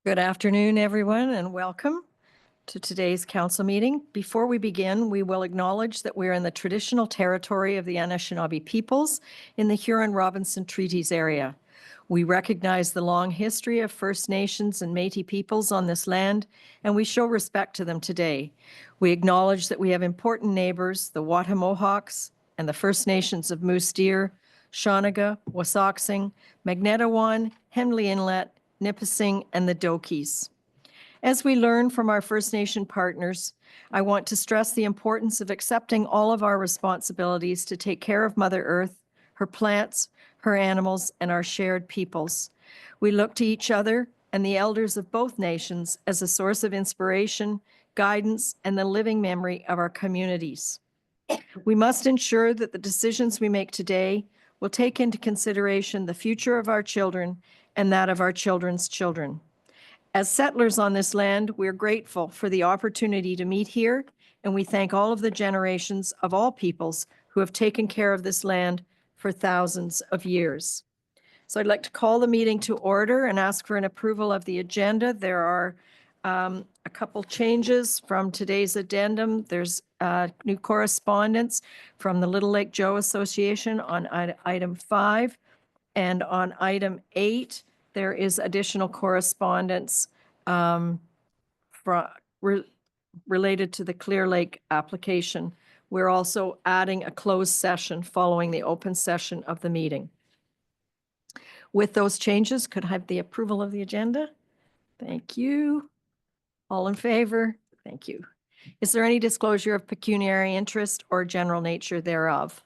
Good afternoon, everyone, and welcome to today's council meeting. Before we begin, we will acknowledge that we are in the traditional territory of the Anishinaabe peoples in the Huron-Robinson Treaties area. We recognize the long history of First Nations and Métis peoples on this land, and we show respect to them today. We acknowledge that we have important neighbors, the Wattamohawks and the First Nations of Moose Deer, Shawniga, Wasauksing, Magnetawan, Henley Inlet, Nipissing, and the Dokies. As we learn from our First Nation partners, I want to stress the importance of accepting all of our responsibilities to take care of Mother Earth, her plants, her animals, and our shared peoples. We look to each other and the elders of both nations as a source of inspiration, guidance, and the living memory of our communities. We must ensure that the decisions we make today will take into consideration the future of our children and that of our children's children. As settlers on this land, we're grateful for the opportunity to meet here, and we thank all of the generations of all peoples who have taken care of this land for thousands of years. So I'd like to call the meeting to order and ask for an approval of the agenda. There are a couple changes from today's addendum. There's new correspondence from the Little Lake Joe Association on item 5, and on item 8, there is additional correspondence related to the Clear Lake application. We're also adding a closed session following the open session of the meeting. With those changes, could I have the approval of the agenda? Thank you. All in favor? Thank you. Is there any disclosure of pecuniary interest or general nature thereof?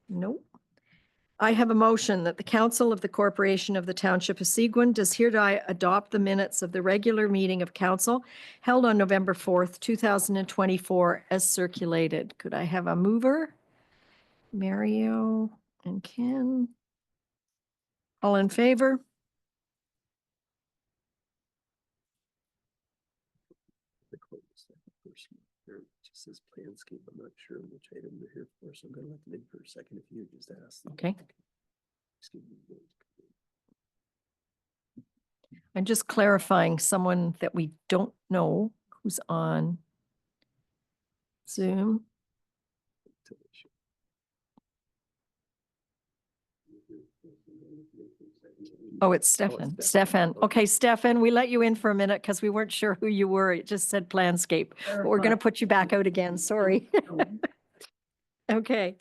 Nope. I have a motion that the Council of the Corporation of the Township of Seguin does hereby adopt the minutes of the regular meeting of council held on November 4th, 2024 as circulated. Could I have a mover? Mario and Ken. All in favor? It just says planscape. I'm not sure which item they're here for, so I'm going to let them in for a second if you just ask them. Okay. I'm just clarifying someone that we don't know who's on Zoom. Oh, it's Stefan. Stefan. Okay, Stefan, we let you in for a minute because we weren't sure who you were. It just said planscape. But we're going to put you back out again. Sorry. Okay.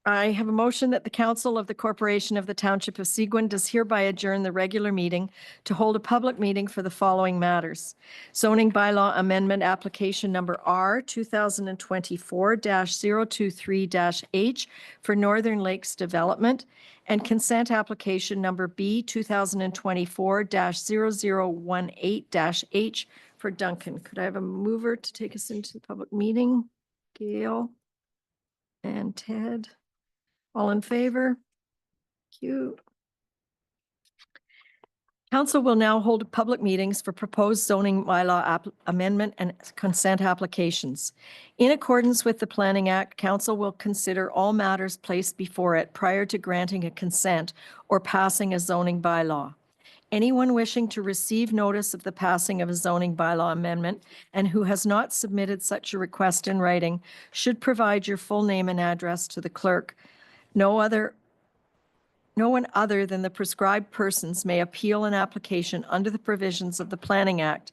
I have a motion that the Council of the Corporation of the Township of Seguin does hereby adjourn the regular meeting to hold a public meeting for the following matters. Zoning bylaw amendment application number R 2024-023-H for Northern Lakes Development, and consent application number B 2024-0018-H for Duncan. Could I have a mover to take us into the public meeting? Gail and Ted. All in favor? Thank you. Council will now hold public meetings for proposed zoning bylaw amendment and consent applications. In accordance with the Planning Act, Council will consider all matters placed before it prior to granting a consent or passing a zoning bylaw. Anyone wishing to receive notice of the passing of a zoning bylaw amendment and who has not submitted such a request in writing should provide your full name and address to the clerk. No one other than the prescribed persons may appeal an application under the provisions of the Planning Act.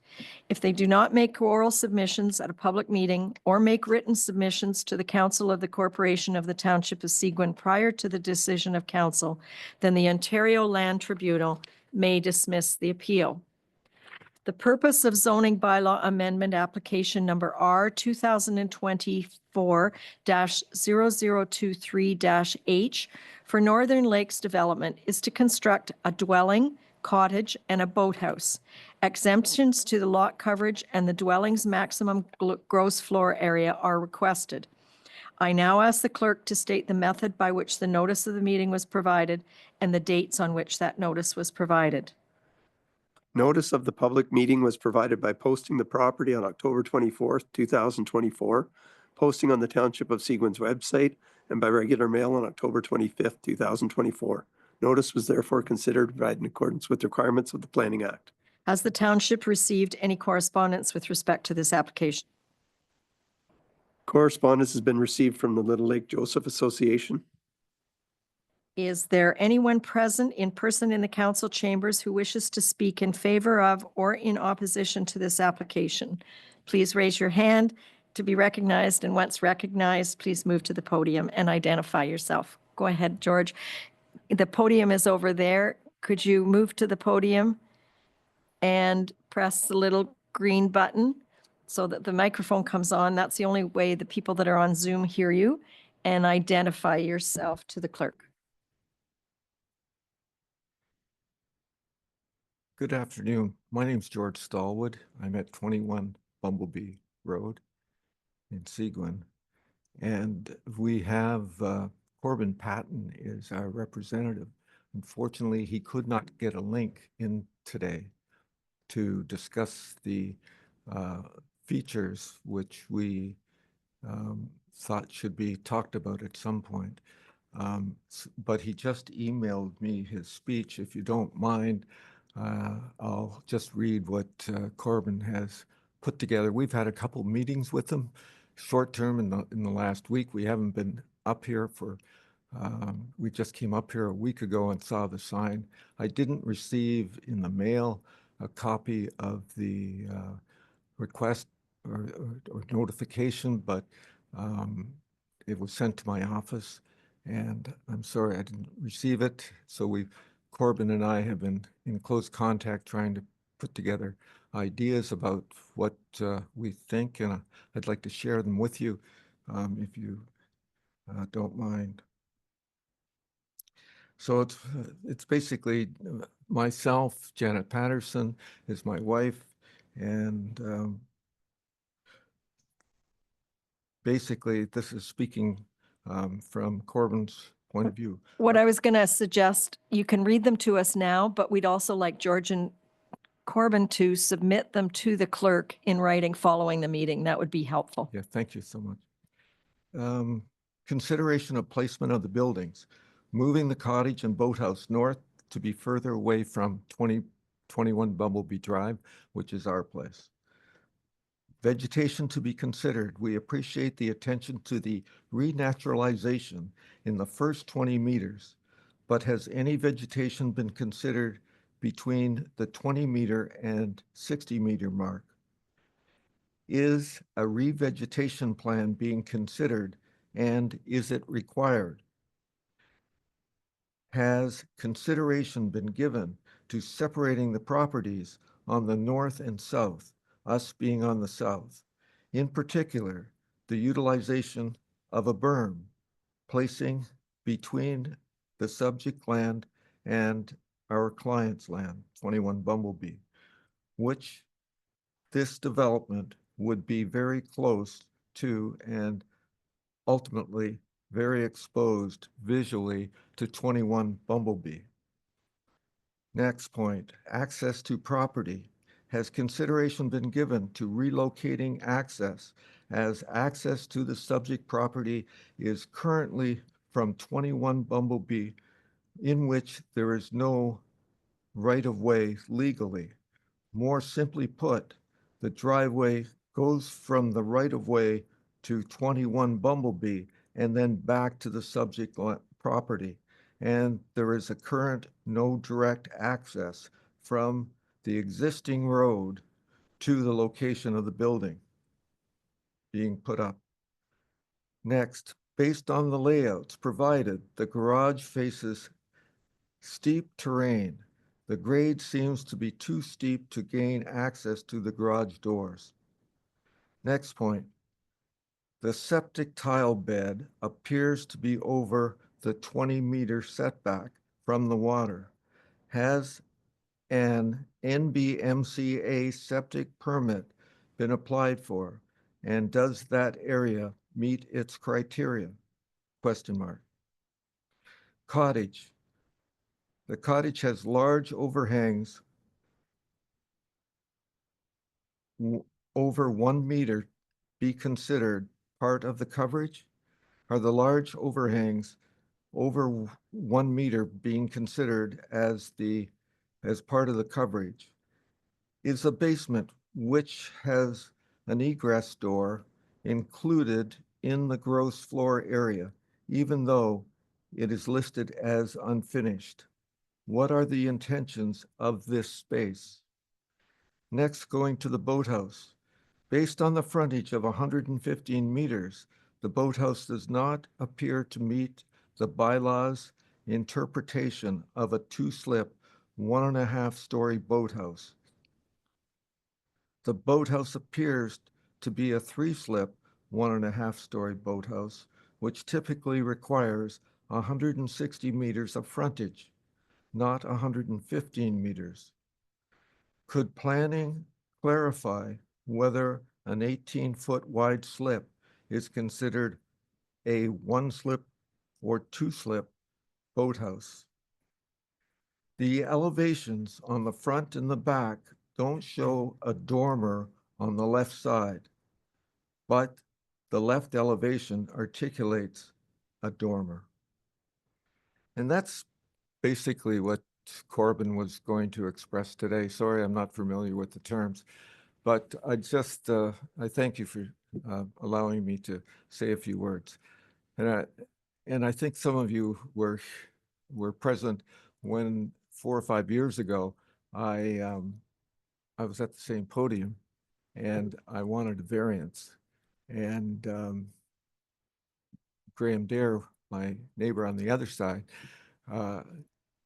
If they do not make oral submissions at a public meeting or make written submissions to the Council of the Corporation of the Township of Seguin prior to the decision of Council, then the Ontario Land Tribunal may dismiss the appeal. The purpose of zoning bylaw amendment application number R 2024-0023-H for Northern Lakes Development is to construct a dwelling, cottage, and a boathouse. Exemptions to the lot coverage and the dwelling's maximum gross floor area are requested. I now ask the clerk to state the method by which the notice of the meeting was provided and the dates on which that notice was provided. Notice of the public meeting was provided by posting the property on October 24th, 2024, posting on the Township of Seguin's website, and by regular mail on October 25th, 2024. Notice was therefore considered right in accordance with the requirements of the Planning Act. Has the township received any correspondence with respect to this application? Correspondence has been received from the Little Lake Joseph Association. Is there anyone present in person in the council chambers who wishes to speak in favor of or in opposition to this application? Please raise your hand to be recognized, and once recognized, please move to the podium and identify yourself. Go ahead, George. The podium is over there. Could you move to the podium and press the little green button so that the microphone comes on? That's the only way the people that are on Zoom hear you. And identify yourself to the clerk. Good afternoon. My name's George Stallwood. I'm at 21 Bumblebee Road in Seguin. And we have Corbin Patton is our representative. Unfortunately, he could not get a link in today to discuss the features which we thought should be talked about at some point. But he just emailed me his speech. If you don't mind, I'll just read what Corbin has put together. We've had a couple meetings with him, short term in the last week. We haven't been up here for, we just came up here a week ago and saw the sign. I didn't receive in the mail a copy of the request or notification, but it was sent to my office, and I'm sorry I didn't receive it. So Corbin and I have been in close contact trying to put together ideas about what we think, and I'd like to share them with you if you don't mind. So it's basically myself, Janet Patterson is my wife, and basically this is speaking from Corbin's point of view. What I was going to suggest, you can read them to us now, but we'd also like George and Corbin to submit them to the clerk in writing following the meeting. That would be helpful. Yeah, thank you so much. Consideration of placement of the buildings. Moving the cottage and boathouse north to be further away from 2021 Bumblebee Drive, which is our place. Vegetation to be considered. We appreciate the attention to the renaturalization in the first 20 meters, but has any vegetation been considered between the 20-meter and 60-meter mark? Is a revegetation plan being considered, and is it required? Has consideration been given to separating the properties on the north and south, us being on the south? In particular, the utilization of a berm, placing between the subject land and our client's land, 21 Bumblebee, which this development would be very close to and ultimately very exposed visually to 21 Bumblebee. Next point, access to property. Has consideration been given to relocating access, as access to the subject property is currently from 21 Bumblebee, in which there is no right-of-way legally? More simply put, the driveway goes from the right-of-way to 21 Bumblebee and then back to the subject property. And there is a current no direct access from the existing road to the location of the building being put up. Next, based on the layouts provided, the garage faces steep terrain. The grade seems to be too steep to gain access to the garage doors. Next point, the septic tile bed appears to be over the 20-meter setback from the water. Has an NBMCA septic permit been applied for, and does that area meet its criteria? Question mark. Cottage. The cottage has large overhangs over 1 meter be considered part of the coverage? Are the large overhangs over 1 meter being considered as part of the coverage, is a basement which has an egress door included in the gross floor area, even though it is listed as unfinished. What are the intentions of this space? Next, going to the boathouse. Based on the frontage of 115 meters, the boathouse does not appear to meet the bylaws interpretation of a 2-slip, 1.5-story boathouse. The boathouse appears to be a 3-slip, 1.5-story boathouse, which typically requires 160 meters of frontage, not 115 meters. Could planning clarify whether an 18-foot wide slip is considered a 1-slip or 2-slip boathouse? The elevations on the front and the back don't show a dormer on the left side, but the left elevation articulates a dormer. And that's basically what Corbin was going to express today. Sorry, I'm not familiar with the terms, but I thank you for allowing me to say a few words. And I think some of you were present when 4 or 5 years ago, I was at the same podium and I wanted a variance. And Graham Dare, my neighbor on the other side,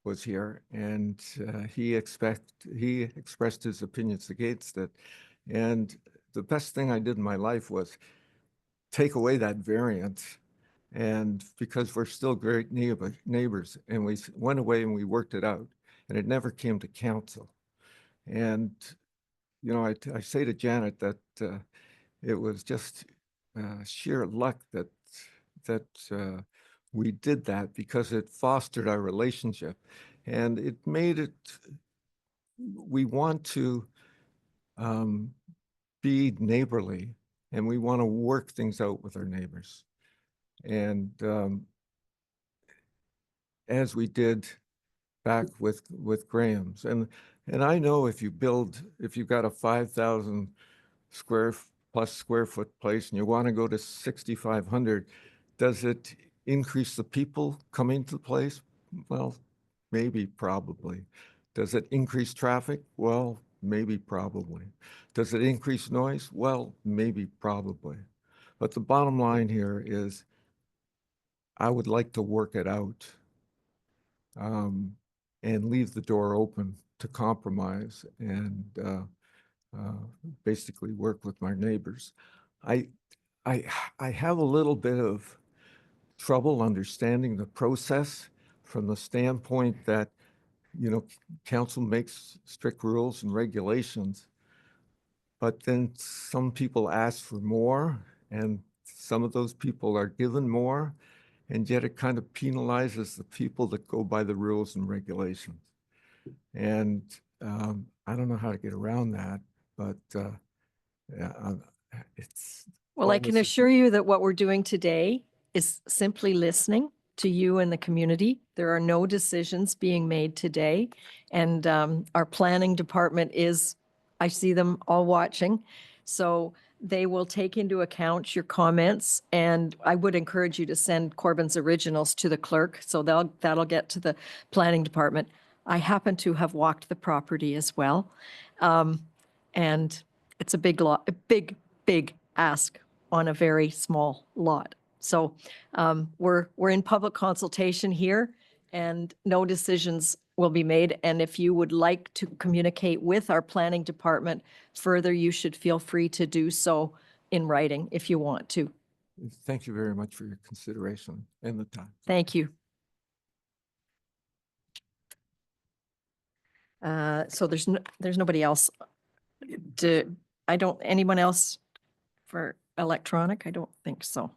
was here, and he expressed his opinions against it. And the best thing I did in my life was take away that variance, and because we're still great neighbors, and we went away and we worked it out, and it never came to council. And you know, I say to Janet that it was just sheer luck that we did that, because it fostered our relationship, and it made it, we want to be neighborly, and we want to work things out with our neighbors. And as we did back with Graham's, and I know if you've got a 5,000 square foot place and you want to go to 6,500, does it increase the people coming to the place? Well, maybe, probably. Does it increase traffic? Well, maybe, probably. Does it increase noise? Well, maybe, probably. But the bottom line here is I would like to work it out and leave the door open to compromise and basically work with my neighbors. I have a little bit of trouble understanding the process from the standpoint that, you know, council makes strict rules and regulations, but then some people ask for more, and some of those people are given more, and yet it kind of penalizes the people that go by the rules and regulations. And I don't know how to get around that, but it's. Well, I can assure you that what we're doing today is simply listening to you and the community. There are no decisions being made today. And our planning department is, I see them all watching. So they will take into account your comments. And I would encourage you to send Corbin's originals to the clerk. So that'll get to the planning department. I happen to have walked the property as well. And it's a big lot, a big ask on a very small lot. So we're in public consultation here, and no decisions will be made. And if you would like to communicate with our planning department further, you should feel free to do so in writing if you want to. Thank you very much for your consideration and the time. Thank you. So there's nobody else. Anyone else for electronic? I don't think so.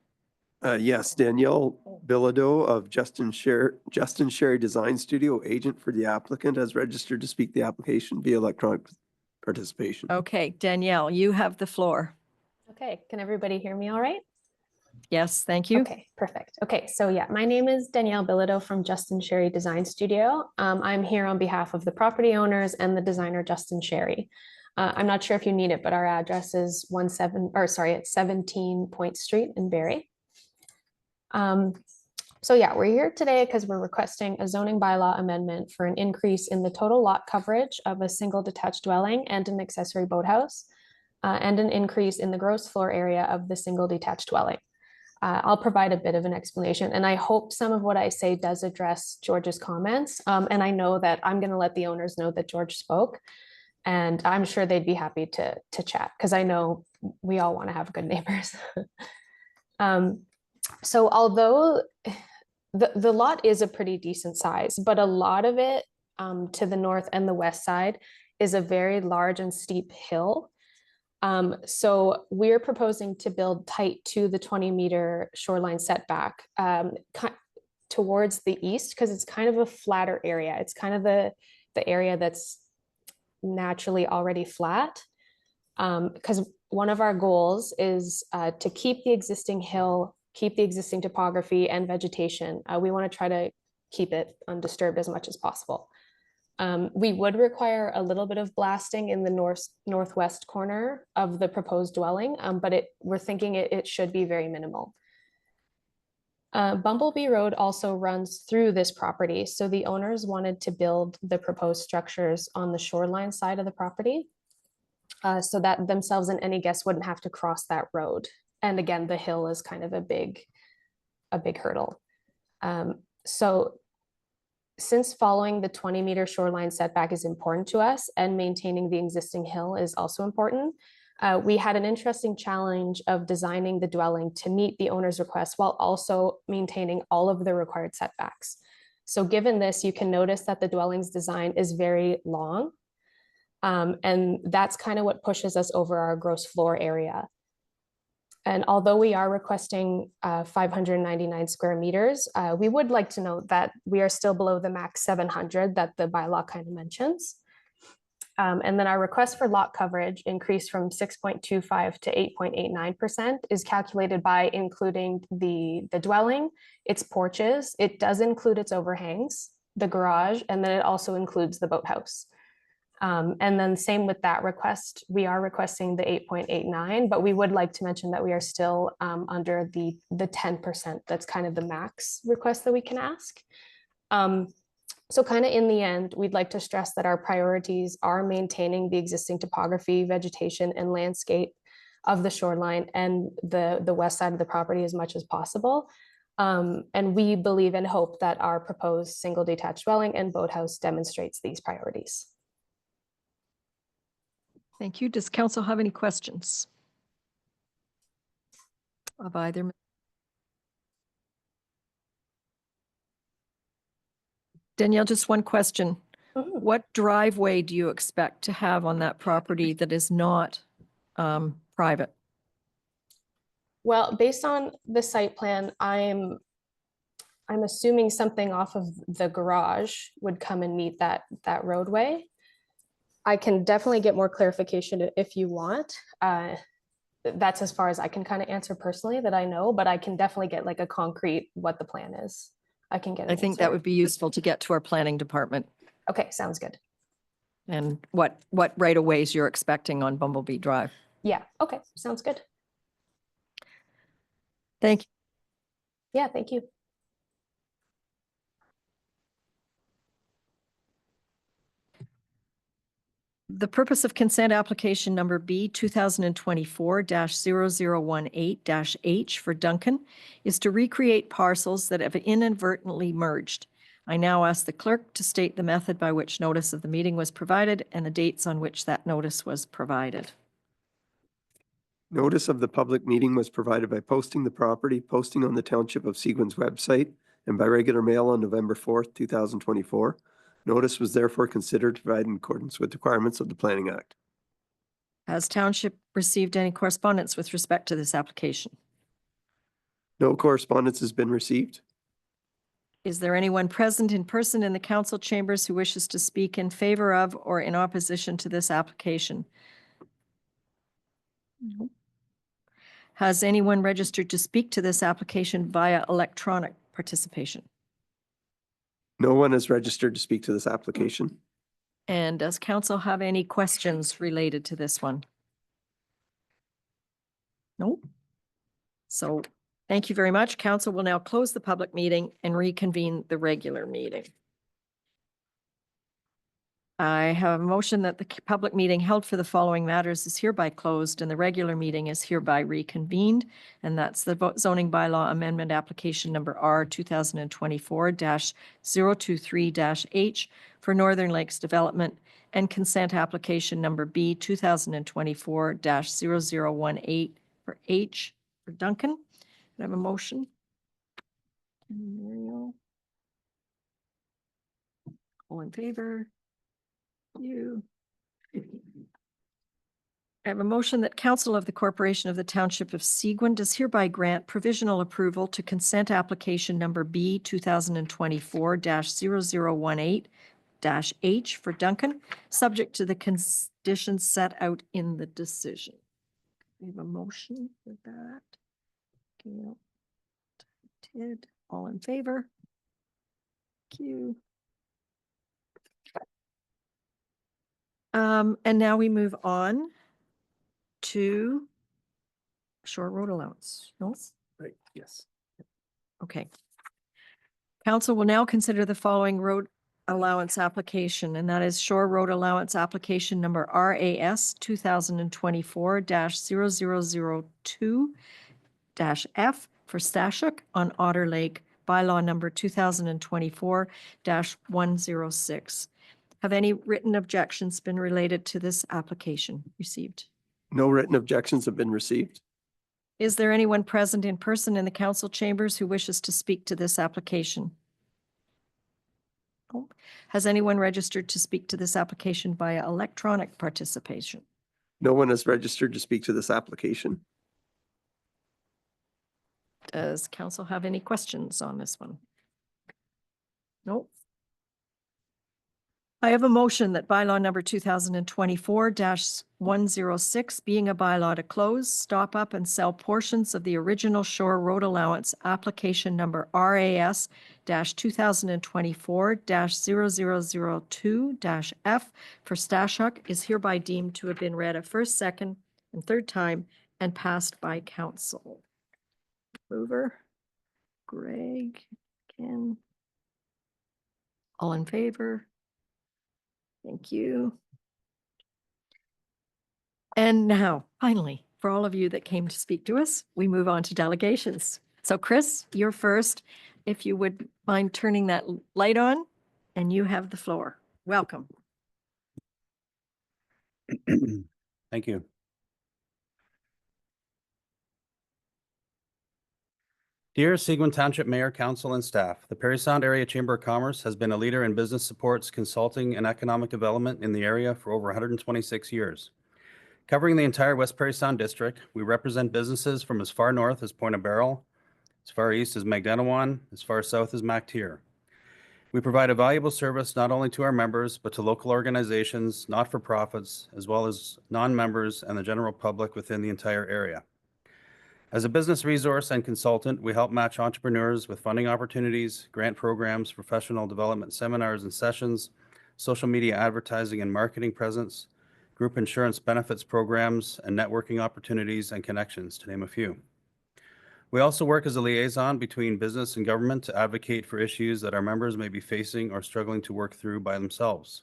Yes, Danielle Bilodeau of Justin Sherry Design Studio, agent for the applicant, has registered to speak the application via electronic participation. Okay, Danielle, you have the floor. Okay, can everybody hear me all right? Yes, thank you. Okay, perfect. Okay, so yeah, my name is Danielle Bilodeau from Justin Sherry Design Studio. I'm here on behalf of the property owners and the designer Justin Sherry. I'm not sure if you need it, but our address is it's 17 Point Street in Barrie. So yeah, we're here today because we're requesting a zoning bylaw amendment for an increase in the total lot coverage of a single detached dwelling and an accessory boathouse, and an increase in the gross floor area of the single detached dwelling. I'll provide a bit of an explanation, and I hope some of what I say does address George's comments. And I know that I'm going to let the owners know that George spoke, and I'm sure they'd be happy to chat because I know we all want to have good neighbors. So although the lot is a pretty decent size, but a lot of it to the north and the west side is a very large and steep hill. So we're proposing to build tight to the 20-meter shoreline setback towards the east because it's kind of a flatter area. It's kind of the area that's naturally already flat. Because one of our goals is to keep the existing hill, keep the existing topography and vegetation. We want to try to keep it undisturbed as much as possible. We would require a little bit of blasting in the northwest corner of the proposed dwelling, but we're thinking it should be very minimal. Bumblebee Road also runs through this property, so the owners wanted to build the proposed structures on the shoreline side of the property, so that themselves and any guests wouldn't have to cross that road. And again, the hill is kind of a big hurdle. So since following the 20-meter shoreline setback is important to us and maintaining the existing hill is also important, we had an interesting challenge of designing the dwelling to meet the owner's request while also maintaining all of the required setbacks. So given this, you can notice that the dwelling's design is very long, and that's kind of what pushes us over our gross floor area. And although we are requesting 599 square meters, we would like to note that we are still below the max 700 that the bylaw kind of mentions. And then our request for lot coverage increased from 6.25 to 8.89% is calculated by including the dwelling, its porches, it does include its overhangs, the garage, and then it also includes the boathouse. And then same with that request, we are requesting the 8.89, but we would like to mention that we are still under the 10%. That's kind of the max request that we can ask. So kind of in the end, we'd like to stress that our priorities are maintaining the existing topography, vegetation, and landscape of the shoreline and the west side of the property as much as possible. And we believe and hope that our proposed single detached dwelling and boathouse demonstrates these priorities. Thank you. Does council have any questions of either? Danielle, just one question. Mhm. What driveway do you expect to have on that property that is not private? Well, based on the site plan, I'm assuming something off of the garage would come and meet that roadway. I can definitely get more clarification if you want. That's as far as I can kind of answer personally that I know, but I can definitely get like a concrete what the plan is. I can get. I think that would be useful to get to our planning department. Okay, sounds good. And what right of ways you're expecting on Bumblebee Drive. Yeah, okay, sounds good. Thank you. Yeah, thank you. The purpose of consent application number B 2024-0018-H for Duncan is to recreate parcels that have inadvertently merged. I now ask the clerk to state the method by which notice of the meeting was provided and the dates on which that notice was provided. Notice of the public meeting was provided by posting the property, posting on the Township of Seguin's website, and by regular mail on November 4th, 2024. Notice was therefore considered to provide in accordance with requirements of the Planning Act. Has Township received any correspondence with respect to this application? No correspondence has been received. Is there anyone present in person in the council chambers who wishes to speak in favor of or in opposition to this application? No. Has anyone registered to speak to this application via electronic participation? No one is registered to speak to this application. And does council have any questions related to this one? Nope. So thank you very much. Council will now close the public meeting and reconvene the regular meeting. I have a motion that the public meeting held for the following matters is hereby closed and the regular meeting is hereby reconvened. And that's the zoning bylaw amendment application number R 2024-023-H for Northern Lakes Development and consent application number B 2024-0018 for H for Duncan. I have a motion. Muriel. All in favor? You. I have a motion that Council of the Corporation of the Township of Seguin does hereby grant provisional approval to consent application number B 2024-0018-H for Duncan, subject to the conditions set out in the decision. We have a motion for that. Gail. Ted, all in favor? Thank you. And now we move on to Shore Road Allowance. No? Right, yes. Okay. Council will now consider the following road allowance application, and that is Shore Road Allowance Application Number RAS 2024-0002-F for Stashuk on Otter Lake, bylaw number 2024-106. Have any written objections been related to this application received? No written objections have been received. Is there anyone present in person in the council chambers who wishes to speak to this application? Oh. Has anyone registered to speak to this application via electronic participation? No one is registered to speak to this application. Does council have any questions on this one? Nope. I have a motion that bylaw number 2024-106, being a bylaw to close, stop up and sell portions of the original Shore Road Allowance application number RAS 2024-0002-F for Stashuk is hereby deemed to have been read a first, second, and third time and passed by council. Mover, Greg, Ken. All in favor? Thank you. And now, finally, for all of you that came to speak to us, we move on to delegations. So Chris, you're first. If you would mind turning that light on, and you have the floor. Welcome. Thank you. Dear Seguin Township Mayor, Council, and staff, the Parry Sound Area Chamber of Commerce has been a leader in business supports, consulting, and economic development in the area for over 126 years. Covering the entire West Parry Sound District, we represent businesses from as far north as Point of Barrel, as far east as Magdanawan, as far south as Mactier. We provide a valuable service not only to our members, but to local organizations, not-for-profits, as well as non-members and the general public within the entire area. As a business resource and consultant, we help match entrepreneurs with funding opportunities, grant programs, professional development seminars and sessions, social media advertising and marketing presence, group insurance benefits programs, and networking opportunities and connections, to name a few. We also work as a liaison between business and government to advocate for issues that our members may be facing or struggling to work through by themselves.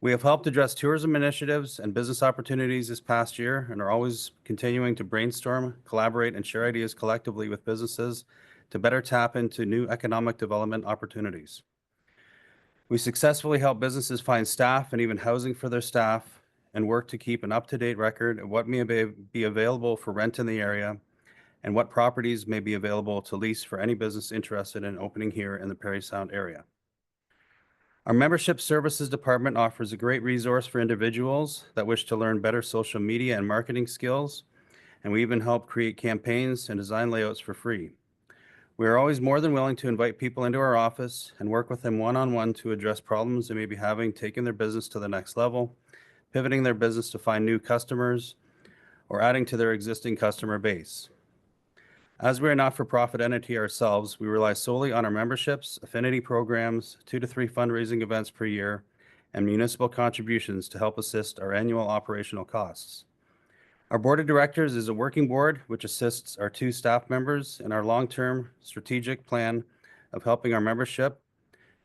We have helped address tourism initiatives and business opportunities this past year and are always continuing to brainstorm, collaborate, and share ideas collectively with businesses to better tap into new economic development opportunities. We successfully help businesses find staff and even housing for their staff and work to keep an up-to-date record of what may be available for rent in the area and what properties may be available to lease for any business interested in opening here in the Parry Sound area. Our Membership Services Department offers a great resource for individuals that wish to learn better social media and marketing skills, and we even help create campaigns and design layouts for free. We are always more than willing to invite people into our office and work with them one-on-one to address problems they may be having, taking their business to the next level, pivoting their business to find new customers, or adding to their existing customer base. As we are not for profit entity ourselves, we rely solely on our memberships, affinity programs, 2 to 3 fundraising events per year, and municipal contributions to help assist our annual operational costs. Our board of directors is a working board which assists our 2 staff members in our long-term strategic plan of helping our membership,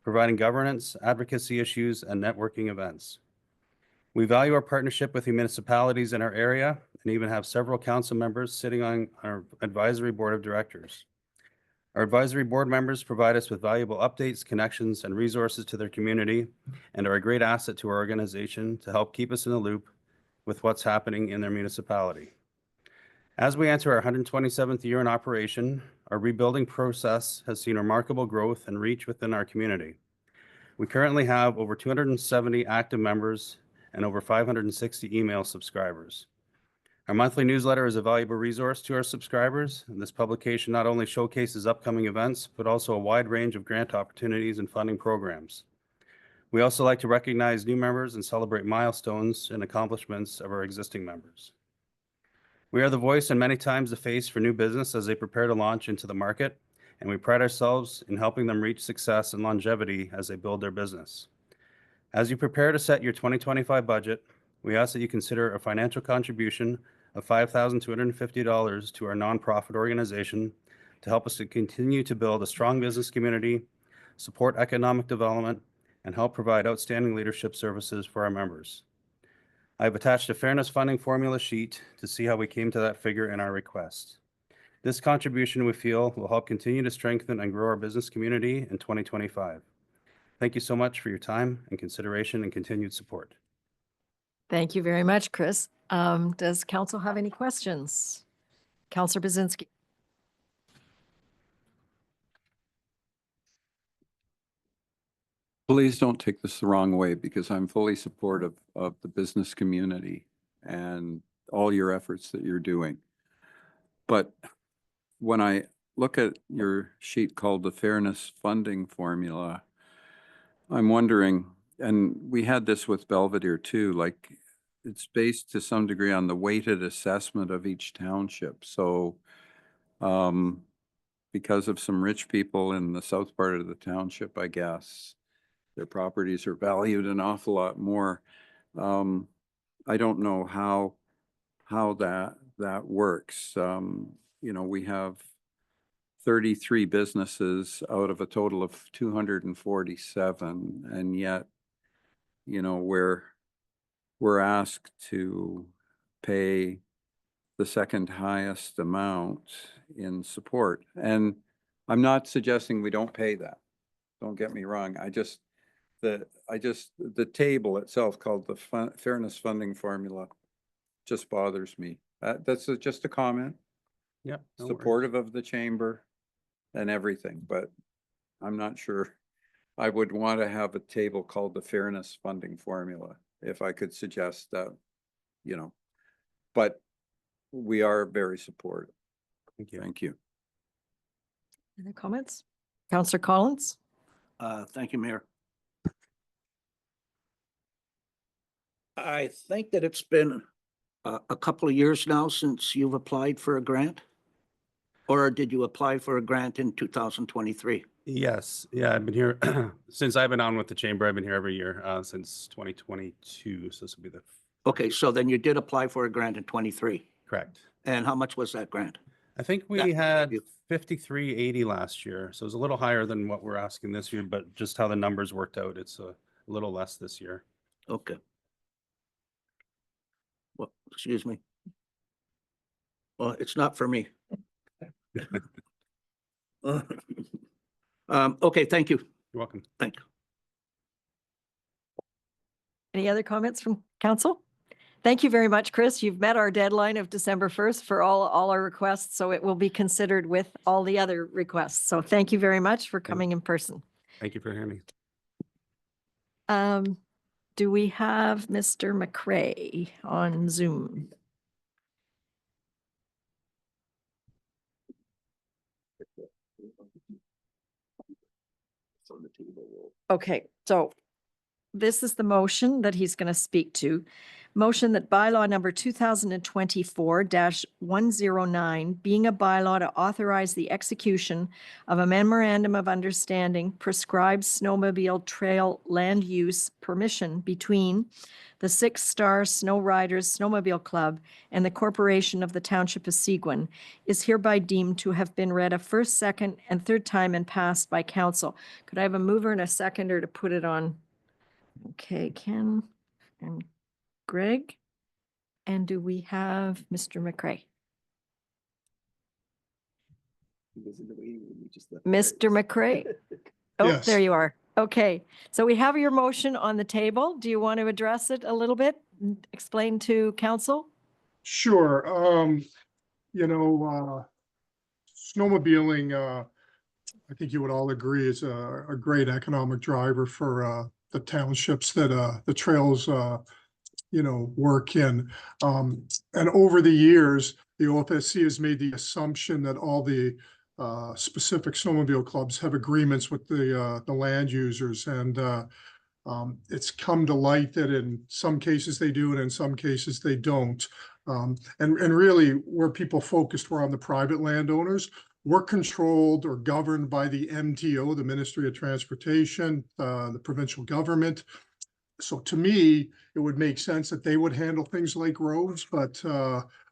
providing governance, advocacy issues, and networking events. We value our partnership with the municipalities in our area and even have several council members sitting on our advisory board of directors. Our advisory board members provide us with valuable updates, connections, and resources to their community and are a great asset to our organization to help keep us in the loop with what's happening in their municipality. As we enter our 127th year in operation, our rebuilding process has seen remarkable growth and reach within our community. We currently have over 270 active members and over 560 email subscribers. Our monthly newsletter is a valuable resource to our subscribers, and this publication not only showcases upcoming events, but also a wide range of grant opportunities and funding programs. We also like to recognize new members and celebrate milestones and accomplishments of our existing members. We are the voice and many times the face for new business as they prepare to launch into the market, and we pride ourselves in helping them reach success and longevity as they build their business. As you prepare to set your 2025 budget, we ask that you consider a financial contribution of $5,250 to our nonprofit organization to help us to continue to build a strong business community, support economic development, and help provide outstanding leadership services for our members. I have attached a fairness funding formula sheet to see how we came to that figure in our request. This contribution, we feel, will help continue to strengthen and grow our business community in 2025. Thank you so much for your time and consideration and continued support. Thank you very much, Chris. Does council have any questions? Councillor Bazinski. Please don't take this the wrong way, because I'm fully supportive of the business community and all your efforts that you're doing. But when I look at your sheet called the Fairness Funding Formula, I'm wondering, and we had this with Belvedere too, like it's based to some degree on the weighted assessment of each township. So because of some rich people in the south part of the township, I guess, their properties are valued an awful lot more. I don't know how that works. You know, we have 33 businesses out of a total of 247, and yet, you know, we're asked to pay the second highest amount in support. And I'm not suggesting we don't pay that. Don't get me wrong. The table itself called the Fairness Funding Formula just bothers me. That's just a comment. Yeah. Supportive of the chamber and everything, but I'm not sure I would want to have a table called the Fairness Funding Formula, if I could suggest that, you know, but we are very supportive. Thank you. Thank you. Other comments? Councillor Collins? Thank you, Mayor. I think that it's been a couple of years now since you've applied for a grant? Or did you apply for a grant in 2023? Yes. Yeah, I've been here since I've been on with the chamber. I've been here every year since 2022. So this will be the Okay, so then you did apply for a grant in 23. correct. And how much was that grant? I think we That- had you- 5380 last year. So it was a little higher than what we're asking this year, but just how the numbers worked out, it's a little less this year. Okay. Well, excuse me. Well, it's not for me. Okay, thank you. You're welcome. Thank you. Any other comments from council? Thank you very much, Chris. You've met our deadline of December 1st for all our requests, so it will be considered with all the other requests. So thank you very much for coming in person. Thank you for hearing me. Do we have Mr. McCrae on Zoom? Okay, so this is the motion that he's going to speak to. Motion that bylaw number 2024-109, being a bylaw to authorize the execution of a memorandum of understanding prescribes snowmobile trail land use permission between the Six Star Snow Riders Snowmobile Club and the Corporation of the Township of Seguin, is hereby deemed to have been read a first, second, and third time and passed by council. Could I have a mover and a seconder to put it on? Okay, Ken and Greg. And do we have Mr. McCray? Mr. McCray? Oh, Yes. there you are. Okay, so we have your motion on the table. Do you want to address it a little bit? Explain to council? Sure. Snowmobiling, I think you would all agree is a great economic driver for the townships that the trails work in. And over the years, the OFSC has made the assumption that all the specific snowmobile clubs have agreements with the land users, and it's come to light that in some cases they do and in some cases they don't. And really where people focused were on the private landowners. We're controlled or governed by the MTO, the Ministry of Transportation, the provincial government. So to me, it would make sense that they would handle things like roads, but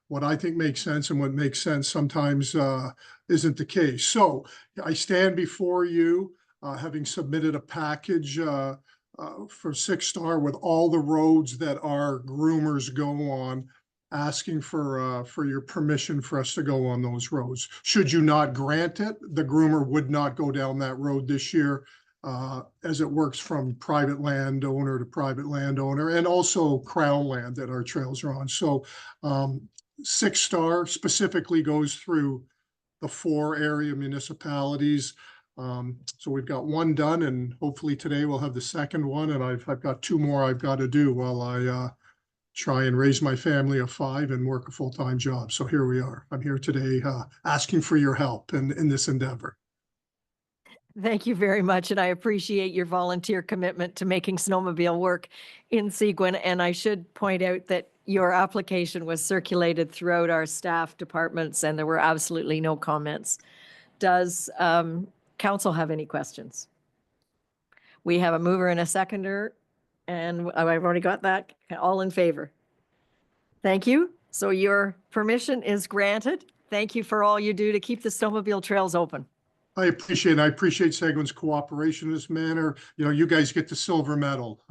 what I think makes sense and what makes sense sometimes isn't the case. So I stand before you, having submitted a package for Six Star with all the roads that our groomers go on, asking for your permission for us to go on those roads. Should you not grant it, the groomer would not go down that road this year, as it works from private landowner to private landowner, and also crown land that our trails are on. So Six Star specifically goes through the 4 area municipalities. So we've got one done, and hopefully today we'll have the second one, and I've got 2 more I've got to do while I try and raise my family of 5 and work a full-time job. So here we are. I'm here today asking for your help in this endeavor. Thank you very much, and I appreciate your volunteer commitment to making snowmobile work in Seguin. And I should point out that your application was circulated throughout our staff departments, and there were absolutely no comments. Does council have any questions? We have a mover and a seconder, and I've already got that. All in favor? Thank you. So your permission is granted. Thank you for all you do to keep the snowmobile trails open. I appreciate Seguin's cooperation in this manner. You guys get the silver medal,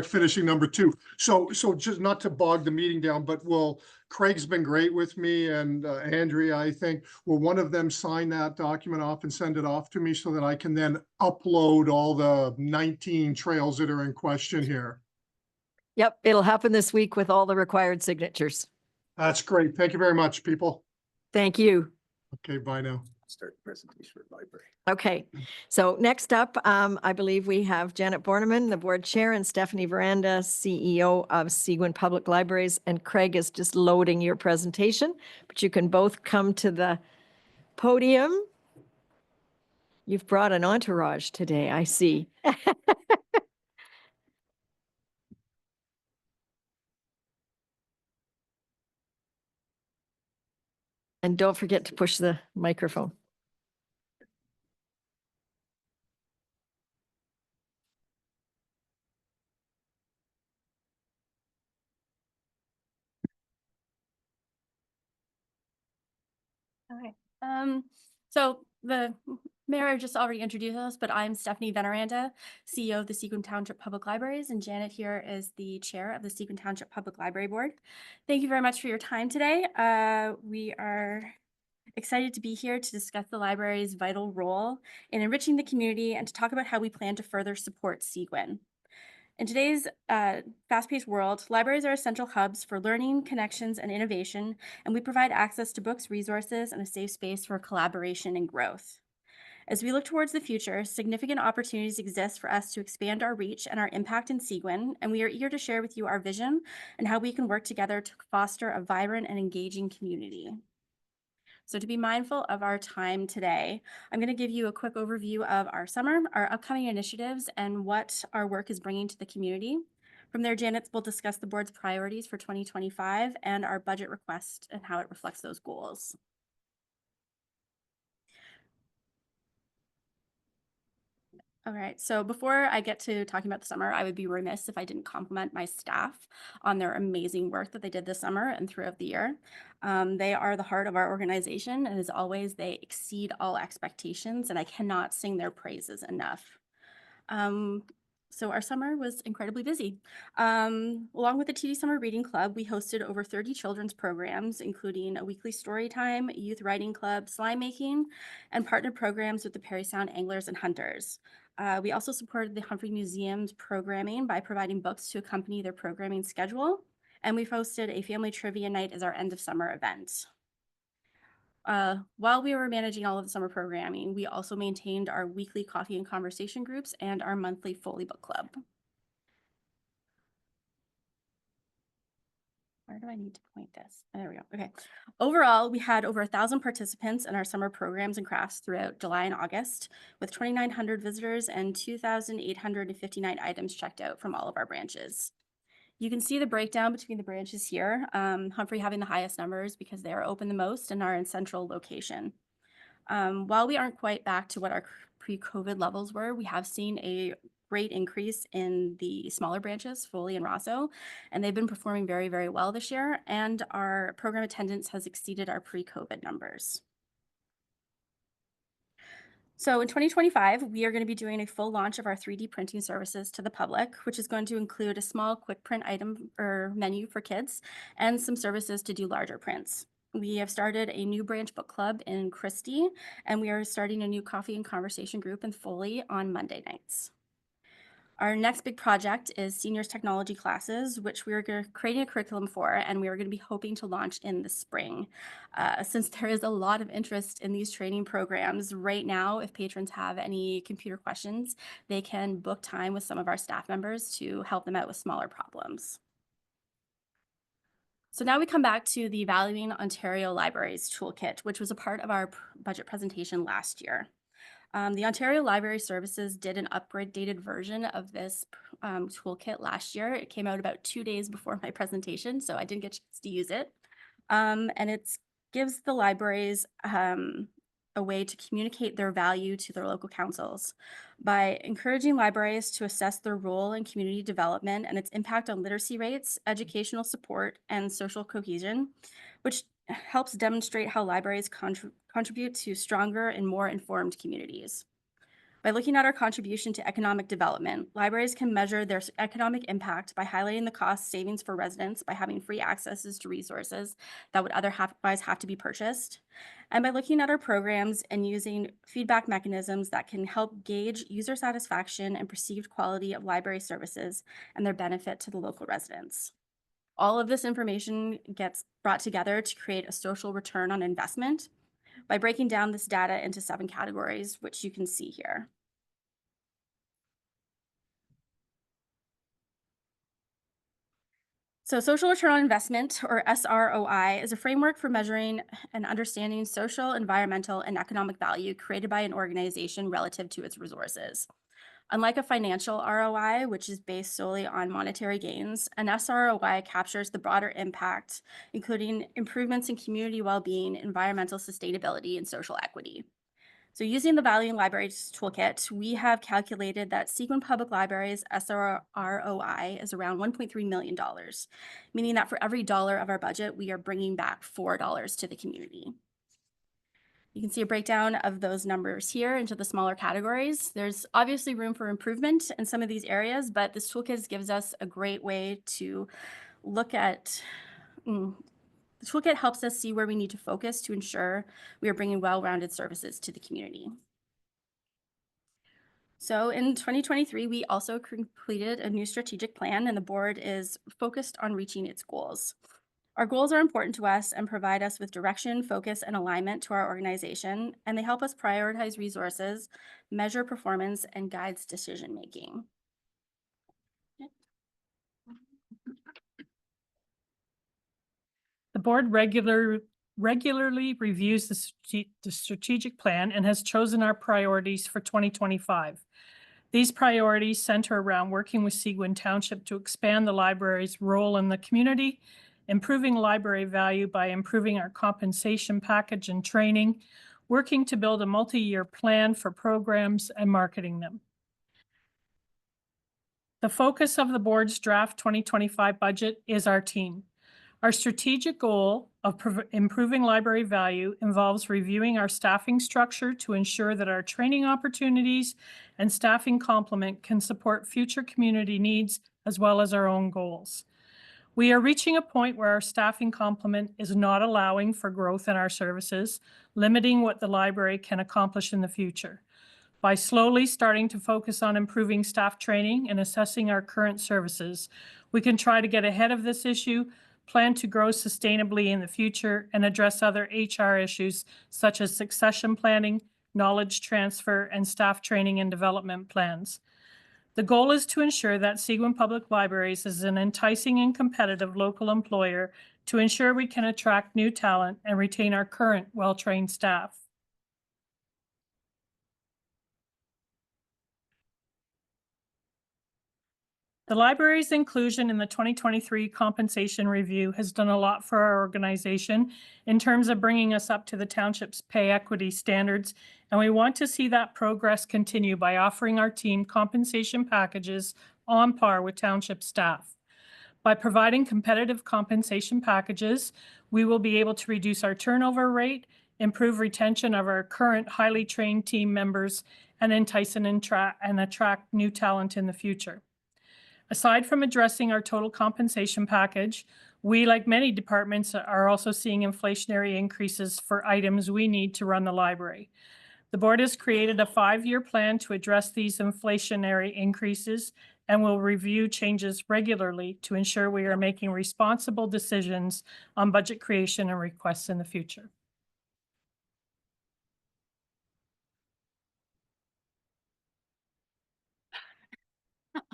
finishing number 2. So just not to bog the meeting down, but Craig's been great with me, and Andrea, I think, will one of them sign that document off and send it off to me so that I can then upload all the 19 trails that are in question here? Yep, it'll happen this week with all the required signatures. That's great. Thank you very much, people. Thank you. Okay, bye now. Start the presentation for library. Okay, so next up, I believe we have Janet Borneman, the board chair, and Stephanie Veranda, CEO of Seguin Public Libraries, and Craig is just loading your presentation, but you can both come to the podium. You've brought an entourage today, I see. And don't forget to push the microphone. Okay. So the mayor just already introduced us, but I'm Stephanie Veneranda, CEO of the Seguin Township Public Libraries, and Janet here is the chair of the Seguin Township Public Library Board. Thank you very much for your time today. We are excited to be here to discuss the library's vital role in enriching the community and to talk about how we plan to further support Seguin. In today's fast-paced world, libraries are essential hubs for learning, connections, and innovation, and we provide access to books, resources, and a safe space for collaboration and growth. As we look towards the future, significant opportunities exist for us to expand our reach and our impact in Seguin, and we are eager to share with you our vision and how we can work together to foster a vibrant and engaging community. So to be mindful of our time today, I'm going to give you a quick overview of our summer, our upcoming initiatives, and what our work is bringing to the community. From there, Janet will discuss the board's priorities for 2025 and our budget request and how it reflects those goals. All right, so before I get to talking about the summer, I would be remiss if I didn't compliment my staff on their amazing work that they did this summer and throughout the year. They are the heart of our organization, and as always, they exceed all expectations, and I cannot sing their praises enough. So our summer was incredibly busy. Along with the TD Summer Reading Club, we hosted over 30 children's programs, including a weekly story time, youth writing club, slime making, and partner programs with the Parry Sound Anglers and Hunters. We also supported the Humphrey Museum's programming by providing books to accompany their programming schedule, and we've hosted a family trivia night as our end of summer event. While we were managing all of the summer programming, we also maintained our weekly coffee and conversation groups and our monthly Foley book club. Where do I need to point this? Oh, there we go. Okay. Overall, we had over 1,000 participants in our summer programs and crafts throughout July and August, with 2,900 visitors and 2,859 items checked out from all of our branches. You can see the breakdown between the branches here, Humphrey having the highest numbers because they are open the most and are in central location. While we aren't quite back to what our pre-COVID levels were, we have seen a great increase in the smaller branches, Foley and Rosso, and they've been performing very, very well this year, and our program attendance has exceeded our pre-COVID numbers. So in 2025, we are going to be doing a full launch of our 3D printing services to the public, which is going to include a small quick print item or menu for kids and some services to do larger prints. We have started a new branch book club in Christie, and we are starting a new coffee and conversation group in Foley on Monday nights. Our next big project is seniors technology classes, which we are creating a curriculum for, and we are going to be hoping to launch in the spring. Since there is a lot of interest in these training programs right now, if patrons have any computer questions, they can book time with some of our staff members to help them out with smaller problems. So now we come back to the Valuing Ontario Libraries Toolkit, which was a part of our budget presentation last year. The Ontario Library Services did an upgraded version of this toolkit last year. It came out about 2 days before my presentation, so I didn't get a chance to use it. And it gives the libraries a way to communicate their value to their local councils by encouraging libraries to assess their role in community development and its impact on literacy rates, educational support, and social cohesion, which helps demonstrate how libraries contribute to stronger and more informed communities. By looking at our contribution to economic development, libraries can measure their economic impact by highlighting the cost savings for residents by having free accesses to resources that would otherwise have to be purchased, and by looking at our programs and using feedback mechanisms that can help gauge user satisfaction and perceived quality of library services and their benefit to the local residents. All of this information gets brought together to create a social return on investment by breaking down this data into 7 categories, which you can see here. So social return on investment, or SROI, is a framework for measuring and understanding social, environmental, and economic value created by an organization relative to its resources. Unlike a financial ROI, which is based solely on monetary gains, an SROI captures the broader impact, including improvements in community well-being, environmental sustainability, and social equity. So using the Valuing Libraries Toolkit, we have calculated that Seguin Public Libraries' SROI is around $1.3 million, meaning that for every dollar of our budget, we are bringing back $4 to the community. You can see a breakdown of those numbers here into the smaller categories. There's obviously room for improvement in some of these areas, but this toolkit gives us a great way to look at. The toolkit helps us see where we need to focus to ensure we are bringing well-rounded services to the community. So in 2023, we also completed a new strategic plan, and the board is focused on reaching its goals. Our goals are important to us and provide us with direction, focus, and alignment to our organization, and they help us prioritize resources, measure performance, and guides decision-making. The board regularly reviews the strategic plan and has chosen our priorities for 2025. These priorities center around working with Seguin Township to expand the library's role in the community, improving library value by improving our compensation package and training, working to build a multi-year plan for programs and marketing them. The focus of the board's draft 2025 budget is our team. Our strategic goal of improving library value involves reviewing our staffing structure to ensure that our training opportunities and staffing complement can support future community needs as well as our own goals. We are reaching a point where our staffing complement is not allowing for growth in our services, limiting what the library can accomplish in the future. By slowly starting to focus on improving staff training and assessing our current services, we can try to get ahead of this issue, plan to grow sustainably in the future, and address other HR issues such as succession planning, knowledge transfer, and staff training and development plans. The goal is to ensure that Seguin Public Libraries is an enticing and competitive local employer to ensure we can attract new talent and retain our current well-trained staff. The library's inclusion in the 2023 compensation review has done a lot for our organization in terms of bringing us up to the township's pay equity standards, and we want to see that progress continue by offering our team compensation packages on par with township staff. By providing competitive compensation packages, we will be able to reduce our turnover rate, improve retention of our current highly trained team members, and entice and attract new talent in the future. Aside from addressing our total compensation package, we, like many departments, are also seeing inflationary increases for items we need to run the library. The board has created a 5-year plan to address these inflationary increases and will review changes regularly to ensure we are making responsible decisions on budget creation and requests in the future.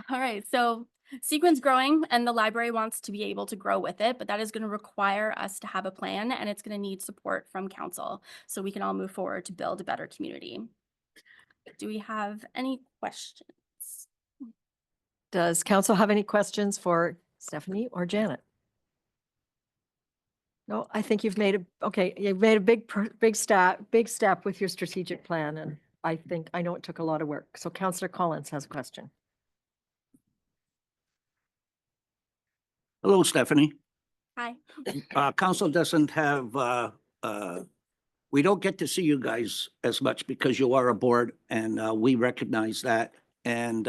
All right, so Seguin's growing and the library wants to be able to grow with it, but that is going to require us to have a plan, and it's going to need support from council so we can all move forward to build a better community. Do we have any questions? Does council have any questions for Stephanie or Janet? No, I think you've made a big step with your strategic plan, and I know it took a lot of work. So Councillor Collins has a question. Hello, Stephanie. Hi. Council doesn't have, we don't get to see you guys as much because you are a board, and we recognize that. And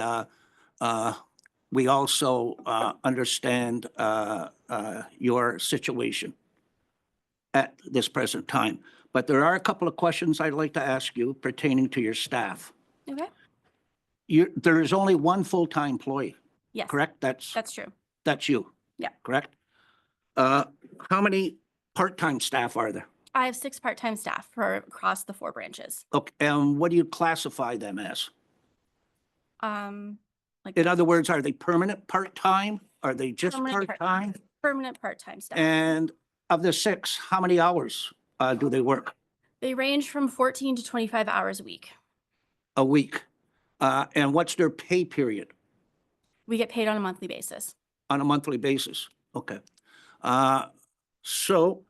we also understand your situation at this present time. But there are a couple of questions I'd like to ask you pertaining to your staff. Okay. There is only one full-time employee, Yes. correct? That's true. That's you. Yeah. Correct? How many part-time staff are there? I have 6 part-time staff for across the 4 branches. Okay, and what do you classify them as? Like In other words, are they permanent part-time? Are they just Permanent part-time? permanent part-time staff. And of the 6, how many hours do they work They range from 14 to 25 hours a week. a week? And what's their pay period? We get paid on a monthly basis. On a monthly basis? Okay. So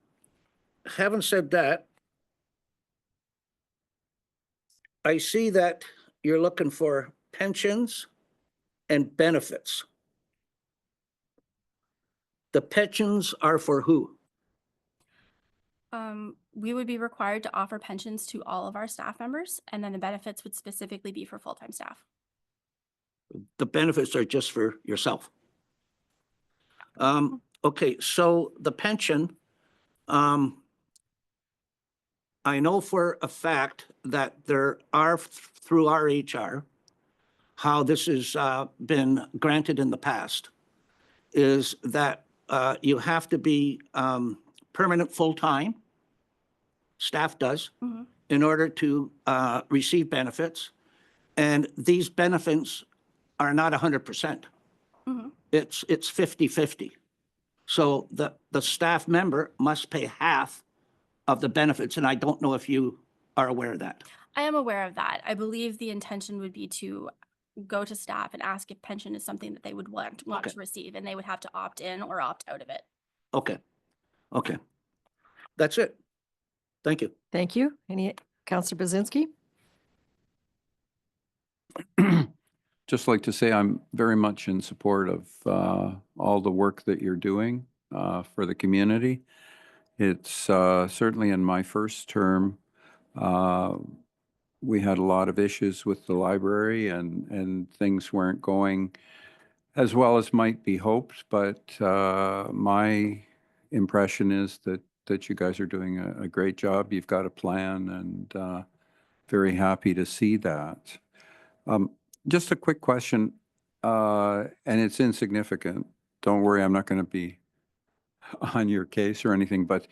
having said that, I see that you're looking for pensions and benefits. The pensions are for who? We would be required to offer pensions to all of our staff members, and then the benefits would specifically be for full-time staff. The benefits are just for yourself. Okay, so the pension, I know for a fact that there are through our HR, how this has been granted in the past, is that you have to be permanent full-time, staff does, in order to receive benefits. And these benefits are not 100%. It's 50-50. So the staff member must pay half of the benefits, and I don't know if you are aware of that. I am aware of that. I believe the intention would be to go to staff and ask if pension is something that they would want Okay. to receive, and they would have to opt in or opt out of it. Okay, okay. That's it. Thank you. Thank you. Counselor Bazinski? Just like to say I'm very much in support of all the work that you're doing for the community. It's certainly in my first term, we had a lot of issues with the library and things weren't going as well as might be hoped, but my impression is that you guys are doing a great job. You've got a plan, and very happy to see that. Just a quick question, and it's insignificant. Don't worry, I'm not going to be on your case or anything, but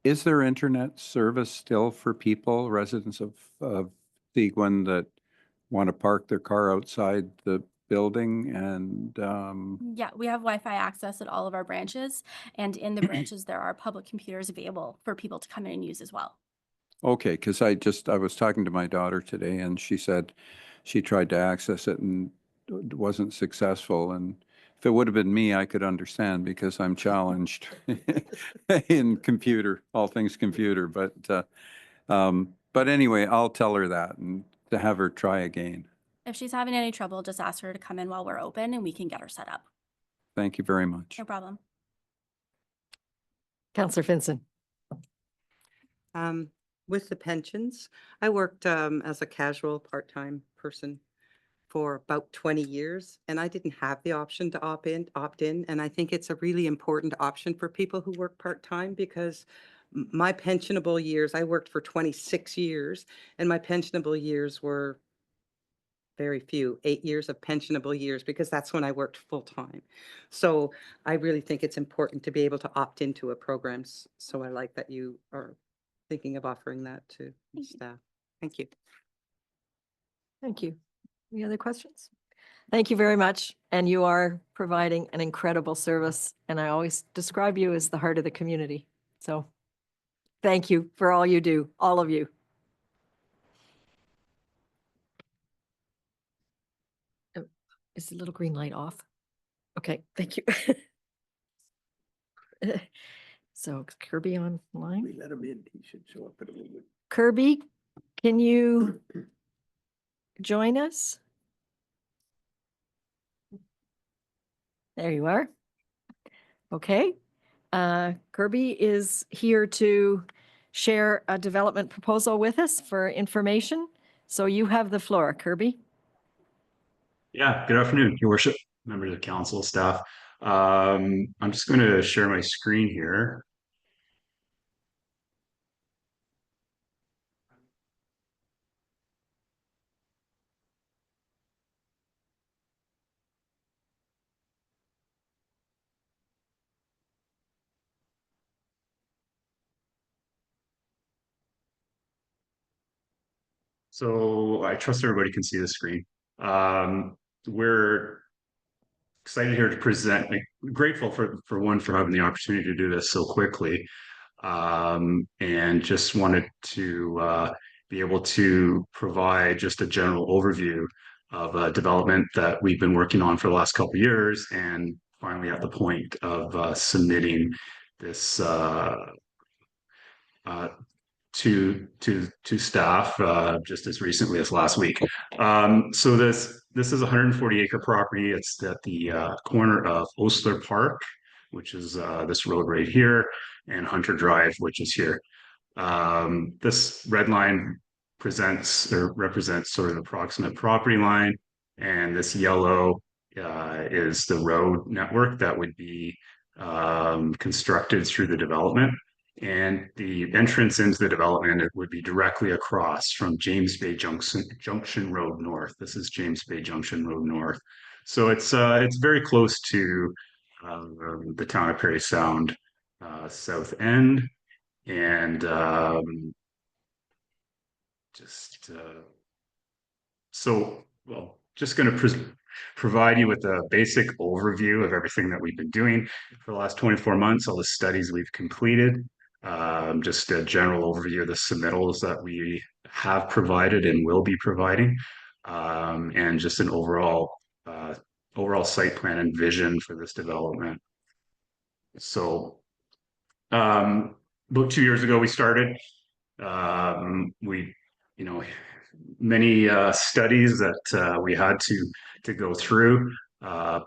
is there internet service still for people, residents of Seguin, that want to park their car outside the building? And Yeah, we have Wi-Fi access at all of our branches, and in the branches, there are public computers available for people to come in and use as well. okay, because I was talking to my daughter today, and she said she tried to access it and wasn't successful. And if it would have been me, I could understand, because I'm challenged in computer, all things computer. But anyway, I'll tell her that and to have her try again. If she's having any trouble, just ask her to come in while we're open and we can get her set up. Thank you very much. No problem. Counselor Finson? With the pensions, I worked as a casual part-time person for about 20 years, and I didn't have the option to opt in. And I think it's a really important option for people who work part-time, because my pensionable years, I worked for 26 years, and my pensionable years were very few, 8 years of pensionable years, because that's when I worked full-time. So I really think it's important to be able to opt into a program. So I like that you are thinking of offering that to staff. Thank you. Thank you. Any other questions? Thank you very much. And you are providing an incredible service. And I always describe you as the heart of the community. So thank you for all you do, all of you. Oh, is the little green light off? Okay, thank you. So is Kirby online? We let him in. He should show up in a moment. Kirby, can you join us? There you are. Okay. Kirby is here to share a development proposal with us for information. So you have the floor, Kirby. Yeah, good afternoon, Your Worship, members of council, staff. I'm just going to share my screen here. So I trust everybody can see the screen. We're excited here to present, grateful for one, for having the opportunity to do this so quickly. And just wanted to be able to provide just a general overview of a development that we've been working on for the last couple of years, and finally at the point of submitting this to staff just as recently as last week. So this is a 140-acre property. It's at the corner of Osler Park, which is this road right here, and Hunter Drive, which is here. This red line presents or represents sort of the approximate property line, and this yellow is the road network that would be constructed through the development. And the entrance into the development, it would be directly across from James Bay Junction Road North. This is James Bay Junction Road North. So it's very close to the town of Parry Sound south end. And just going to provide you with a basic overview of everything that we've been doing for the last 24 months, all the studies we've completed, just a general overview of the submittals that we have provided and will be providing. and just an overall site plan and vision for this development. So about 2 years ago, we started. We, many studies that we had to go through.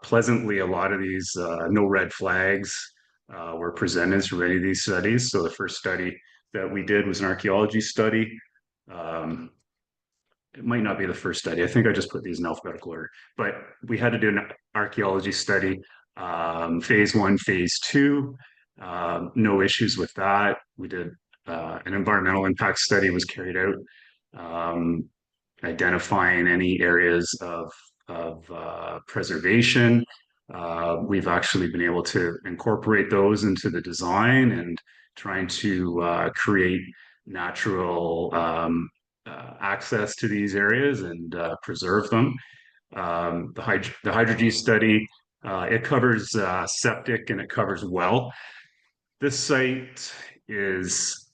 Pleasantly, a lot of these no red flags were presented through any of these studies. So the first study that we did was an archaeology study. It might not be the first study. I think I just put these in alphabetical order, but we had to do an archaeology study, phase 1, phase 2. No issues with that. We did an environmental impact study was carried out, identifying any areas of preservation. We've actually been able to incorporate those into the design and trying to create natural access to these areas and preserve them. The hydrogen study, it covers septic and it covers well. This site is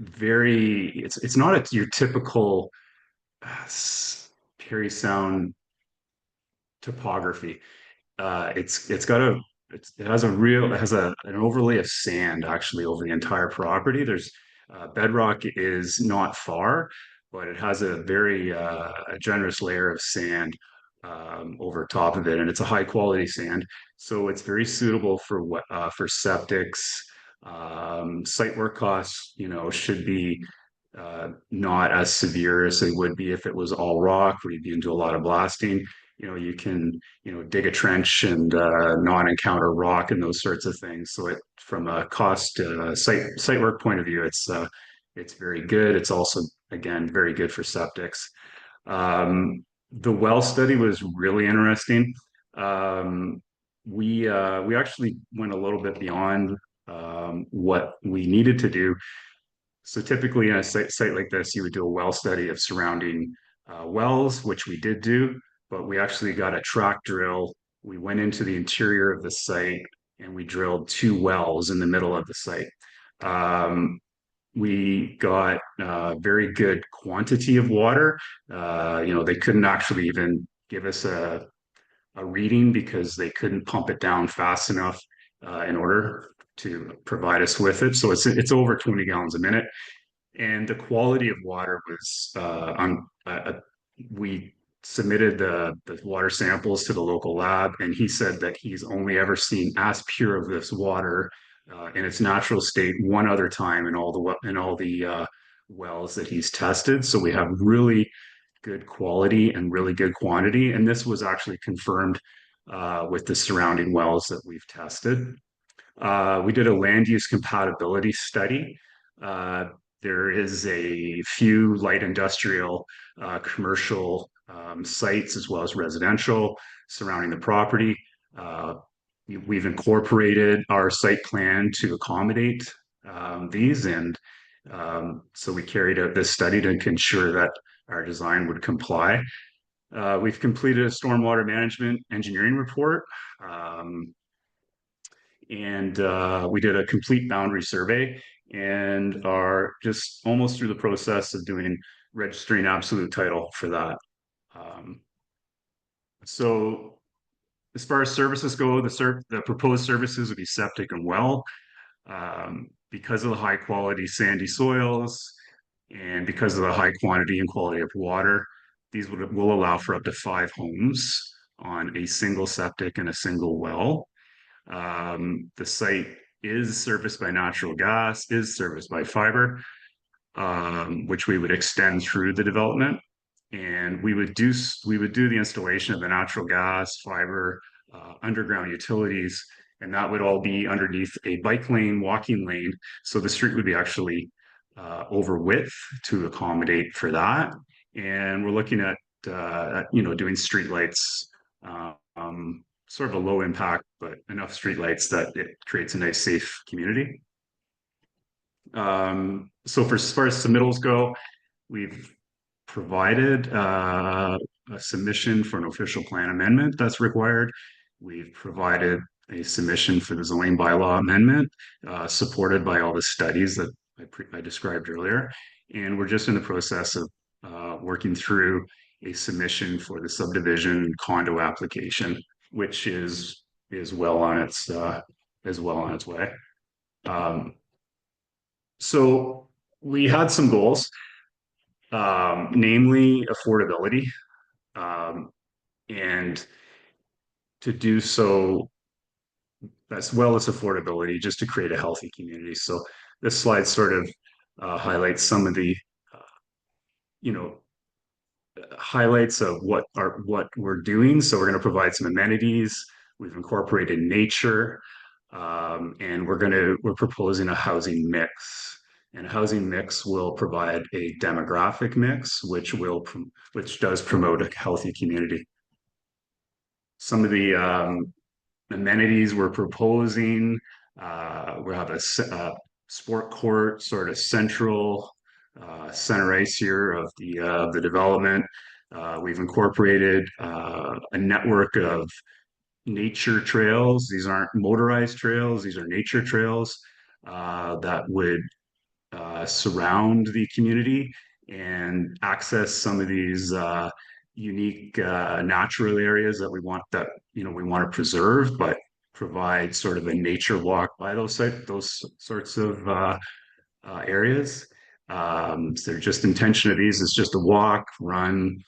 it's not your typical Parry Sound topography. It has an overlay of sand actually over the entire property. There's bedrock is not far, but it has a very generous layer of sand over top of it, and it's a high quality sand, so it's very suitable for septics. Site work costs, should be not as severe as they would be if it was all rock, where you'd be into a lot of blasting. You can, dig a trench and not encounter rock and those sorts of things. So from a cost site work point of view, it's very good. It's also, again, very good for septics. The well study was really interesting. We actually went a little bit beyond what we needed to do. So typically in a site like this, you would do a well study of surrounding wells, which we did do, but we actually got a track drill. We went into the interior of the site and we drilled 2 wells in the middle of the site. We got very good quantity of water. They couldn't actually even give us a reading because they couldn't pump it down fast enough in order to provide us with it. So it's over 20 gallons a minute. And the quality of water was we submitted the water samples to the local lab, and he said that he's only ever seen as pure of this water in its natural state one other time in all the wells that he's tested. So we have really good quality and really good quantity, and this was actually confirmed with the surrounding wells that we've tested. We did a land use compatibility study. There is a few light industrial, commercial sites as well as residential surrounding the property. We've incorporated our site plan to accommodate these, and so we carried out this study to ensure that our design would comply. We've completed a stormwater management engineering report, and we did a complete boundary survey and are just almost through the process of registering absolute title for that. So as far as services go, the proposed services would be septic and well. Because of the high quality sandy soils and because of the high quantity and quality of water, these will allow for up to 5 homes on a single septic and a single well. The site is serviced by natural gas, is serviced by fiber, which we would extend through the development. And we would do the installation of the natural gas, fiber, underground utilities, and that would all be underneath a bike lane, walking lane. So the street would be actually over width to accommodate for that. And we're looking at doing streetlights, sort of a low impact, but enough streetlights that it creates a nice, safe community. So as far as submittals go, we've provided a submission for an official plan amendment that's required. We've provided a submission for the zoning bylaw amendment, supported by all the studies that I described earlier. And we're just in the process of working through a submission for the subdivision condo application, which is well on its way. So we had some goals, namely affordability, and to do so as well as affordability, just to create a healthy community. So this slide sort of highlights some of the, you know, highlights of what we're doing. So we're going to provide some amenities. We've incorporated nature, and we're proposing a housing mix. And a housing mix will provide a demographic mix, which does promote a healthy community. Some of the amenities we're proposing, we have a sport court, sort of central center ice here of the development. We've incorporated a network of nature trails. These aren't motorized trails, these are nature trails that would surround the community and access some of these unique natural areas that we want to preserve, but provide sort of a nature walk by those sorts of areas. So their just intention of these is just to walk, run,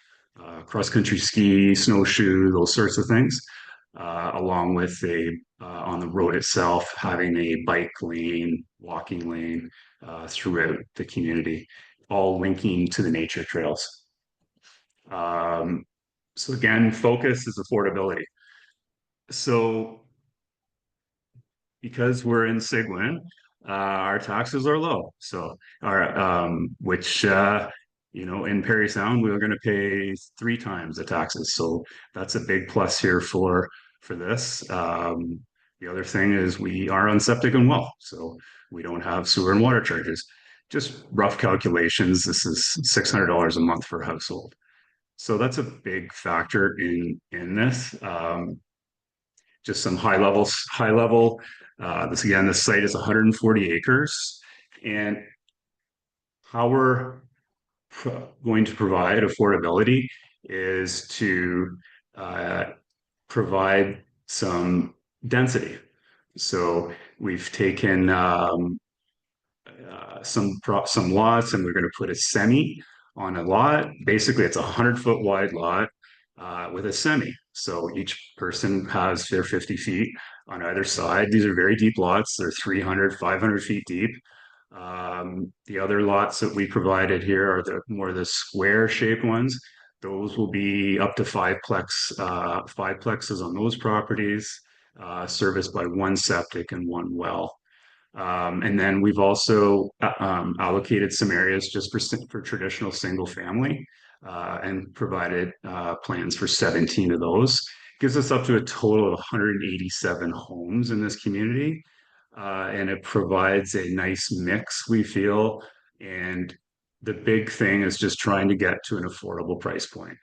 cross-country ski, snowshoe, those sorts of things, along with on the road itself, having a bike lane, walking lane throughout the community, all linking to the nature trails. So again, focus is affordability. So because we're in Seguin, our taxes are low. So which in Parry Sound, we were going to pay 3 times the taxes. So that's a big plus here for this. The other thing is we are on septic and well, so we don't have sewer and water charges. Just rough calculations, this is $600 a month for a household. So that's a big factor in this. Just some high level. This site is 140 acres, and how we're going to provide affordability is to provide some density. So we've taken some lots, and we're going to put a semi on a lot. Basically, it's a 100-foot wide lot with a semi. So each person has their 50 feet on either side. These are very deep lots. They're 300, 500 feet deep. The other lots that we provided here are the square shaped ones. Those will be up to five plexes on those properties, serviced by 1 septic and 1 well. And then we've also allocated some areas just for traditional single family, and provided plans for 17 of those. Gives us up to a total of 187 homes in this community. And it provides a nice mix, we feel. And the big thing is just trying to get to an affordable price point.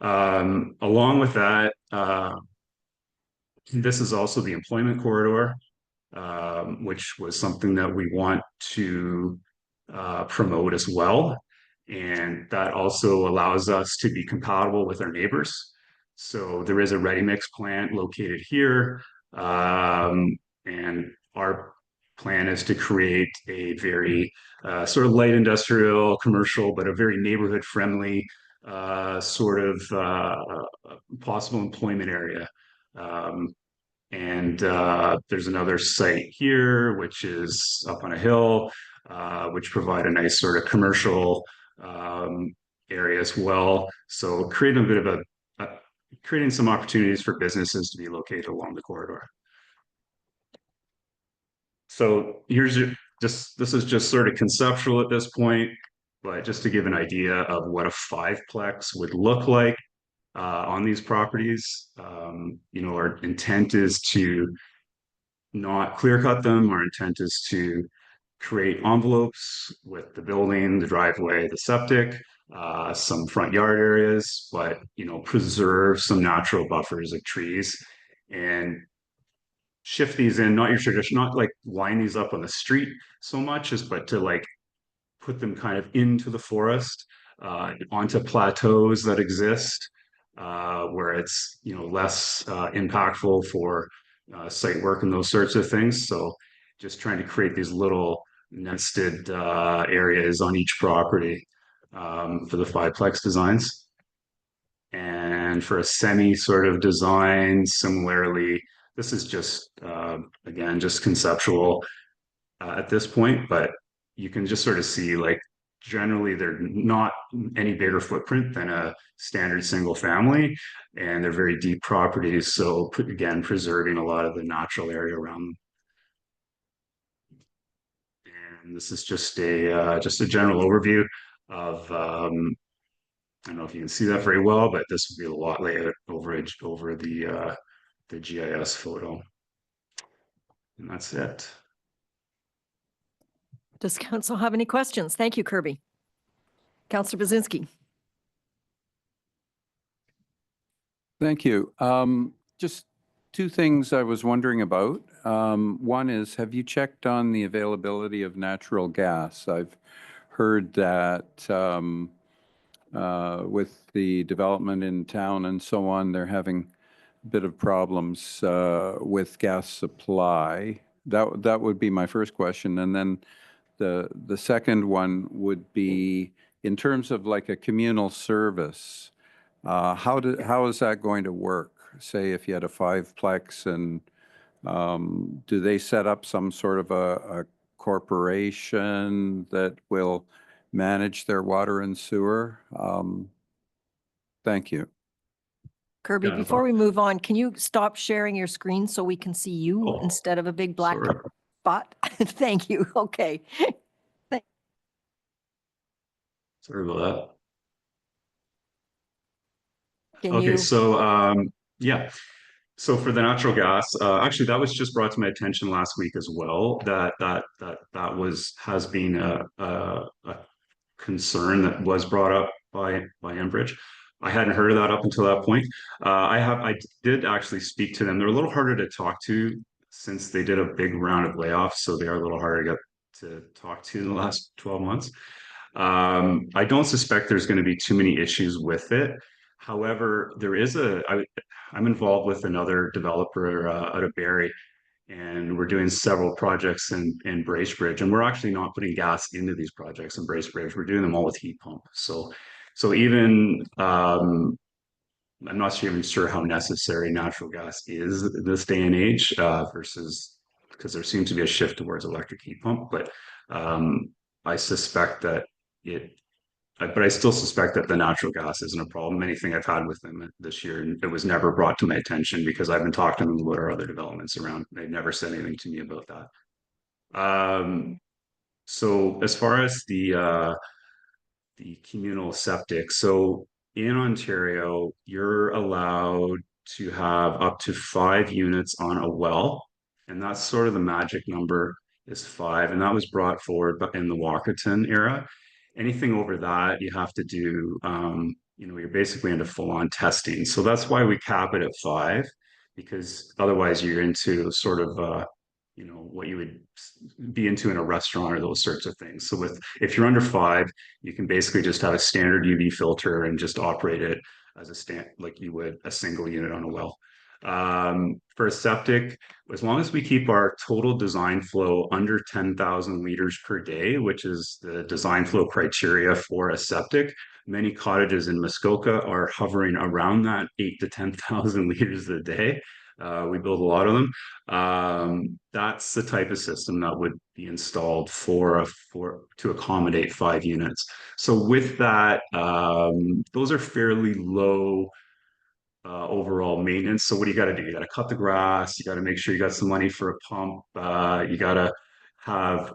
Along with that, this is also the employment corridor, which was something that we want to promote as well. And that also allows us to be compatible with our neighbors. So there is a ready mix plant located here. And our plan is to create a very sort of light industrial, commercial, but a very neighborhood friendly sort of possible employment area. And there's another site here, which is up on a hill, which provide a nice sort of commercial area as well. So creating a bit of creating some opportunities for businesses to be located along the corridor. So this is just sort of conceptual at this point, but just to give an idea of what a 5-plex would look like on these properties. Our intent is to not clear cut them. Our intent is to create envelopes with the building, the driveway, the septic, some front yard areas, but preserve some natural buffers like trees, and shift these in, not your tradition, not like line these up on the street so much, but to like put them kind of into the forest, onto plateaus that exist where it's less impactful for site work and those sorts of things. So just trying to create these little nested areas on each property for the fiveplex designs. And for a semi sort of design, similarly, this is just, again, just conceptual at this point, but you can just sort of see like generally they're not any bigger footprint than a standard single family, and they're very deep properties. So again, preserving a lot of the natural area around them. And this is just a general overview of I don't know if you can see that very well, but this would be a lot layout overage over the GIS photo. And that's it. Does council have any questions? Thank you, Kirby. Councillor Bazinski. Thank you. Just two things I was wondering about. One is, have you checked on the availability of natural gas? I've heard that with the development in town and so on, they're having a bit of problems with gas supply. That would be my first question. And then the second one would be, in terms of like a communal service, how is that going to work? Say if you had a fiveplex, and do they set up some sort of a corporation that will manage their water and sewer? Thank you. Kirby, Yeah, no before we move on, can you stop sharing your screen so we can see you Oh, instead of a big black sorry. spot? Thank you. Okay. Sorry about that. Can Okay, you? so yeah. So for the natural gas, actually that was just brought to my attention last week as well. That has been a concern that was brought up by Enbridge. I hadn't heard of that up until that point. I did actually speak to them. They're a little harder to talk to since they did a big round of layoffs, so they are a little harder to talk to in the last 12 months. I don't suspect there's going to be too many issues with it. However, I'm involved with another developer out of Barrie, and we're doing several projects in Bracebridge, and we're actually not putting gas into these projects in Bracebridge. We're doing them all with heat pump. So even I'm not even sure how necessary natural gas is this day and age versus, because there seems to be a shift towards electric heat pump, but I suspect that but I still suspect that the natural gas isn't a problem. Anything I've had with them this year, it was never brought to my attention because I've been talking to them about our other developments around. They've never said anything to me about that. So as far as the communal septic, so in Ontario, you're allowed to have up to 5 units on a well, and that's sort of the magic number is 5, and that was brought forward in the Walkerton era. Anything over that, you have to do, you're basically into full-on testing. So that's why we cap it at 5, because otherwise you're into sort of, what you would be into in a restaurant or those sorts of things. So if you're under 5, you can basically just have a standard UV filter and just operate it as like you would a single unit on a well. For a septic, as long as we keep our total design flow under 10,000 liters per day, which is the design flow criteria for a septic, many cottages in Muskoka are hovering around that 8 to 10,000 liters a day. We build a lot of them. That's the type of system that would be installed to accommodate 5 units. So with that, those are fairly low overall maintenance. So what do you got to do? You got to cut the grass. You got to make sure you got some money for a pump. You got to have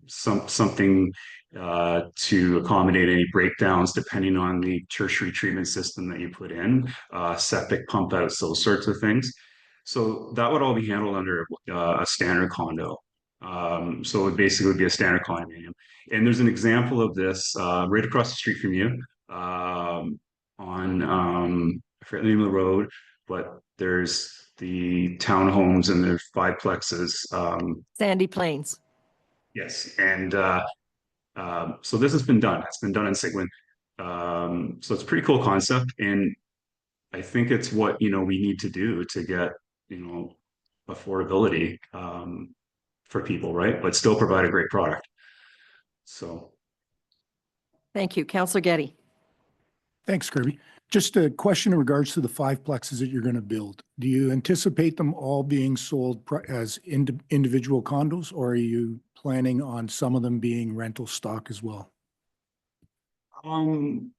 something to accommodate any breakdowns depending on the tertiary treatment system that you put in, septic pump outs, those sorts of things. So that would all be handled under a standard condo. So it would basically be a standard condominium. And there's an example of this right across the street from you on I forget the name of the road, but there's the townhomes and there's fiveplexes. Sandy Plains. Yes, and So this has been done. It's been done in Seguin. So it's a pretty cool concept, and I think it's what we need to do to get affordability for people, right? But still provide a great product. So. Thank you. Councillor Getty. Thanks, Kirby. Just a question in regards to the 5 plexes that you're going to build. Do you anticipate them all being sold as individual condos, or are you planning on some of them being rental stock as well? The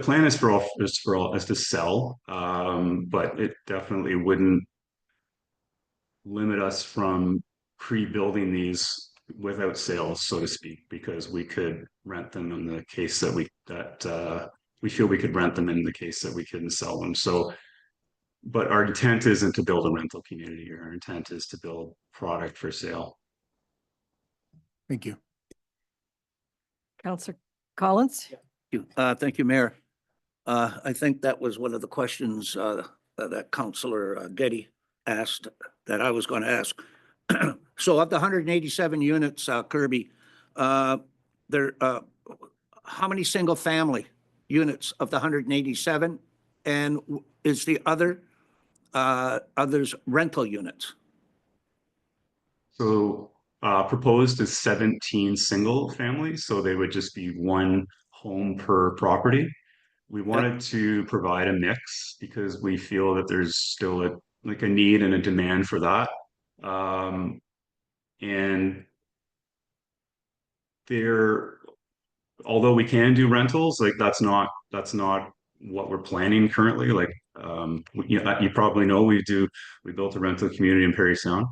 plan is to sell, but it definitely wouldn't limit us from pre-building these without sales, so to speak, because we could rent them in the case that we feel we could rent them in the case that we couldn't sell them. So, but our intent isn't to build a rental community. Our intent is to build product for sale. Thank you. Councillor Collins. Thank you, Mayor. I think that was one of the questions that Councillor Getty asked that I was going to ask. So of the 187 units, Kirby, how many single family units of the 187? And is the others rental units? So proposed is 17 single families, so they would just be one home per property. We wanted to provide a mix because we feel that there's still a need and a demand for that. And although we can do rentals, like that's not what we're planning currently. Like you probably know we built a rental community in Parry Sound.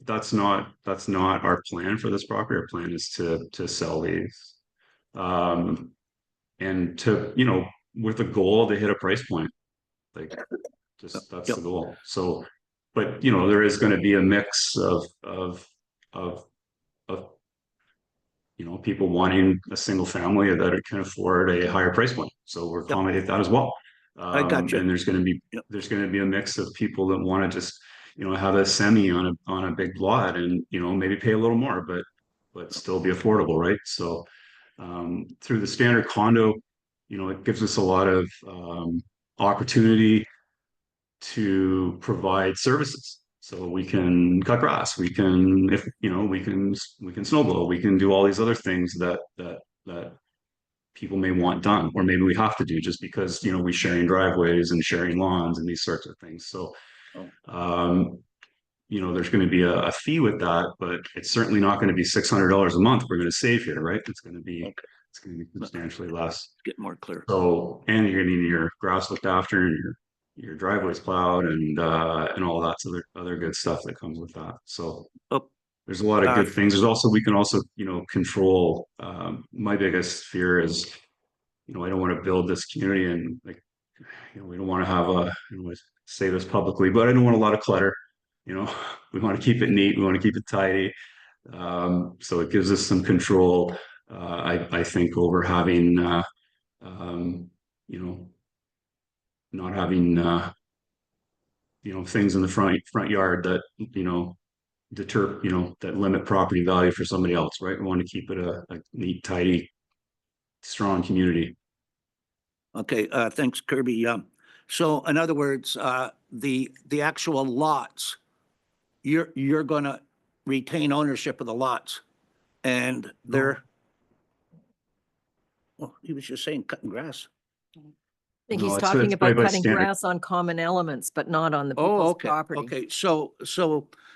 That's not our plan for this property. Our plan is to sell these. And to, with the goal to hit a price point, like just that's the goal. So, but there is going to be a mix of people wanting a single family that can afford a higher price point. So we're accommodate that as well. I got you. And there's going to be a mix of people that want to just have a semi on a big lot and maybe pay a little more, but still be affordable, right? So through the standard condo, it gives us a lot of opportunity to provide services. So we can cut grass, we can snow blow, we can do all these other things that people may want done, or maybe we have to do just because we sharing driveways and sharing lawns and these sorts of things. So there's going to be a fee with that, but it's certainly not going to be $600 a month we're going to save here, right? It's going to be substantially less. Get more clear. So, and you're getting your grass looked after and your driveway's plowed and all that other good stuff that comes with that. So there's a lot of good things. We can also control. My biggest fear is I don't want to build this community and we don't want to have I don't want to say this publicly, but I don't want a lot of clutter. We want to keep it neat. We want to keep it tidy. So it gives us some control. I think over having not having things in the front yard that deter that limit property value for somebody else, right? We want to keep it a neat, tidy, strong community. Okay, thanks, Kirby. So in other words, the actual lots, you're going to retain ownership of the lots, and they're. Well, he was just saying cutting grass. I think he's talking about cutting grass on common elements, but not on the people's property. Okay, so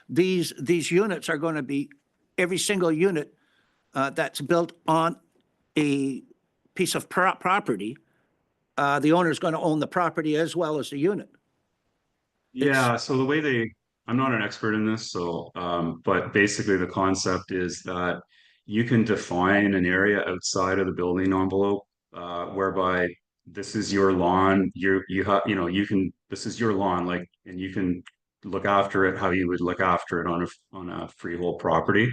these units are going to be every single unit that's built on a piece of property. The owner is going to own the property as well as the unit. Yeah. So the way I'm not an expert in this, so but basically the concept is that you can define an area outside of the building envelope whereby this is your lawn. This is your lawn, like, and you can look after it how you would look after it on a freehold property.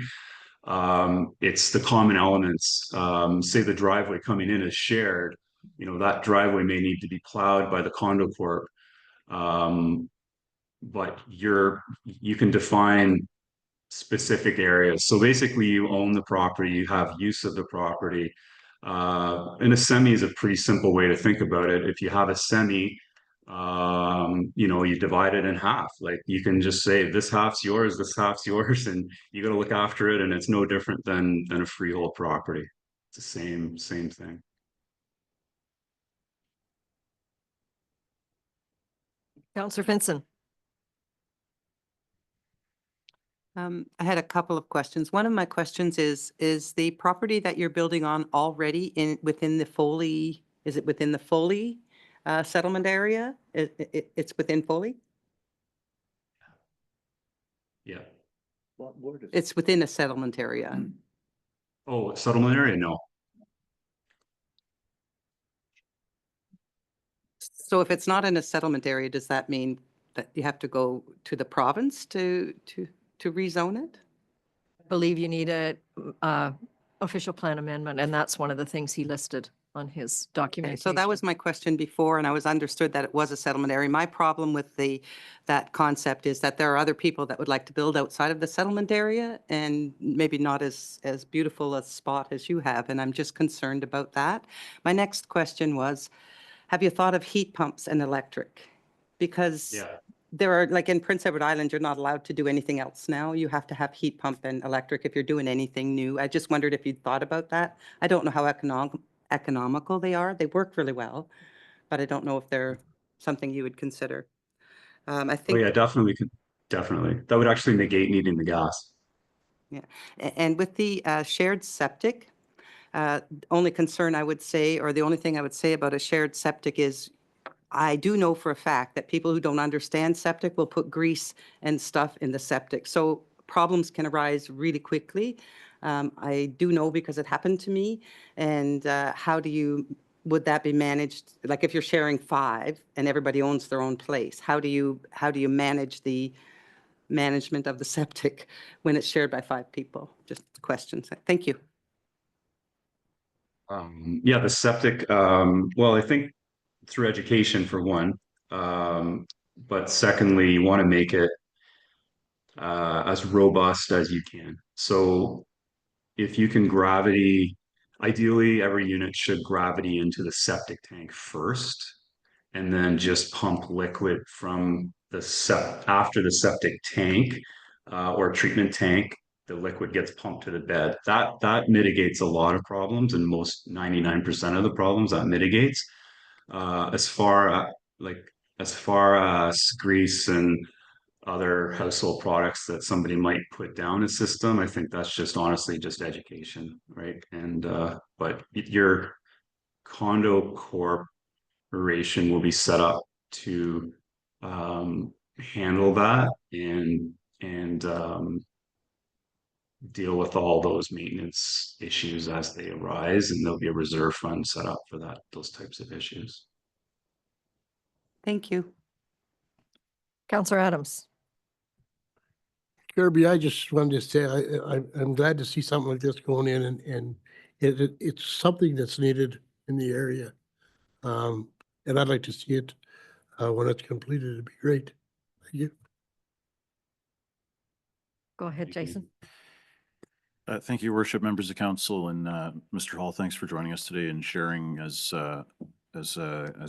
It's the common elements. Say the driveway coming in is shared. That driveway may need to be plowed by the condo corp. But you can define specific areas. So basically you own the property, you have use of the property. And a semi is a pretty simple way to think about it. If you have a semi, you know, you divide it in half. Like you can just say this half's yours, this half's yours, and you got to look after it. And it's no different than a freehold property. It's the same thing. Counselor Finson. I had a couple of questions. One of my questions is the property that you're building on already within the Foley, is it within the Foley settlement area? It's within Foley? Yeah. It's within a settlement area. Oh, settlement area? No. So if it's not in a settlement area, does that mean that you have to go to the province to rezone it? I believe you need a official plan amendment, and that's one of the things he listed on his Okay, documentation. so that was my question before, and I was understood that it was a settlement area. My problem with that concept is that there are other people that would like to build outside of the settlement area and maybe not as beautiful a spot as you have, and I'm just concerned about that. My next question was, have you thought of heat pumps and electric? Because Yeah. there are, like in Prince Edward Island, you're not allowed to do anything else now. You have to have heat pump and electric if you're doing anything new. I just wondered if you'd thought about that. I don't know how economical they are. They work really well, but I don't know if they're something you would consider. I Oh think, yeah, definitely. Definitely. That would actually negate needing the gas. yeah. And with the shared septic, only concern I would say, or the only thing I would say about a shared septic is I do know for a fact that people who don't understand septic will put grease and stuff in the septic. So problems can arise really quickly. I do know because it happened to me. And would that be managed? Like if you're sharing 5 and everybody owns their own place, how do you manage the management of the septic when it's shared by 5 people? Just questions. Thank you. Yeah, the septic, well, I think through education for one, but secondly, you want to make it as robust as you can. So if you can ideally every unit should gravity into the septic tank first, and then just pump liquid from after the septic tank or treatment tank. The liquid gets pumped to the bed. That mitigates a lot of problems, and most 99% of the problems that mitigates. As far as grease and other household products that somebody might put down a system, I think that's just honestly just education, right? And but your condo corporation will be set up to handle that and deal with all those maintenance issues as they arise, and there'll be a reserve fund set up for those types of issues. Thank you. Counselor Adams. Kirby, I just wanted to say, I'm glad to see something like this going in and it's something that's needed in the area. And I'd like to see it when it's completed. It'd be great. Thank you. Go ahead, Jason. Thank you, worship members of council, and Mr. Hall, thanks for joining us today and sharing. As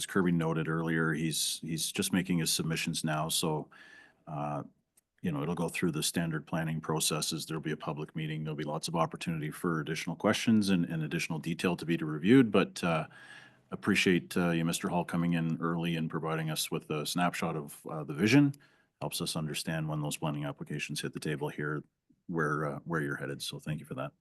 Kirby noted earlier, he's just making his submissions now, so you know, it'll go through the standard planning processes. There'll be a public meeting. There'll be lots of opportunity for additional questions and additional detail to be reviewed. But appreciate you, Mr. Hall, coming in early and providing us with a snapshot of the vision. Helps us understand when those blending applications hit the table here, where you're headed. So thank you for that.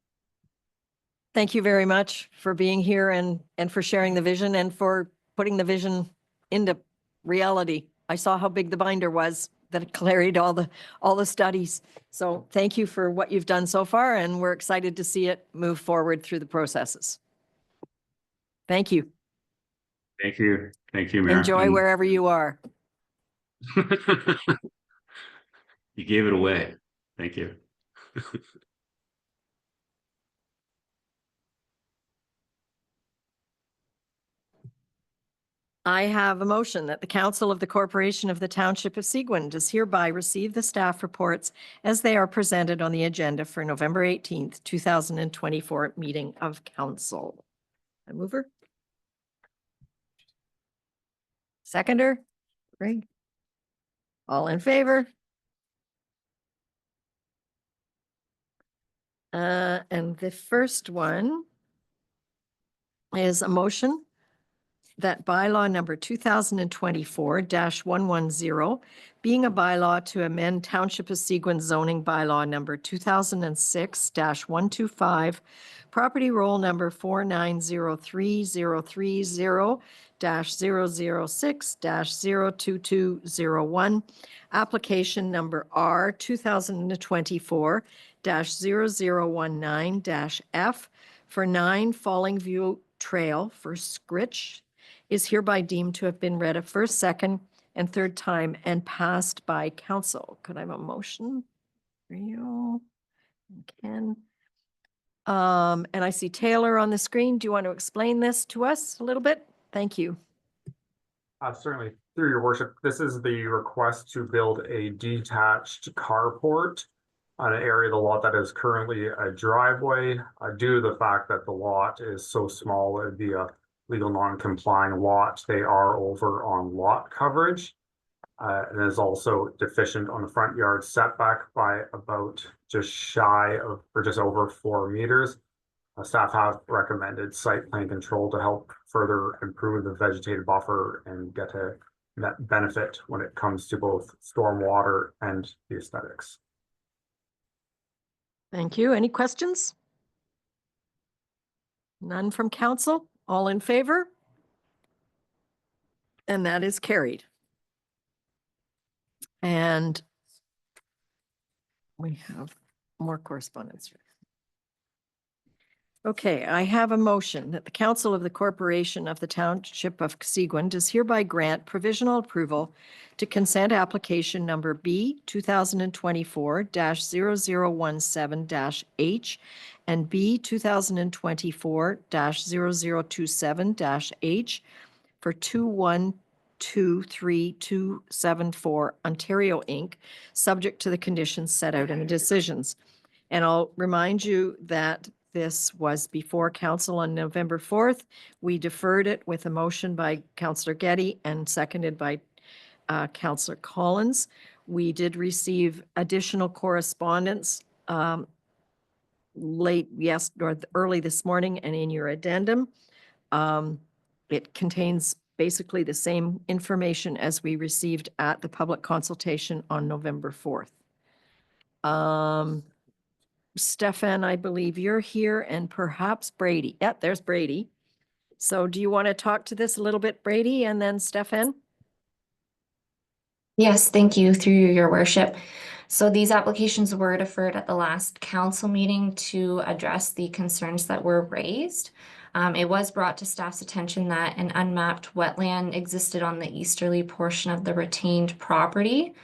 Thank you very much for being here and for sharing the vision and for putting the vision into reality. I saw how big the binder was that carried all the studies. So thank you for what you've done so far, and we're excited to see it move forward through the processes. Thank you. Thank you. Thank you, Mayor. Enjoy wherever you are. You gave it away. Thank you. I have a motion that the Council of the Corporation of the Township of Seguin does hereby receive the staff reports as they are presented on the agenda for November 18th, 2024 meeting of council. A mover? Seconder? Greg? All in favor? And the first one is a motion that bylaw number 2024-110, being a bylaw to amend Township of Seguin zoning bylaw number 2006-125, property roll number 4903030-006-02201, application number R 2024-0019-F for 9 Falling View Trail for Scritch is hereby deemed to have been read a first, second, and third time and passed by council. Could I have a motion? Rio and Ken. And I see Taylor on the screen. Do you want to explain this to us a little bit? Thank you. Certainly, through your worship, this is the request to build a detached carport on an area of the lot that is currently a driveway. Due to the fact that the lot is so small, it would be a legal non-complying lot. They are over on lot coverage. And is also deficient on the front yard setback by about just shy of, or just over 4 meters. Staff have recommended site plan control to help further improve the vegetative buffer and get a net benefit when it comes to both stormwater and the aesthetics. Thank you. Any questions? None from council? All in favor? And that is carried. And we have more correspondence. Okay, I have a motion that the Council of the Corporation of the Township of Seguin does hereby grant provisional approval to consent application number B 2024-0017-H and B 2024-0027-H for 2123274 Ontario Inc., subject to the conditions set out in the decisions. And I'll remind you that this was before council on November 4th. We deferred it with a motion by Councillor Getty and seconded by Councillor Collins. We did receive additional correspondence early this morning and in your addendum. It contains basically the same information as we received at the public consultation on November 4th. Stefan, I believe you're here, and perhaps Brady. Yeah, there's Brady. So do you want to talk to this a little bit, Brady, and then Stefan? Yes, thank you, through your worship. So these applications were deferred at the last council meeting to address the concerns that were raised. It was brought to staff's attention that an unmapped wetland existed on the easterly portion of the retained property.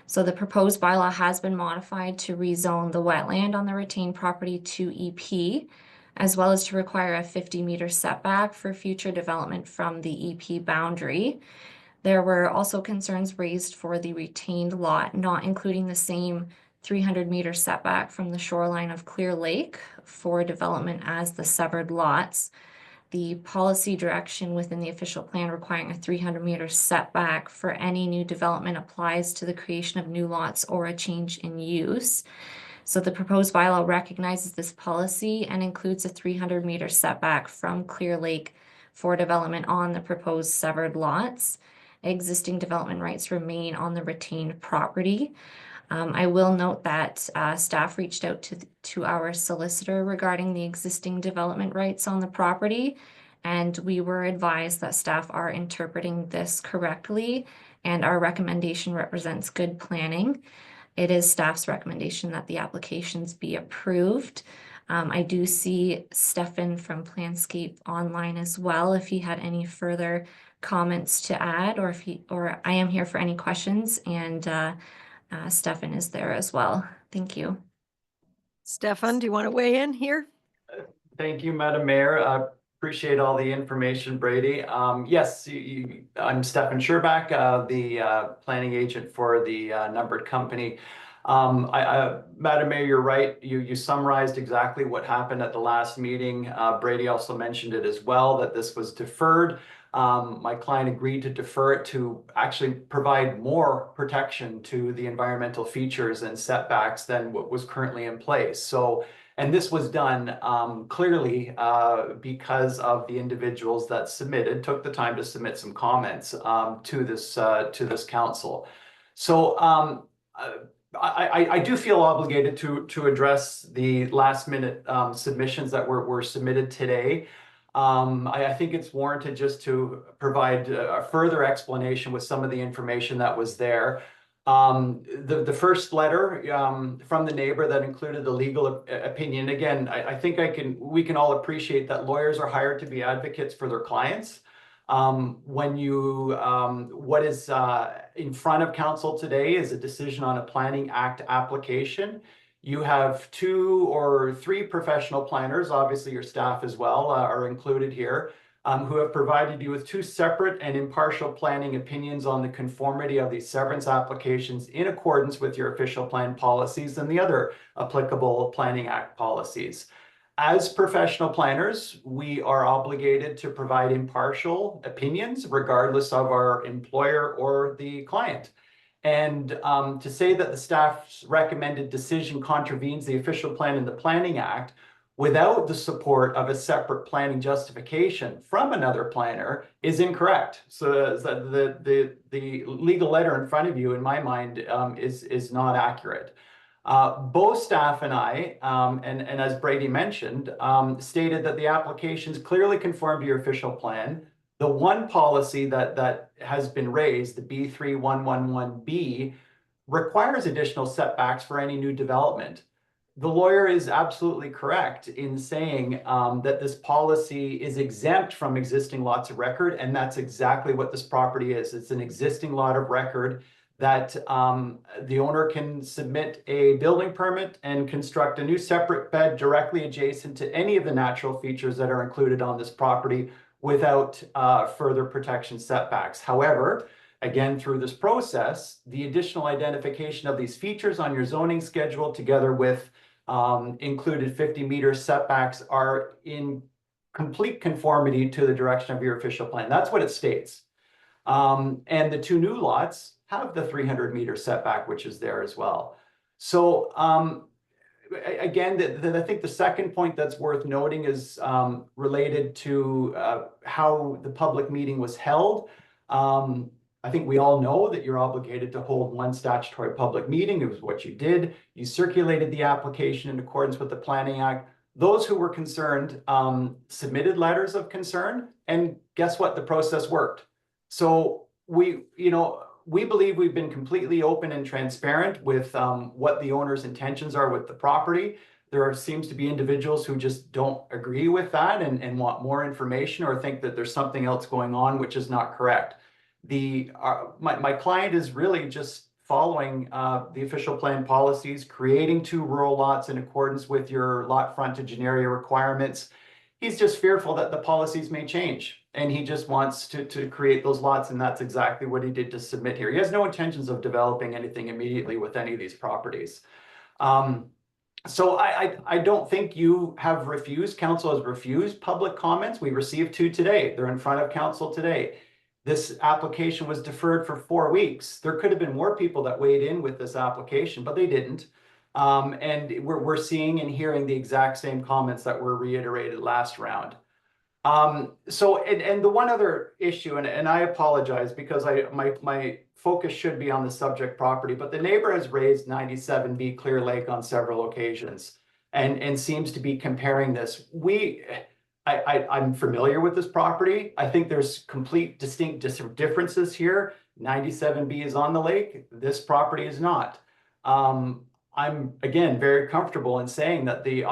So the proposed bylaw has been modified to rezone the wetland on the retained property to EP, as well as to require a 50-meter setback for future development from the EP boundary. There were also concerns raised for the retained lot, not including the same 300-meter setback from the shoreline of Clear Lake for development as the severed lots. The policy direction within the official plan requiring a 300-meter setback for any new development applies to the creation of new lots or a change in use. So the proposed bylaw recognizes this policy and includes a 300-meter setback from Clear Lake for development on the proposed severed lots. Existing development rights remain on the retained property. I will note that staff reached out to our solicitor regarding the existing development rights on the property, and we were advised that staff are interpreting this correctly, and our recommendation represents good planning. It is staff's recommendation that the applications be approved. I do see Stefan from Planscape online as well, if he had any further comments to add, or I am here for any questions, and Stefan is there as well. Thank you. Stefan, do you want to weigh in here? Thank you, Madam Mayor. Appreciate all the information, Brady. Yes, I'm Stefan Scherback, the planning agent for the numbered company. Madam Mayor, you're right. You summarized exactly what happened at the last meeting. Brady also mentioned it as well, that this was deferred. My client agreed to defer it to actually provide more protection to the environmental features and setbacks than what was currently in place. So, and this was done clearly because of the individuals that took the time to submit some comments to this council. So I do feel obligated to address the last minute submissions that were submitted today. I think it's warranted just to provide a further explanation with some of the information that was there. The first letter from the neighbor that included the legal opinion, again, I think we can all appreciate that lawyers are hired to be advocates for their clients. What is in front of council today is a decision on a Planning Act application. You have 2 or 3 professional planners, obviously your staff as well are included here, who have provided you with 2 separate and impartial planning opinions on the conformity of these severance applications in accordance with your official plan policies and the other applicable Planning Act policies. As professional planners, we are obligated to provide impartial opinions regardless of our employer or the client. And to say that the staff's recommended decision contravenes the official plan in the Planning Act without the support of a separate planning justification from another planner is incorrect. So the legal letter in front of you, in my mind, is not accurate. Both staff and I, and as Brady mentioned, stated that the applications clearly conform to your official plan. The one policy that has been raised, the B3111B, requires additional setbacks for any new development. The lawyer is absolutely correct in saying that this policy is exempt from existing lots of record, and that's exactly what this property is. It's an existing lot of record that the owner can submit a building permit and construct a new separate bed directly adjacent to any of the natural features that are included on this property without further protection setbacks. However, again, through this process, the additional identification of these features on your zoning schedule together with included 50-meter setbacks are in complete conformity to the direction of your official plan. That's what it states. And the 2 new lots have the 300-meter setback, which is there as well. So again, I think the second point that's worth noting is related to how the public meeting was held. I think we all know that you're obligated to hold one statutory public meeting. It was what you did. You circulated the application in accordance with the Planning Act. Those who were concerned submitted letters of concern, and guess what? The process worked. So we believe we've been completely open and transparent with what the owner's intentions are with the property. There seems to be individuals who just don't agree with that and want more information or think that there's something else going on, which is not correct. My client is really just following the official plan policies, creating 2 rural lots in accordance with your lot frontage and area requirements. He's just fearful that the policies may change, and he just wants to create those lots, and that's exactly what he did to submit here. He has no intentions of developing anything immediately with any of these properties. So I don't think you have refused, council has refused public comments. We received 2 today. They're in front of council today. This application was deferred for 4 weeks. There could have been more people that weighed in with this application, but they didn't. And we're seeing and hearing the exact same comments that were reiterated last round. So the one other issue, and I apologize because my focus should be on the subject property, but the neighbor has raised 97B Clear Lake on several occasions and seems to be comparing this. I'm familiar with this property. I think there's complete distinct differences here. 97B is on the lake. This property is not. I'm, again, very comfortable in saying that the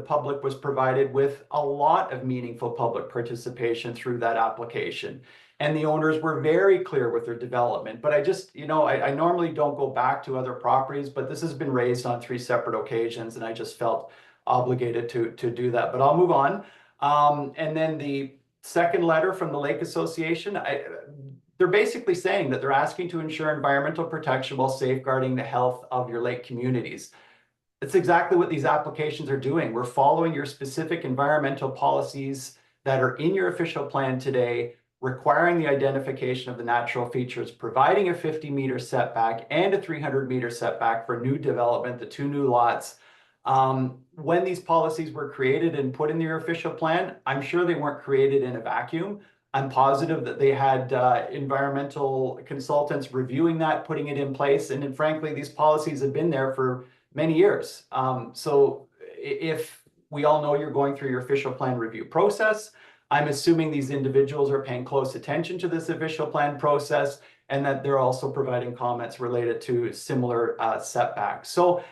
public was provided with a lot of meaningful public participation through that application. And the owners were very clear with their development. But I just, I normally don't go back to other properties, but this has been raised on 3 separate occasions, and I just felt obligated to do that. But I'll move on. And then the second letter from the Lake Association, they're basically saying that they're asking to ensure environmental protection while safeguarding the health of your lake communities. That's exactly what these applications are doing. We're following your specific environmental policies that are in your official plan today, requiring the identification of the natural features, providing a 50-meter setback and a 300-meter setback for new development, the 2 new lots. When these policies were created and put in your official plan, I'm sure they weren't created in a vacuum. I'm positive that they had environmental consultants reviewing that, putting it in place. And then frankly, these policies have been there for many years. So if we all know you're going through your official plan review process, I'm assuming these individuals are paying close attention to this official plan process and that they're also providing comments related to similar setbacks. So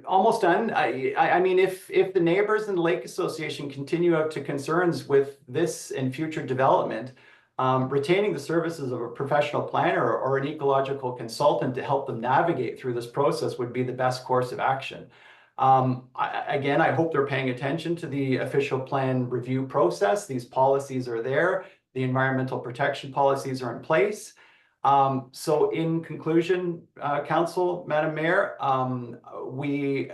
almost done. I mean, if the neighbors and the Lake Association continue up to concerns with this and future development, retaining the services of a professional planner or an ecological consultant to help them navigate through this process would be the best course of action. Again, I hope they're paying attention to the official plan review process. These policies are there. The environmental protection policies are in place. So in conclusion, Council, Madam Mayor, we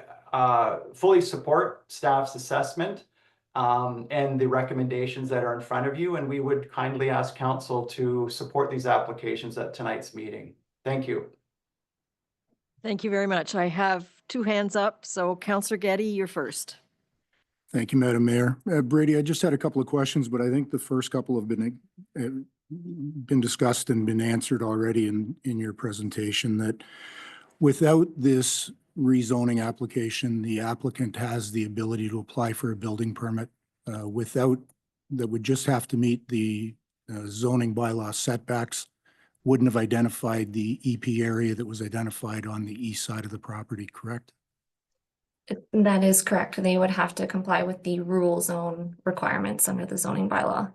fully support staff's assessment and the recommendations that are in front of you, and we would kindly ask Council to support these applications at tonight's meeting. Thank you. Thank you very much. I have 2 hands up, so Councillor Getty, you're first. Thank you, Madam Mayor. Brady, I just had a couple of questions, but I think the first couple have been discussed and been answered already in your presentation, that without this rezoning application, the applicant has the ability to apply for a building permit that would just have to meet the zoning bylaw setbacks, wouldn't have identified the EP area that was identified on the east side of the property, correct? That is correct. They would have to comply with the rural zone requirements under the zoning bylaw.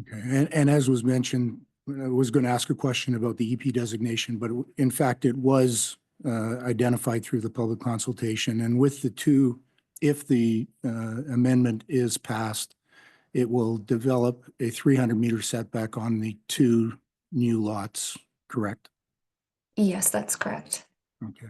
Okay, and as was mentioned, I was going to ask a question about the EP designation, but in fact, it was identified through the public consultation. And with the 2, if the amendment is passed, it will develop a 300-meter setback on the 2 new lots, correct? Yes, that's correct. Okay.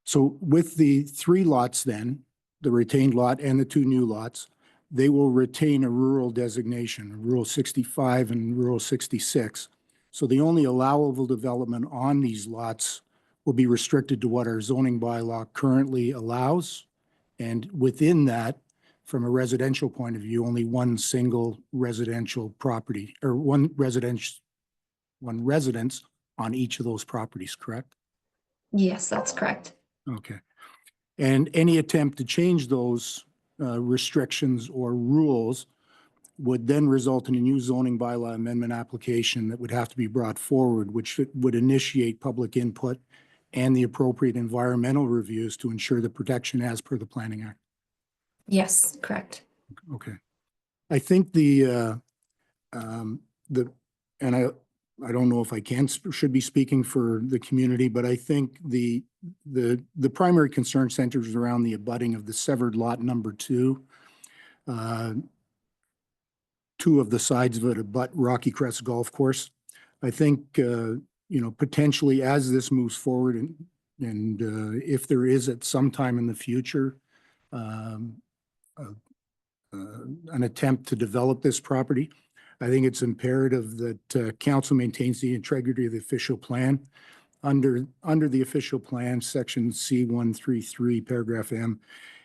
So with the 3 lots then, the retained lot and the 2 new lots, they will retain a rural designation, rural 65 and rural 66. So the only allowable development on these lots will be restricted to what our zoning bylaw currently allows. And within that, from a residential point of view, only one single residential property or one residence on each of those properties, correct? Yes, that's correct. Okay. And any attempt to change those restrictions or rules would then result in a new zoning bylaw amendment application that would have to be brought forward, which would initiate public input and the appropriate environmental reviews to ensure the protection as per the Planning Act. Yes, correct. Okay. I think and I don't know if I should be speaking for the community, but I think the primary concern centers around the abutting of the severed lot number 2. 2 of the sides of it abut Rocky Crest Golf Course. I think, potentially as this moves forward and if there is at some time in the future an attempt to develop this property, I think it's imperative that council maintains the integrity of the official plan. Under the official plan, section C133, paragraph M,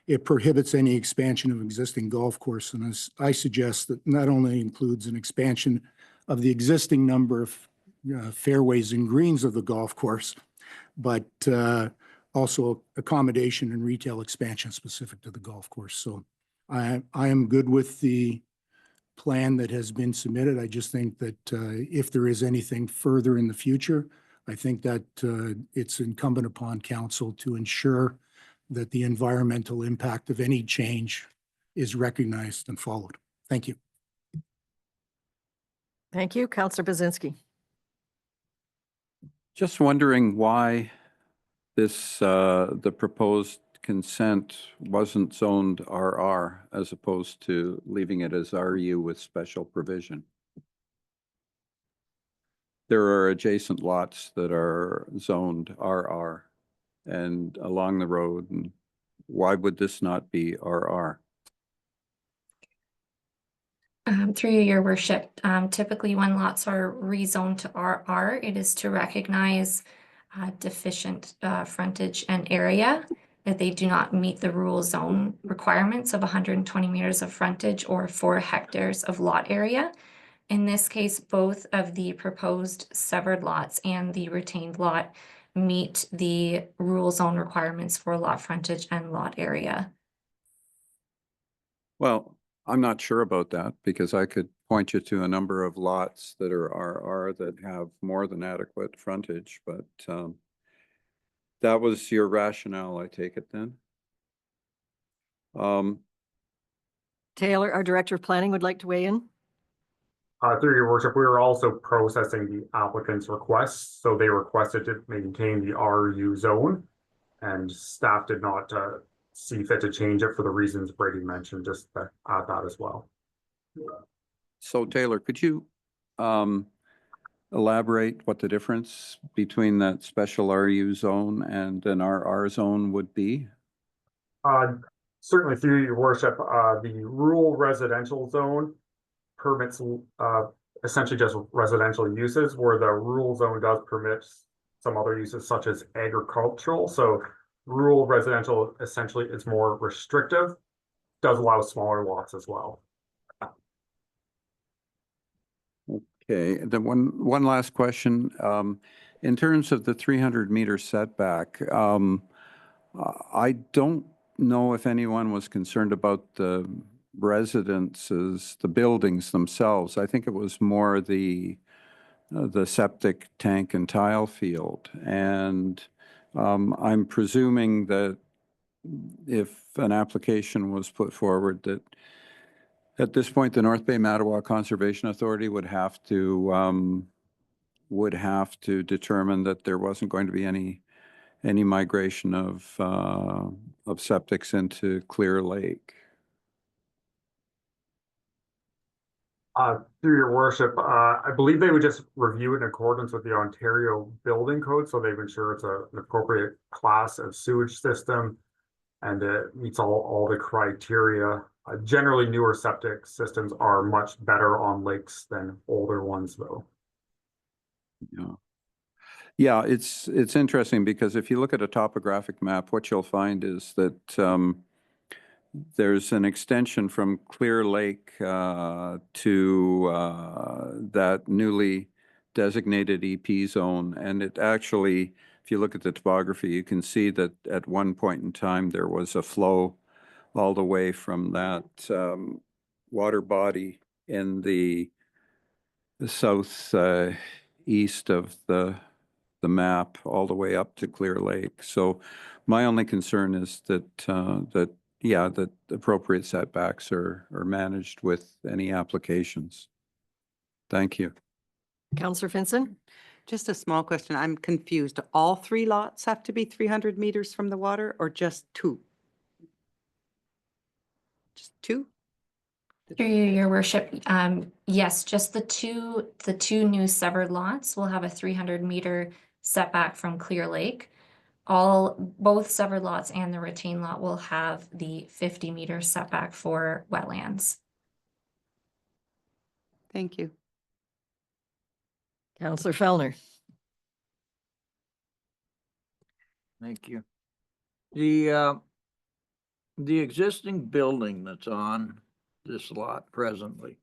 it prohibits any expansion of existing golf course. And as I suggest that not only includes an expansion of the existing number of fairways and greens of the golf course, but also accommodation and retail expansion specific to the golf course. So I am good with the plan that has been submitted. I just think that if there is anything further in the future, I think that it's incumbent upon council to ensure that the environmental impact of any change is recognized and followed. Thank you. Thank you. Councillor Bazinski. Just wondering why this, the proposed consent wasn't zoned RR as opposed to leaving it as RU with special provision? There are adjacent lots that are zoned RR and along the road, and why would this not be RR? Through you, your worship, typically when lots are rezoned to RR, it is to recognize deficient frontage and area, that they do not meet the rural zone requirements of 120 meters of frontage or 4 hectares of lot area. In this case, both of the proposed severed lots and the retained lot meet the rural zone requirements for lot frontage and lot area. Well, I'm not sure about that because I could point you to a number of lots that are RR that have more than adequate frontage, but that was your rationale, I take it then? Taylor, our Director of Planning, would like to weigh in. Through your worship, we were also processing the applicant's requests, so they requested to maintain the RU zone, and staff did not see fit to change it for the reasons Brady mentioned, just to add that as well. So Taylor, could you elaborate what the difference between that special RU zone and an RR zone would be? Certainly, through your worship, the rural residential zone permits essentially just residential uses, where the rural zone does permit some other uses such as agricultural. So rural residential essentially is more restrictive, does allow smaller lots as well. Okay, then one last question. In terms of the 300-meter setback, I don't know if anyone was concerned about the residences, the buildings themselves. I think it was more the septic tank and tile field. And I'm presuming that if an application was put forward, that at this point, the North Bay Mattawa Conservation Authority would have to determine that there wasn't going to be any migration of septics into Clear Lake. Through your worship, I believe they would just review it in accordance with the Ontario Building Code, so they've ensured it's an appropriate class of sewage system and it meets all the criteria. Generally, newer septic systems are much better on lakes than older ones, though. Yeah, it's interesting because if you look at a topographic map, what you'll find is that there's an extension from Clear Lake to that newly designated EP zone. And it actually, if you look at the topography, you can see that at one point in time, there was a flow all the way from that water body in the south east of the map all the way up to Clear Lake. So my only concern is that that appropriate setbacks are managed with any applications. Thank you. Councillor Finson? Just a small question. I'm confused. All 3 lots have to be 300 meters from the water or just 2? Just 2? Through you, your worship, yes, just the two new severed lots will have a 300-meter setback from Clear Lake. Both severed lots and the retained lot will have the 50-meter setback for wetlands. Thank you. Councillor Fellner? Thank you. The existing building that's on this lot presently,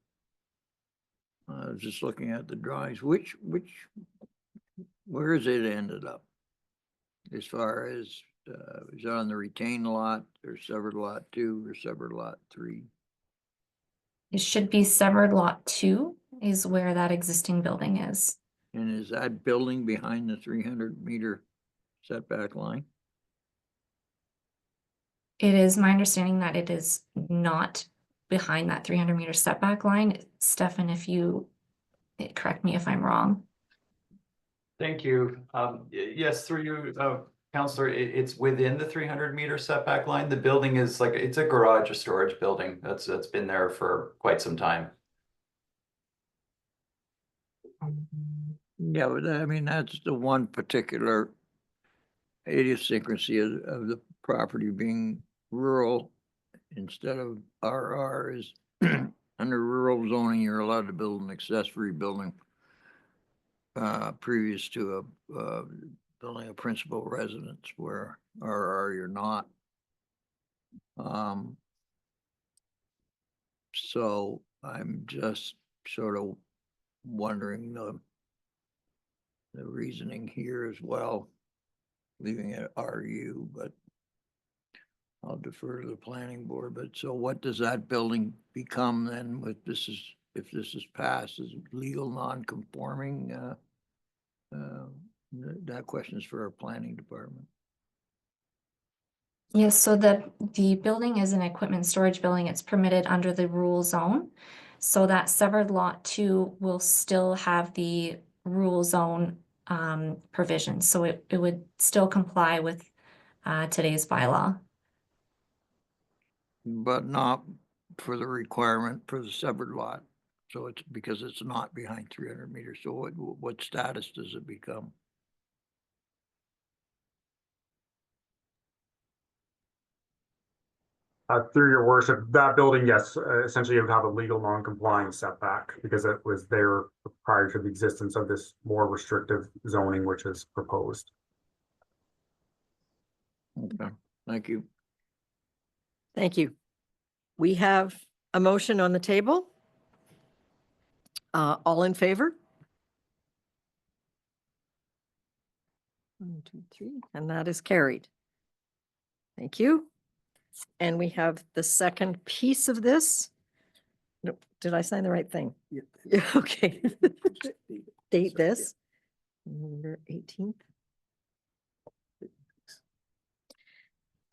I was just looking at the drawings, where has it ended up? As far as, is it on the retained lot or severed lot 2 or severed lot 3? It should be severed lot 2 is where that existing building is. And is that building behind the 300-meter setback line? It is my understanding that it is not behind that 300-meter setback line. Stefan, if you correct me if I'm wrong. Thank you. Yes, through you, Counselor, it's within the 300-meter setback line. The building is like, it's a garage, a storage building. That's been there for quite some time. Yeah, but I mean, that's the one particular idiosyncrasy of the property being rural instead of RR is under rural zoning, you're allowed to build an accessory building previous to building a principal residence, where RR you're not. So I'm just sort of wondering the reasoning here as well, leaving it RU, but I'll defer to the planning board. But so what does that building become then with this is, if this is passed, is it legal non-conforming? That question is for our planning department. Yes, so the building is an equipment storage building. It's permitted under the rural zone. So that severed lot 2 will still have the rural zone provisions. So it would still comply with today's bylaw. But not for the requirement for the severed lot. So it's because it's not behind 300 meters. So what status does it become? Through your worship, that building, yes, essentially it would have a legal non-complying setback because it was there prior to the existence of this more restrictive zoning, which is proposed. Okay, thank you. Thank you. We have a motion on the table. All in favor? 1, 2, 3, and that is carried. Thank you. And we have the second piece of this. Nope, did I sign the right thing? Yeah. Okay. Date this. November 18th.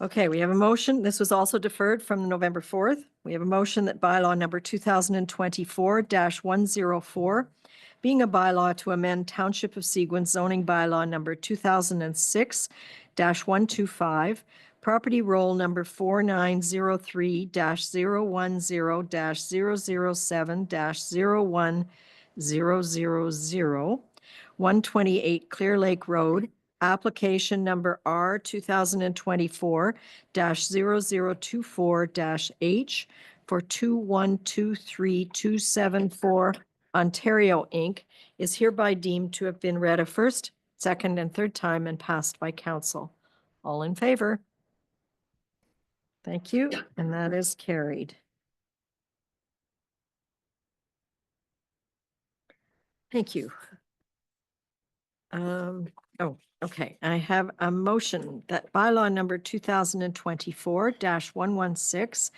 Okay, we have a motion. This was also deferred from November 4th. We have a motion that bylaw number 2024-104, being a bylaw to amend Township of Seguin zoning bylaw number 2006-125, property roll number 4903-010-007-01000, 128 Clear Lake Road, application number R 2024-0024-H for 2123274 Ontario Inc. is hereby deemed to have been read a first, second, and third time and passed by council. All in favor? Thank you, and that is carried. Thank you. Oh, okay. I have a motion that bylaw number 2024-116,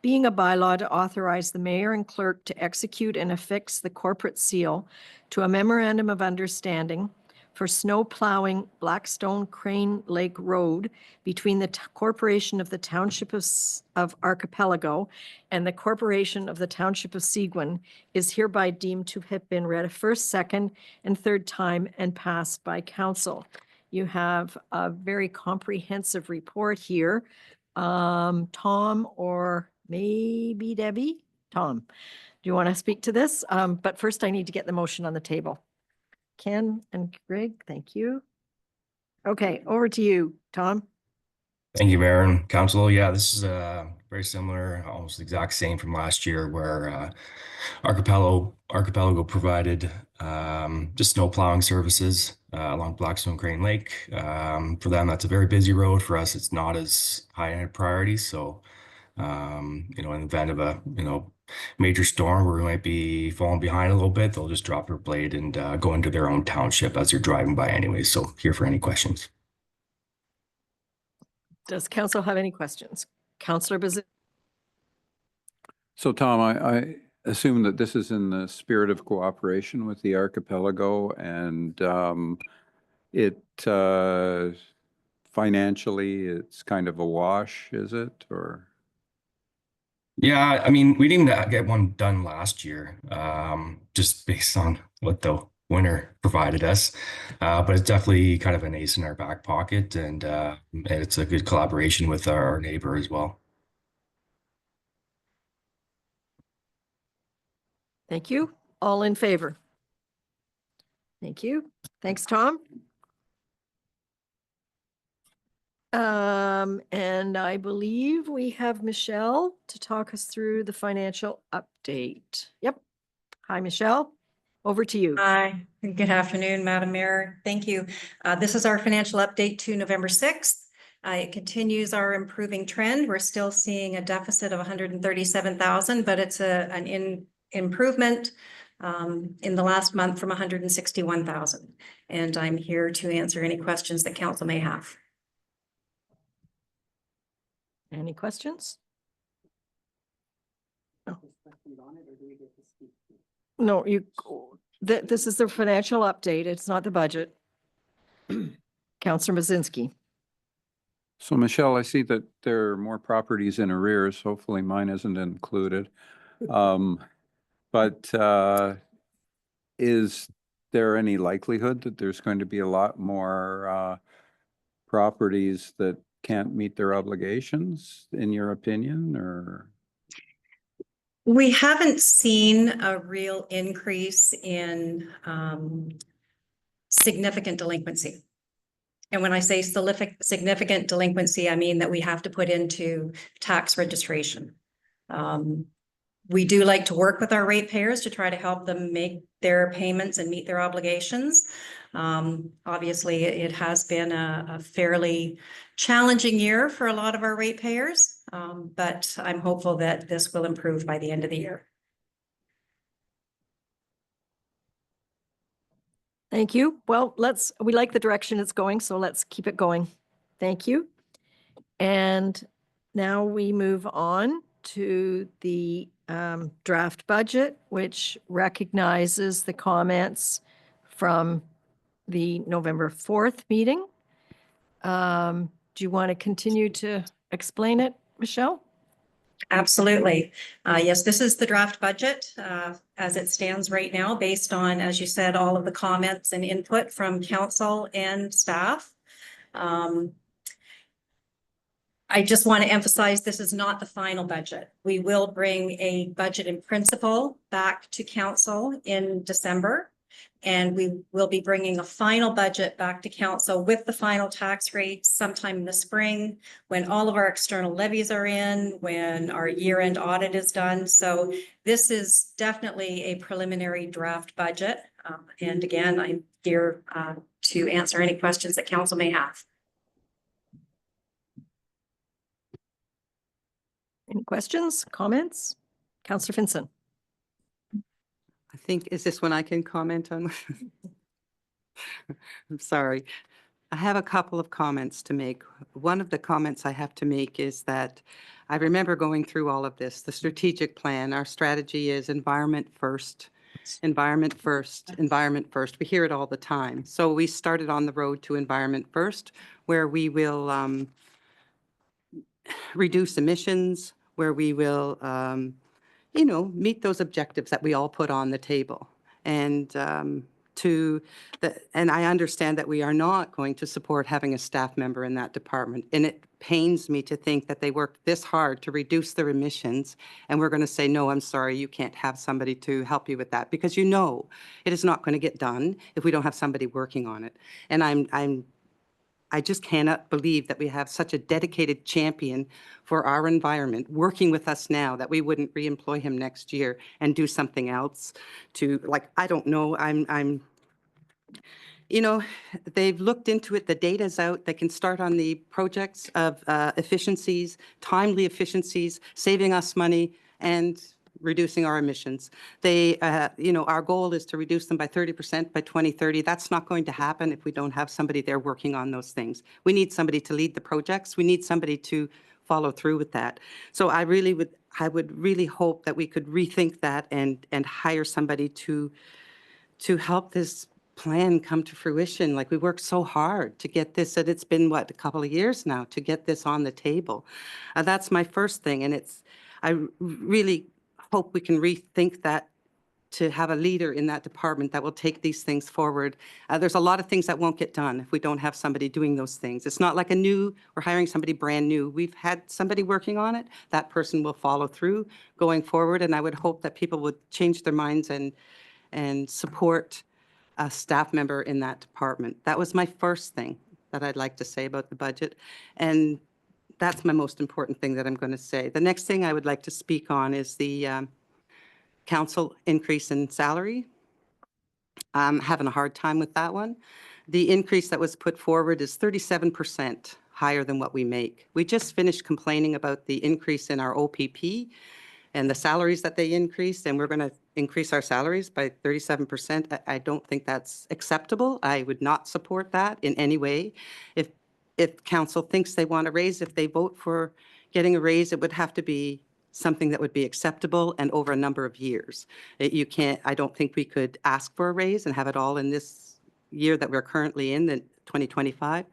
being a bylaw to authorize the mayor and clerk to execute and affix the corporate seal to a memorandum of understanding for snow plowing Blackstone Crane Lake Road between the Corporation of the Township of Archipelago and the Corporation of the Township of Seguin is hereby deemed to have been read a first, second, and third time and passed by council. You have a very comprehensive report here. Tom or maybe Debbie? Tom, do you want to speak to this? But first I need to get the motion on the table. Ken and Greg, thank you. Okay, over to you, Tom. Thank you, Mayor and Council. Yeah, this is very similar, almost the exact same from last year, where Archipelago provided just snow plowing services along Blackstone Crane Lake. For them, that's a very busy road. For us, it's not as high in a priority. So, in the event of a major storm where we might be falling behind a little bit, they'll just drop their blade and go into their own township as they're driving by anyway. So here for any questions. Does council have any questions? Councillor Bazin. So Tom, I assume that this is in the spirit of cooperation with the Archipelago, and financially it's kind of a wash, is it? Or Yeah, I mean, we didn't get one done last year, just based on what the winter provided us. But it's definitely kind of an ace in our back pocket, and it's a good collaboration with our neighbor as well. Thank you. All in favor? Thank you. Thanks, Tom. And I believe we have Michelle to talk us through the financial update. Yep. Hi, Michelle. Over to you. Hi, good afternoon, Madam Mayor. Thank you. This is our financial update to November 6th. It continues our improving trend. We're still seeing a deficit of 137,000, but it's an improvement in the last month from 161,000. And I'm here to answer any questions that council may have. Any questions? No, this is the financial update. It's not the budget. Councillor Mazinski. So Michelle, I see that there are more properties in arrears. Hopefully mine isn't included. But is there any likelihood that there's going to be a lot more properties that can't meet their obligations, in your opinion, or? We haven't seen a real increase in significant delinquency. And when I say significant delinquency, I mean that we have to put into tax registration. We do like to work with our ratepayers to try to help them make their payments and meet their obligations. Obviously, it has been a fairly challenging year for a lot of our ratepayers, but I'm hopeful that this will improve by the end of the year. Thank you. Well, we like the direction it's going, so let's keep it going. Thank you. And now we move on to the draft budget, which recognizes the comments from the November 4th meeting. Do you want to continue to explain it, Michelle? Absolutely. Yes, this is the draft budget as it stands right now, based on, as you said, all of the comments and input from council and staff. I just want to emphasize this is not the final budget. We will bring a budget in principle back to council in December. And we will be bringing a final budget back to council with the final tax rates sometime in the spring, when all of our external levies are in, when our year-end audit is done. So this is definitely a preliminary draft budget. And again, I'm here to answer any questions that council may have. Any questions, comments? Councillor Finson. I think, is this one I can comment on? I'm sorry. I have a couple of comments to make. One of the comments I have to make is that I remember going through all of this, the strategic plan. Our strategy is environment first, environment first, environment first. We hear it all the time. So we started on the road to environment first, where we will reduce emissions, where we will meet those objectives that we all put on the table. And and I understand that we are not going to support having a staff member in that department. And it pains me to think that they worked this hard to reduce their emissions. And we're going to say, no, I'm sorry, you can't have somebody to help you with that, because it is not going to get done if we don't have somebody working on it. And I just cannot believe that we have such a dedicated champion for our environment working with us now, that we wouldn't re-employ him next year and do something else to, like, I don't know, they've looked into it, the data's out, they can start on the projects of efficiencies, timely efficiencies, saving us money and reducing our emissions. Our goal is to reduce them by 30% by 2030. That's not going to happen if we don't have somebody there working on those things. We need somebody to lead the projects. We need somebody to follow through with that. So I would really hope that we could rethink that and hire somebody to help this plan come to fruition. Like, we worked so hard to get this, and it's been a couple of years now to get this on the table. That's my first thing, and I really hope we can rethink that to have a leader in that department that will take these things forward. There's a lot of things that won't get done if we don't have somebody doing those things. It's not like we're hiring somebody brand new. We've had somebody working on it. That person will follow through going forward, and I would hope that people would change their minds and support a staff member in that department. That was my first thing that I'd like to say about the budget, and that's my most important thing that I'm going to say. The next thing I would like to speak on is the council increase in salary. I'm having a hard time with that one. The increase that was put forward is 37% higher than what we make. We just finished complaining about the increase in our OPP and the salaries that they increased, and we're going to increase our salaries by 37%. I don't think that's acceptable. I would not support that in any way. If council thinks they want a raise, if they vote for getting a raise, it would have to be something that would be acceptable and over a number of years. I don't think we could ask for a raise and have it all in this year that we're currently in, the 2025.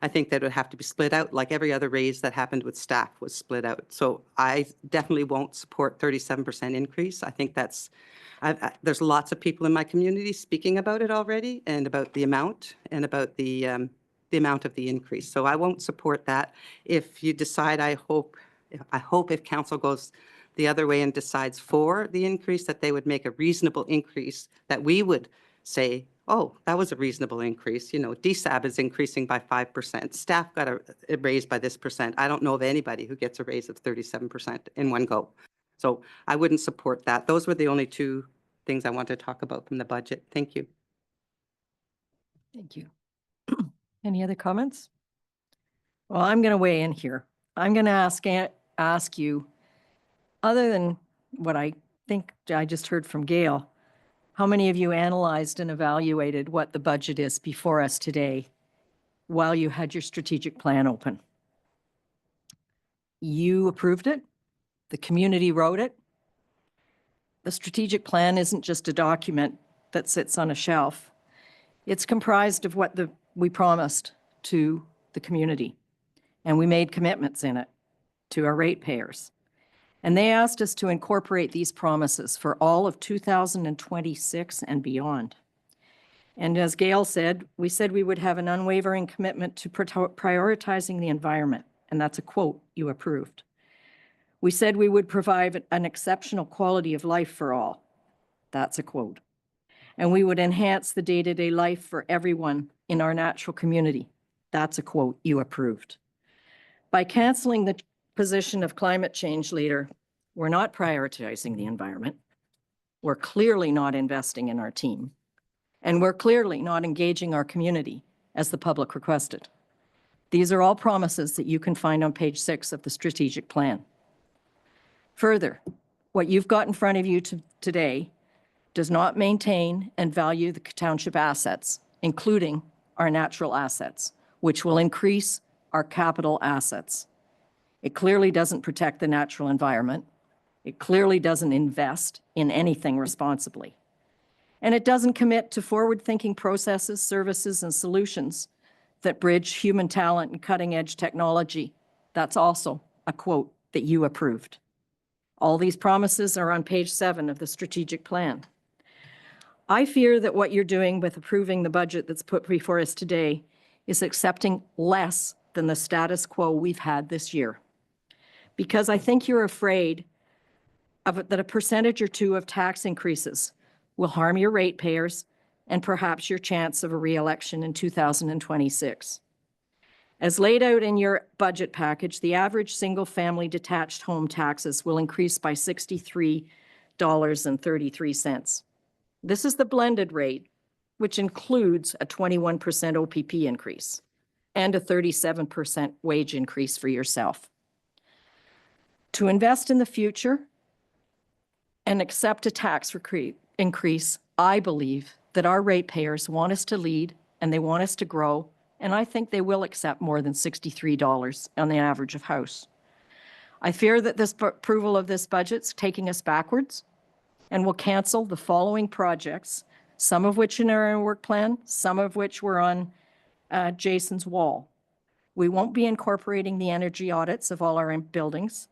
I think that would have to be split out like every other raise that happened with staff was split out. So I definitely won't support 37% increase. I think there's lots of people in my community speaking about it already and about the amount and about the amount of the increase. So I won't support that. If you decide, I hope if council goes the other way and decides for the increase, that they would make a reasonable increase that we would say, oh, that was a reasonable increase. You know, DSAB is increasing by 5%. Staff got a raise by this percent. I don't know of anybody who gets a raise of 37% in one go. So I wouldn't support that. Those were the only two things I want to talk about from the budget. Thank you. Thank you. Any other comments? Well, I'm going to weigh in here. I'm going to ask you, other than what I think I just heard from Gail, how many of you analyzed and evaluated what the budget is before us today while you had your strategic plan open? You approved it. The community wrote it. The strategic plan isn't just a document that sits on a shelf. It's comprised of what we promised to the community, and we made commitments in it to our ratepayers. And they asked us to incorporate these promises for all of 2026 and beyond. And as Gail said, we said we would have an unwavering commitment to prioritizing the environment, and that's a quote you approved. We said we would provide an exceptional quality of life for all. That's a quote. And we would enhance the day-to-day life for everyone in our natural community. That's a quote you approved. By canceling the position of climate change leader, we're not prioritizing the environment. We're clearly not investing in our team. And we're clearly not engaging our community as the public requested. These are all promises that you can find on page 6 of the strategic plan. Further, what you've got in front of you today does not maintain and value the township assets, including our natural assets, which will increase our capital assets. It clearly doesn't protect the natural environment. It clearly doesn't invest in anything responsibly. And it doesn't commit to forward-thinking processes, services, and solutions that bridge human talent and cutting-edge technology. That's also a quote that you approved. All these promises are on page 7 of the strategic plan. I fear that what you're doing with approving the budget that's put before us today is accepting less than the status quo we've had this year. Because I think you're afraid that a percentage or two of tax increases will harm your ratepayers and perhaps your chance of a re-election in 2026. As laid out in your budget package, the average single-family detached home taxes will increase by $63.33. This is the blended rate, which includes a 21% OPP increase and a 37% wage increase for yourself. To invest in the future and accept a tax increase, I believe that our ratepayers want us to lead and they want us to grow, and I think they will accept more than $63 on the average of house. I fear that this approval of this budget's taking us backwards and will cancel the following projects, some of which are in our work plan, some of which were on Jason's wall. We won't be incorporating the energy audits of all our buildings.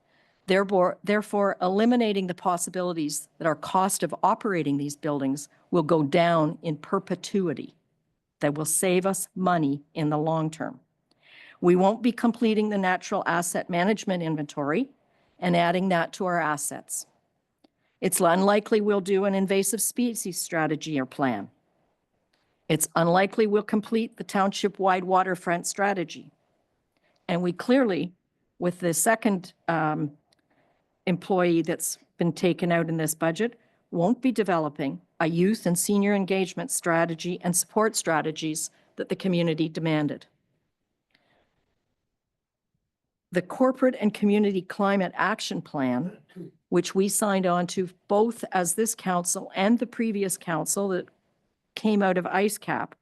therefore eliminating the possibilities that our cost of operating these buildings will go down in perpetuity, that will save us money in the long term. We won't be completing the natural asset management inventory and adding that to our assets. It's unlikely we'll do an invasive species strategy or plan. It's unlikely we'll complete the township-wide waterfront strategy. And we clearly, with the second employee that's been taken out in this budget, won't be developing a youth and senior engagement strategy and support strategies that the community demanded. The Corporate and Community Climate Action Plan, which we signed on to both as this council and the previous council that came out of IceCap,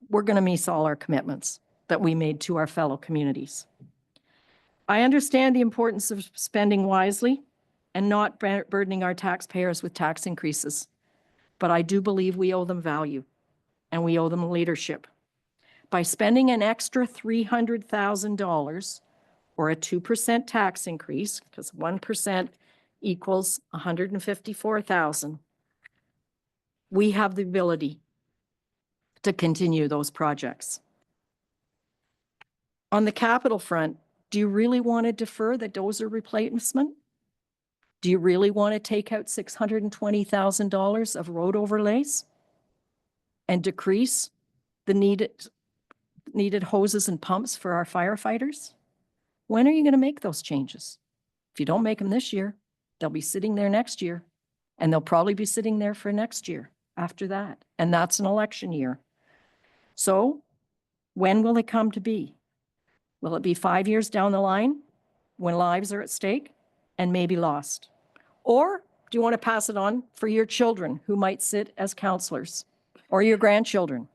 we're going to miss all our commitments that we made to our fellow communities. I understand the importance of spending wisely and not burdening our taxpayers with tax increases, but I do believe we owe them value and we owe them leadership. By spending an extra $300,000 or a 2% tax increase, because 1% equals $154,000, we have the ability to continue those projects. On the capital front, do you really want to defer the dozer replacement? Do you really want to take out $620,000 of road overlays and decrease the needed hoses and pumps for our firefighters? When are you going to make those changes? If you don't make them this year, they'll be sitting there next year, and they'll probably be sitting there for next year after that, and that's an election year. So when will they come to be? Will it be 5 years down the line when lives are at stake and maybe lost? Or do you want to pass it on for your children who might sit as counselors or your grandchildren?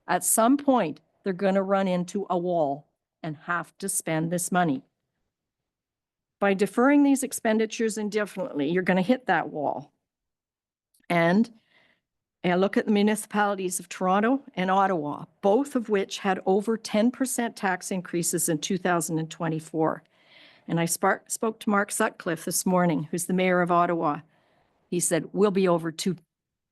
At some point, they're going to run into a wall and have to spend this money. By deferring these expenditures indefinitely, you're going to hit that wall. And look at the municipalities of Toronto and Ottawa, both of which had over 10% tax increases in 2024. And I spoke to Mark Sutcliffe this morning, who's the mayor of Ottawa. He said, we'll be over two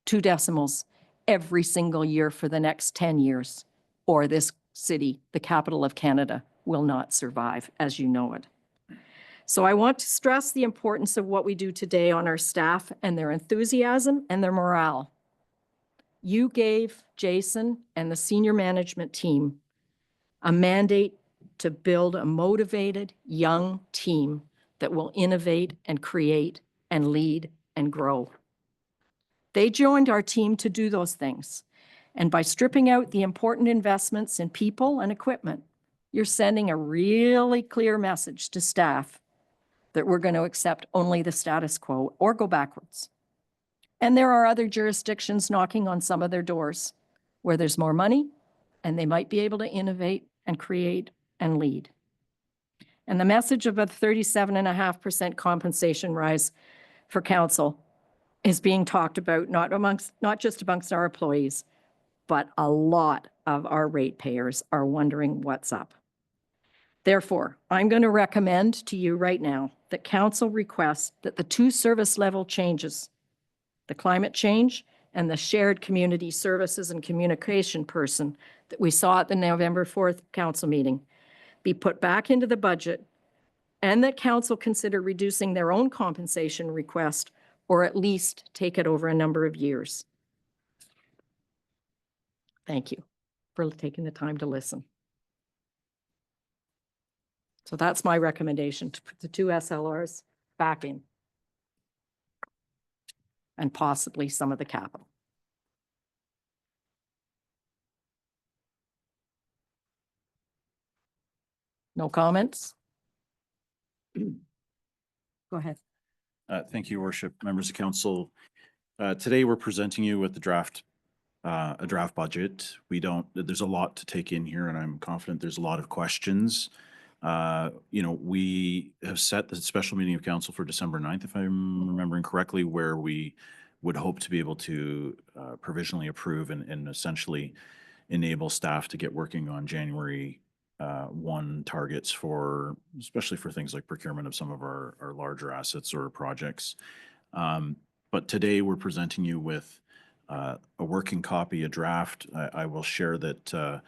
decimals every single year for the next 10 years, or this city, the capital of Canada, will not survive as you know it. So I want to stress the importance of what we do today on our staff and their enthusiasm and their morale. You gave Jason and the senior management team a mandate to build a motivated young team that will innovate and create and lead and grow. They joined our team to do those things. And by stripping out the important investments in people and equipment, you're sending a really clear message to staff that we're going to accept only the status quo or go backwards. And there are other jurisdictions knocking on some of their doors where there's more money and they might be able to innovate and create and lead. And the message of a 37.5% compensation rise for council is being talked about not just amongst our employees, but a lot of our ratepayers are wondering what's up. Therefore, I'm going to recommend to you right now that council request that the two service level changes, the climate change and the shared community services and communication person that we saw at the November 4th council meeting, be put back into the budget, and that council consider reducing their own compensation request or at least take it over a number of years. Thank you for taking the time to listen. So that's my recommendation, to put the two SLRs back in and possibly some of the capital. No comments? Go ahead. Thank you, Worship, members of council. Today, we're presenting you with a draft budget. There's a lot to take in here, and I'm confident there's a lot of questions. We have set the special meeting of council for December 9th, if I'm remembering correctly, where we would hope to be able to provisionally approve and essentially enable staff to get working on January one targets for, especially for things like procurement of some of our larger assets or projects. But today we're presenting you with a working copy, a draft. I will share that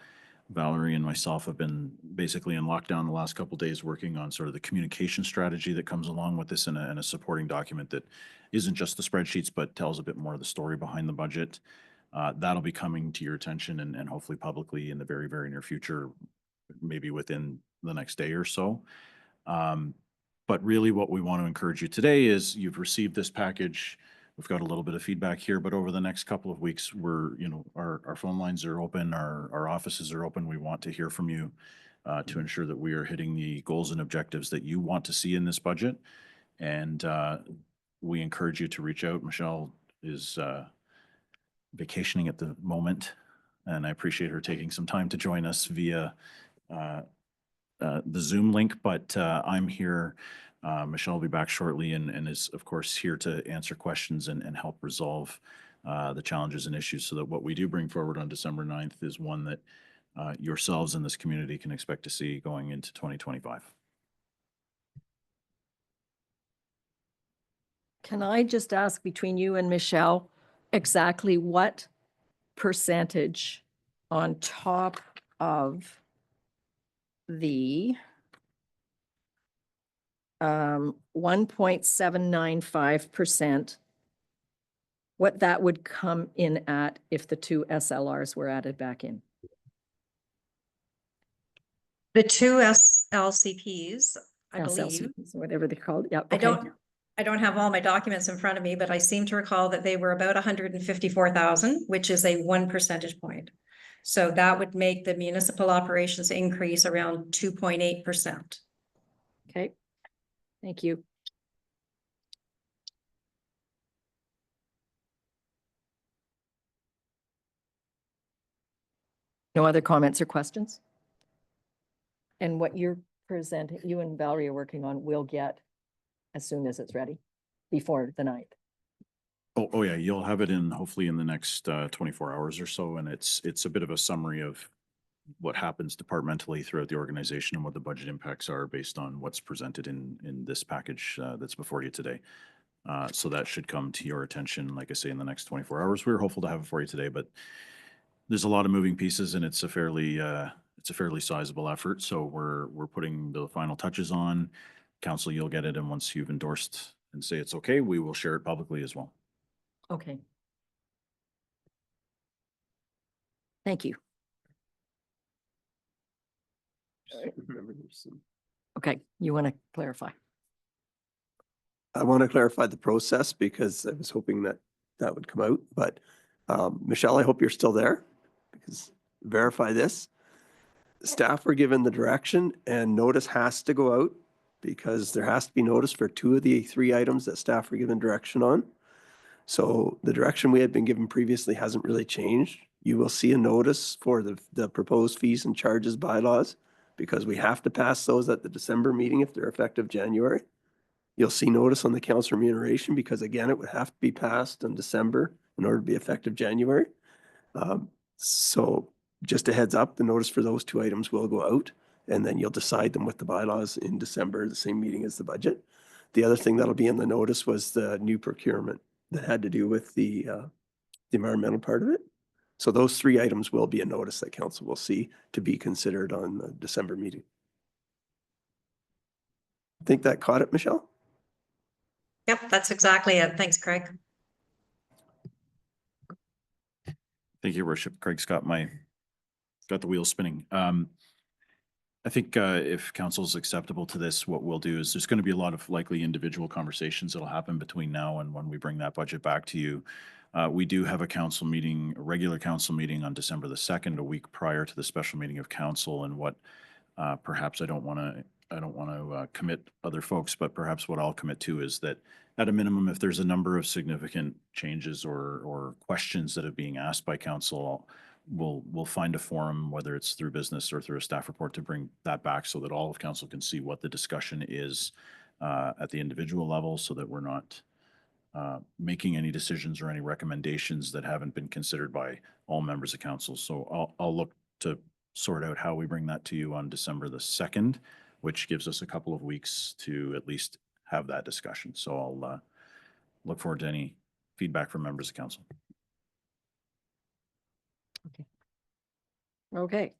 Valerie and myself have been basically in lockdown the last couple of days working on sort of the communication strategy that comes along with this and a supporting document that isn't just the spreadsheets, but tells a bit more of the story behind the budget. That'll be coming to your attention and hopefully publicly in the very, very near future, maybe within the next day or so. But really what we want to encourage you today is you've received this package. We've got a little bit of feedback here, but over the next couple of weeks, our phone lines are open, our offices are open. We want to hear from you to ensure that we are hitting the goals and objectives that you want to see in this budget. And we encourage you to reach out. Michelle is vacationing at the moment, and I appreciate her taking some time to join us via the Zoom link, but I'm here. Michelle will be back shortly and is, of course, here to answer questions and help resolve the challenges and issues so that what we do bring forward on December 9th is one that yourselves in this community can expect to see going into 2025. Can I just ask between you and Michelle exactly what percentage on top of the 1.795%, what that would come in at if the two SLRs were added back in? The two LCPs, I believe. SLCPs, whatever they're called. Yeah. I Okay. don't have all my documents in front of me, but I seem to recall that they were about 154,000, which is a 1 percentage point. So that would make the municipal operations increase around 2.8%. Okay. Thank you. No other comments or questions? And what you're presenting, you and Valerie are working on, we'll get as soon as it's ready, before the 9th. Oh yeah, you'll have it in hopefully in the next 24 hours or so, and it's a bit of a summary of what happens departmentally throughout the organization and what the budget impacts are based on what's presented in this package that's before you today. So that should come to your attention, like I say, in the next 24 hours. We're hopeful to have it for you today, but there's a lot of moving pieces and it's a fairly sizable effort. So we're putting the final touches on. Council, you'll get it, and once you've endorsed and say it's okay, we will share it publicly as well. Okay. Thank you. Remember, there's some. Okay, you want to clarify? I want to clarify the process because I was hoping that that would come out, but Michelle, I hope you're still there because verify this. Staff were given the direction and notice has to go out because there has to be notice for 2 of the 3 items that staff were given direction on. So the direction we had been given previously hasn't really changed. You will see a notice for the proposed fees and charges bylaws because we have to pass those at the December meeting if they're effective January. You'll see notice on the council remuneration because again, it would have to be passed in December in order to be effective January. So just a heads up, the notice for those 2 items will go out and then you'll decide them with the bylaws in December, the same meeting as the budget. The other thing that'll be in the notice was the new procurement that had to do with the environmental part of it. So those 3 items will be a notice that council will see to be considered on the December meeting. Think that caught it, Michelle? Yep, that's exactly it. Thanks, Craig. Thank you, Your Worship. Craig's got the wheels spinning. I think if council's acceptable to this, what we'll do is there's going to be a lot of likely individual conversations that'll happen between now and when we bring that budget back to you. We do have a council meeting, a regular council meeting on December the 2nd, a week prior to the special meeting of council, and what perhaps I don't want to commit other folks, but perhaps what I'll commit to is that at a minimum, if there's a number of significant changes or questions that are being asked by council, we'll find a forum, whether it's through business or through a staff report, to bring that back so that all of council can see what the discussion is at the individual level, so that we're not making any decisions or any recommendations that haven't been considered by all members of council. So I'll look to sort out how we bring that to you on December the 2nd, which gives us a couple of weeks to at least have that discussion. So I'll look forward to any feedback from members of council. Okay.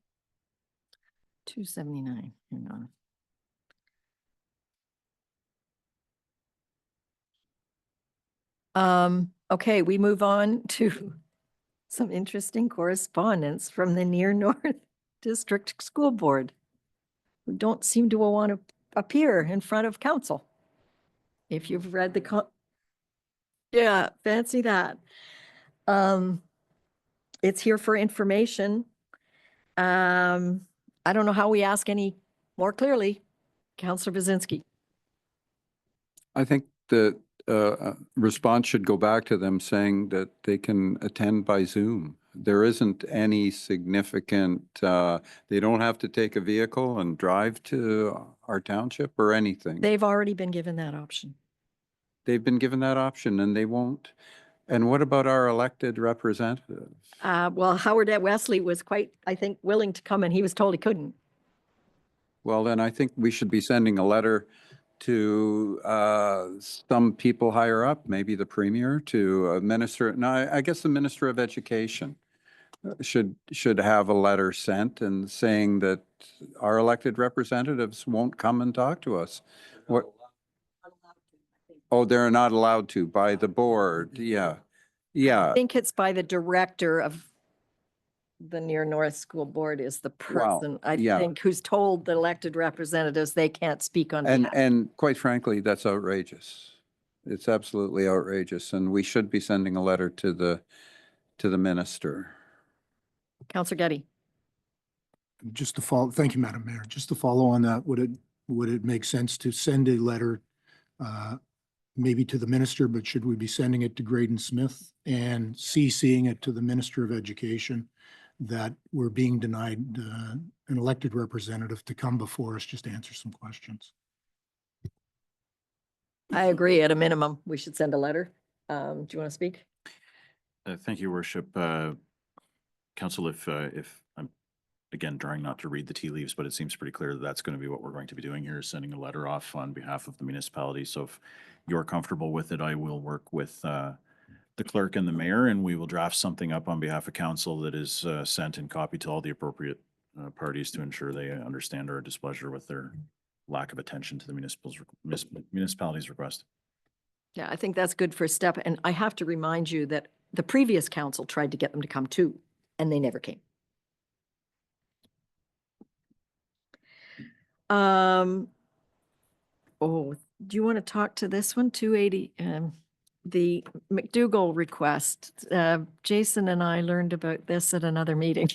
279, hang on. Okay, we move on to some interesting correspondence from the Near North District School Board, who don't seem to want to appear in front of council. If you've read the yeah, fancy that. It's here for information. I don't know how we ask any more clearly. Councillor Bazinski. I think the response should go back to them saying that they can attend by Zoom. There isn't any significant, they don't have to take a vehicle and drive to our township or anything. They've already been given that option. They've been given that option and they won't. And what about our elected representatives? Well, Howard at Wesley was quite, I think, willing to come and he was told he couldn't. Well, then I think we should be sending a letter to some people higher up, maybe the premier, to a minister. No, I guess the Minister of Education should have a letter sent and saying that our elected representatives won't come and talk to us. What? Oh, they're not allowed to by the board. Yeah. Yeah. I think it's by the director of the Near North School Board is the person, I yeah. think, who's told the elected representatives they can't speak on behalf. And quite frankly, that's outrageous. It's absolutely outrageous. And we should be sending a letter to the minister. Councillor Getty. Just to follow, thank you, Madam Mayor. Just to follow on that, would it make sense to send a letter maybe to the minister, but should we be sending it to Graydon Smith and CCing it to the Minister of Education that we're being denied an elected representative to come before us just to answer some questions? I agree. At a minimum, we should send a letter. Do you want to speak? Thank you, Worship. Council, if I'm, again, trying not to read the tea leaves, but it seems pretty clear that that's going to be what we're going to be doing here, is sending a letter off on behalf of the municipality. So if you're comfortable with it, I will work with the clerk and the mayor, and we will draft something up on behalf of council that is sent and copied to all the appropriate parties to ensure they understand our displeasure with their lack of attention to the municipality's request. Yeah, I think that's good for a step. And I have to remind you that the previous council tried to get them to come too, and they never came. Oh, do you want to talk to this one? 280, the McDougall request. Jason and I learned about this at another meeting.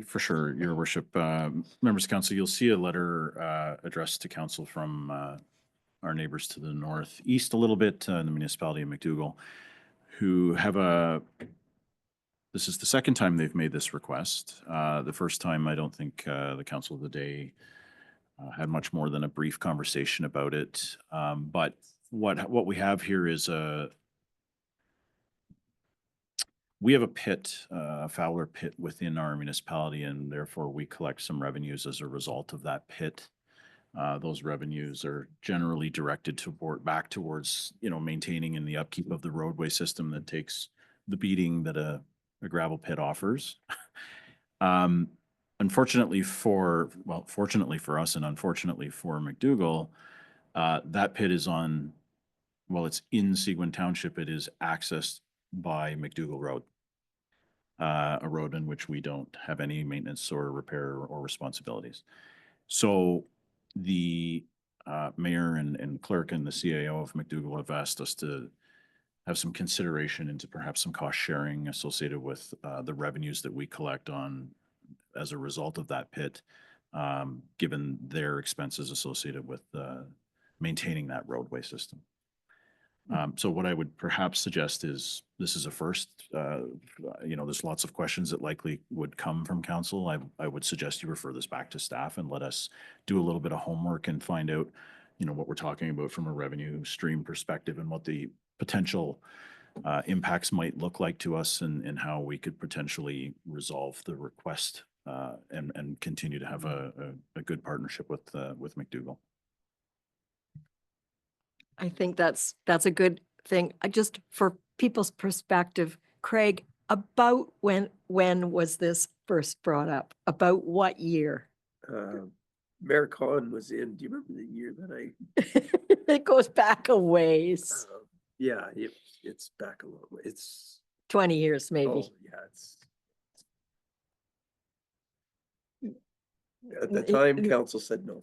For sure, Your Worship. Members of council, you'll see a letter addressed to council from our neighbors to the northeast a little bit in the municipality of McDougall, who have this is the second time they've made this request. The first time, I don't think the council of the day had much more than a brief conversation about it. But what we have here is we have a pit, a Fowler pit within our municipality, and therefore we collect some revenues as a result of that pit. Those revenues are generally directed back towards, maintaining and the upkeep of the roadway system that takes the beating that a gravel pit offers. Fortunately for us and unfortunately for McDougall, that pit is it's in Seguin Township. It is accessed by McDougall Road, a road in which we don't have any maintenance or repair or responsibilities. So the mayor and clerk and the CAO of McDougall have asked us to have some consideration into perhaps some cost sharing associated with the revenues that we collect on as a result of that pit, given their expenses associated with maintaining that roadway system. So what I would perhaps suggest is, this is a first, there's lots of questions that likely would come from council. I would suggest you refer this back to staff and let us do a little bit of homework and find out, what we're talking about from a revenue stream perspective and what the potential impacts might look like to us and how we could potentially resolve the request and continue to have a good partnership with McDougall. I think that's a good thing. I just, for people's perspective, Craig, about when was this first brought up? About what year? Mayor Collin was in, do you remember the year that It goes back a ways, yeah, it's back a long way. It's, 20 years maybe. oh, yeah, at the time, council said no.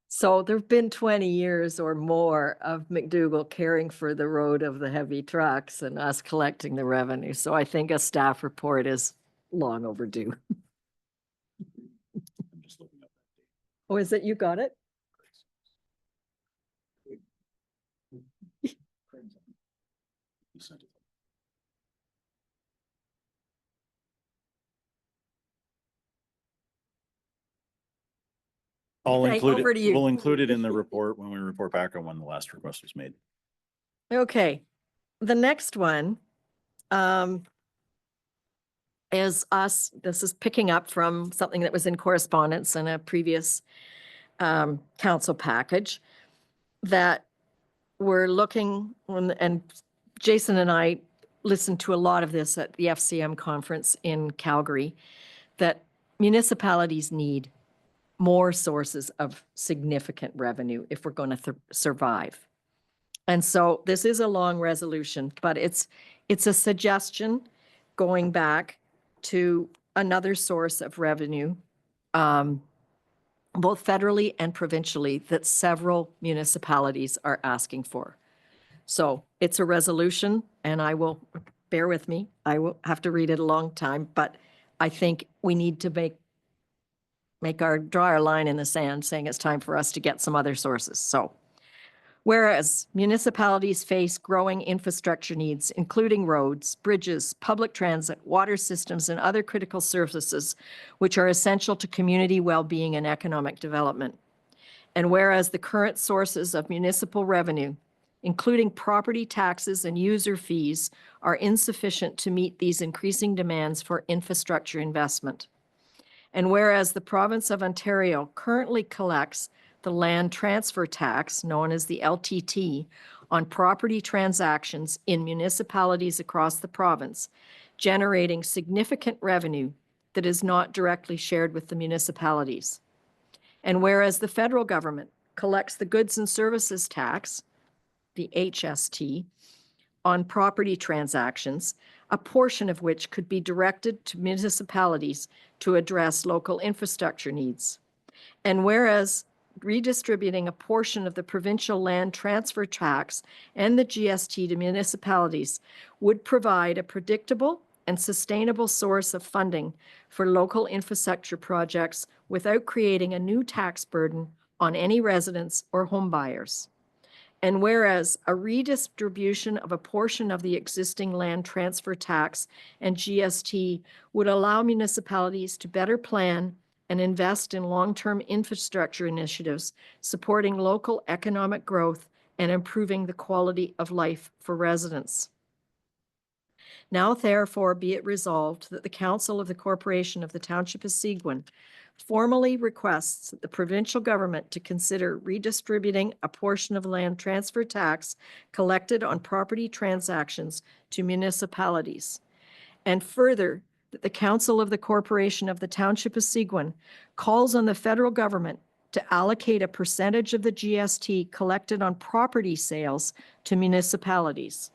So there've been 20 years or more of McDougall caring for the road of the heavy trucks and us collecting the revenue. So I think a staff report is long overdue. I'm just looking up that date. Oh, is it? You got it? You sent it. Okay, over to you. We'll include it in the report when we report back on when the last request was made. Okay, the next one is us, this is picking up from something that was in correspondence in a previous council package that we're looking, and Jason and I listened to a lot of this at the FCM conference in Calgary, that municipalities need more sources of significant revenue if we're going to survive. And so this is a long resolution, but it's a suggestion going back to another source of revenue, both federally and provincially, that several municipalities are asking for. So it's a resolution, and I will, bear with me, I will have to read it a long time, but I think we need to draw our line in the sand saying it's time for us to get some other sources. So whereas municipalities face growing infrastructure needs, including roads, bridges, public transit, water systems, and other critical services, which are essential to community well-being and economic development. And whereas the current sources of municipal revenue, including property taxes and user fees, are insufficient to meet these increasing demands for infrastructure investment. And whereas the province of Ontario currently collects the land transfer tax, known as the LTT, on property transactions in municipalities across the province, generating significant revenue that is not directly shared with the municipalities. And whereas the federal government collects the goods and services tax, the HST, on property transactions, a portion of which could be directed to municipalities to address local infrastructure needs. And whereas redistributing a portion of the provincial land transfer tax and the GST to municipalities would provide a predictable and sustainable source of funding for local infrastructure projects without creating a new tax burden on any residents or home buyers. And whereas a redistribution of a portion of the existing land transfer tax and GST would allow municipalities to better plan and invest in long-term infrastructure initiatives, supporting local economic growth and improving the quality of life for residents. Now therefore be it resolved that the Council of the Corporation of the Township of Seguin formally requests that the provincial government to consider redistributing a portion of land transfer tax collected on property transactions to municipalities. And further, that the Council of the Corporation of the Township of Seguin calls on the federal government to allocate a percentage of the GST collected on property sales to municipalities.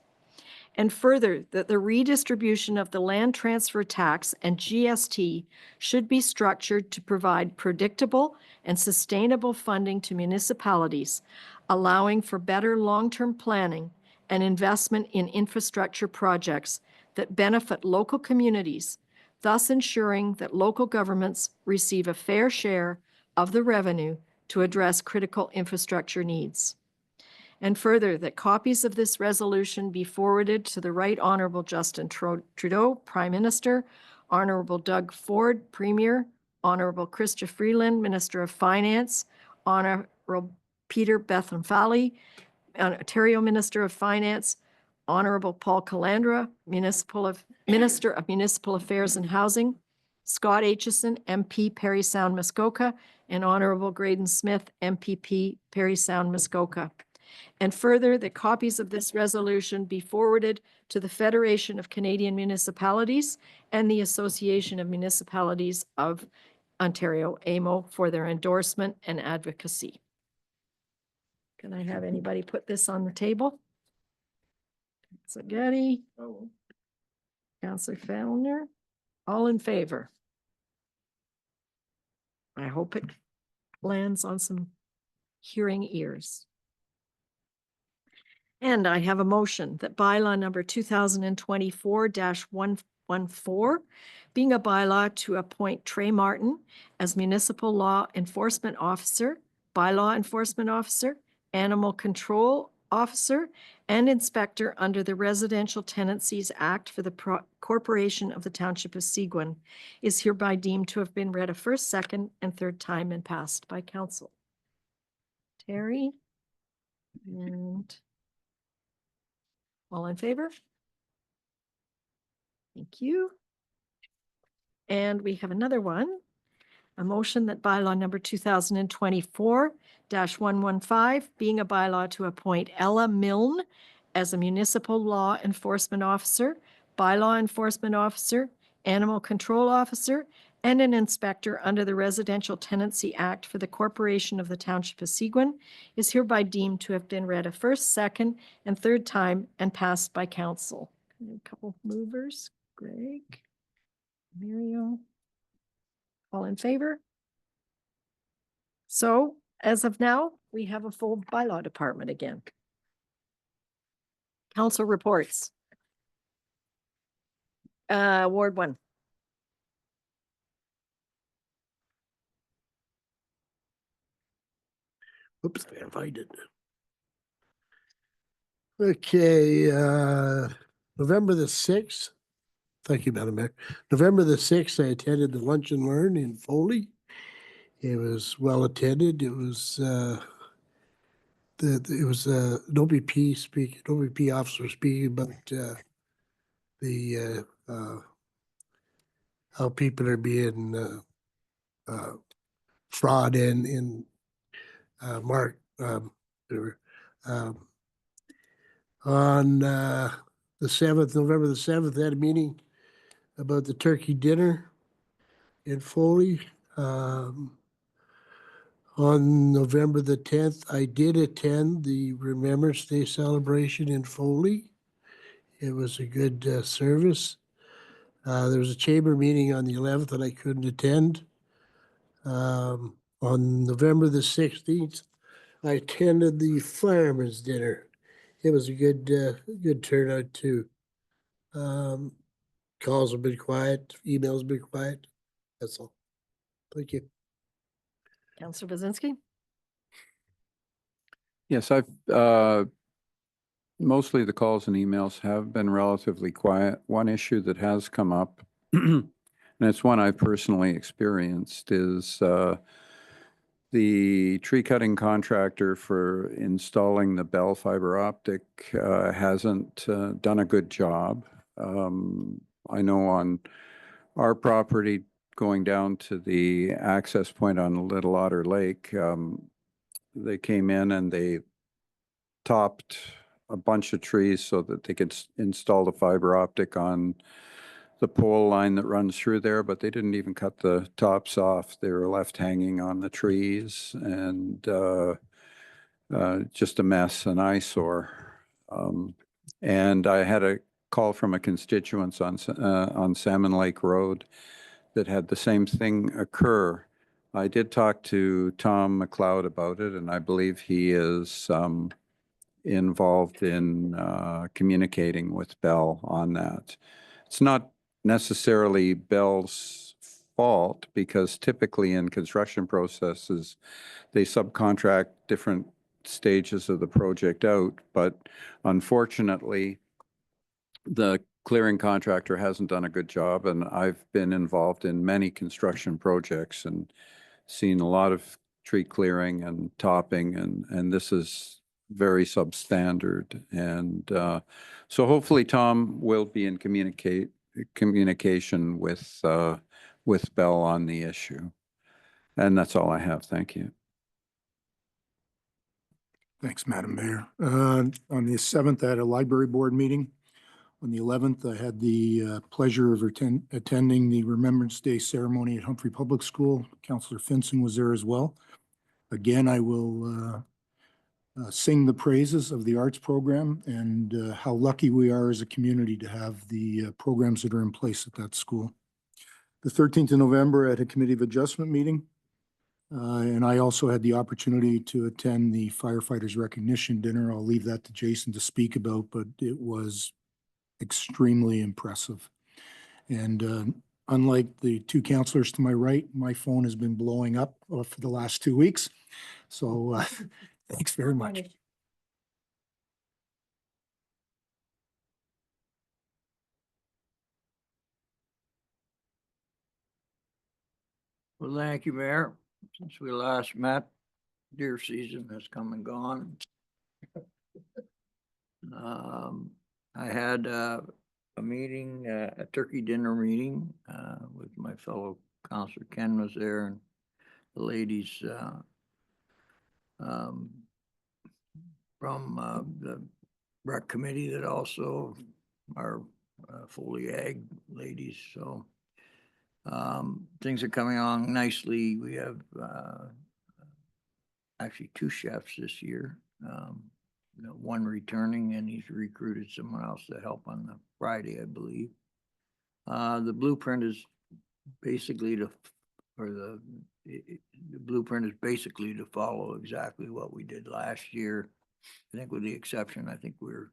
And further, that the redistribution of the land transfer tax and GST should be structured to provide predictable and sustainable funding to municipalities, allowing for better long-term planning and investment in infrastructure projects that benefit local communities, thus ensuring that local governments receive a fair share of the revenue to address critical infrastructure needs. And further, that copies of this resolution be forwarded to the Right Honourable Justin Trudeau, Prime Minister, Honourable Doug Ford, Premier, Honourable Chrystia Freeland, Minister of Finance, Honourable Peter Bethlenfalvy, Ontario Minister of Finance, Honorable Paul Calandra, Minister of Municipal Affairs and Housing, Scott Aitchison, MP, Parry Sound, Muskoka, and Honorable Graydon Smith, MPP, Parry Sound, Muskoka. And further, that copies of this resolution be forwarded to the Federation of Canadian Municipalities and the Association of Municipalities of Ontario, AMO, for their endorsement and advocacy. Can I have anybody put this on the table? Councilor Getty. Councilor Fellner. All in favor? I hope it lands on some hearing ears. And I have a motion that bylaw number 2024-114, being a bylaw to appoint Trey Martin as municipal law enforcement officer, bylaw enforcement officer, animal control officer, and inspector under the Residential Tenancies Act for the Corporation of the Township of Seguin, is hereby deemed to have been read a first, second, and third time and passed by council. Terry? And all in favor? Thank you. And we have another one, a motion that bylaw number 2024-115, being a bylaw to appoint Ella Milne as a municipal law enforcement officer, bylaw enforcement officer, animal control officer, and an inspector under the Residential Tenancy Act for the Corporation of the Township of Seguin, is hereby deemed to have been read a first, second, and third time and passed by council. A couple movers, Greg, Mario. All in favor? So as of now, we have a full bylaw department again. Council reports. Ward 1. Oops, I invited. Okay, November the 6th. Thank you, Madam Mayor. November the 6th, I attended the Lunch and Learn in Foley. It was well attended. It was an OBP speaking, OBP officer speaking about the how people are being fraud in Mark on the 7th, November the 7th, I had a meeting about the turkey dinner in Foley. On November the 10th, I did attend the Remembrance Day celebration in Foley. It was a good service. There was a chamber meeting on the 11th that I couldn't attend. On November the 16th, I attended the fireman's dinner. It was a good turnout too. Calls have been quiet, emails have been quiet. That's all. Thank you. Councilor Bazinski? Yes, I've, mostly the calls and emails have been relatively quiet. One issue that has come up, and it's one I've personally experienced, is the tree cutting contractor for installing the Bell fiber optic hasn't done a good job. I know on our property going down to the access point on Little Otter Lake, they came in and they topped a bunch of trees so that they could install the fiber optic on the pole line that runs through there, but they didn't even cut the tops off. They were left hanging on the trees, and just a mess, an eyesore. And I had a call from a constituent on Salmon Lake Road that had the same thing occur. I did talk to Tom McLeod about it, and I believe he is involved in communicating with Bell on that. It's not necessarily Bell's fault, because typically in construction processes, they subcontract different stages of the project out, but unfortunately, the clearing contractor hasn't done a good job, and I've been involved in many construction projects and seen a lot of tree clearing and topping, and this is very substandard. And so hopefully Tom will be in communication with Bell on the issue. And that's all I have. Thank you. Thanks, Madam Mayor. On the 7th, I had a library board meeting. On the 11th, I had the pleasure of attending the Remembrance Day ceremony at Humphrey Public School. Councillor Finson was there as well. Again, I will sing the praises of the arts program and how lucky we are as a community to have the programs that are in place at that school. The 13th of November, I had a Committee of Adjustment meeting. And I also had the opportunity to attend the firefighters recognition dinner. I'll leave that to Jason to speak about, but it was extremely impressive. And unlike the two councillors to my right, my phone has been blowing up for the last 2 weeks. So thanks very much. Well, thank you, Mayor. Since we last met, deer season has come and gone. I had a meeting, a turkey dinner meeting with my fellow Councillor Ken was there, and the ladies from the rec committee that also are Foley Ag ladies. So things are coming along nicely. We have actually 2 chefs this year. One returning, and he's recruited someone else to help on the Friday, I believe. The blueprint is basically the blueprint is basically to follow exactly what we did last year. I think with the exception, I think we're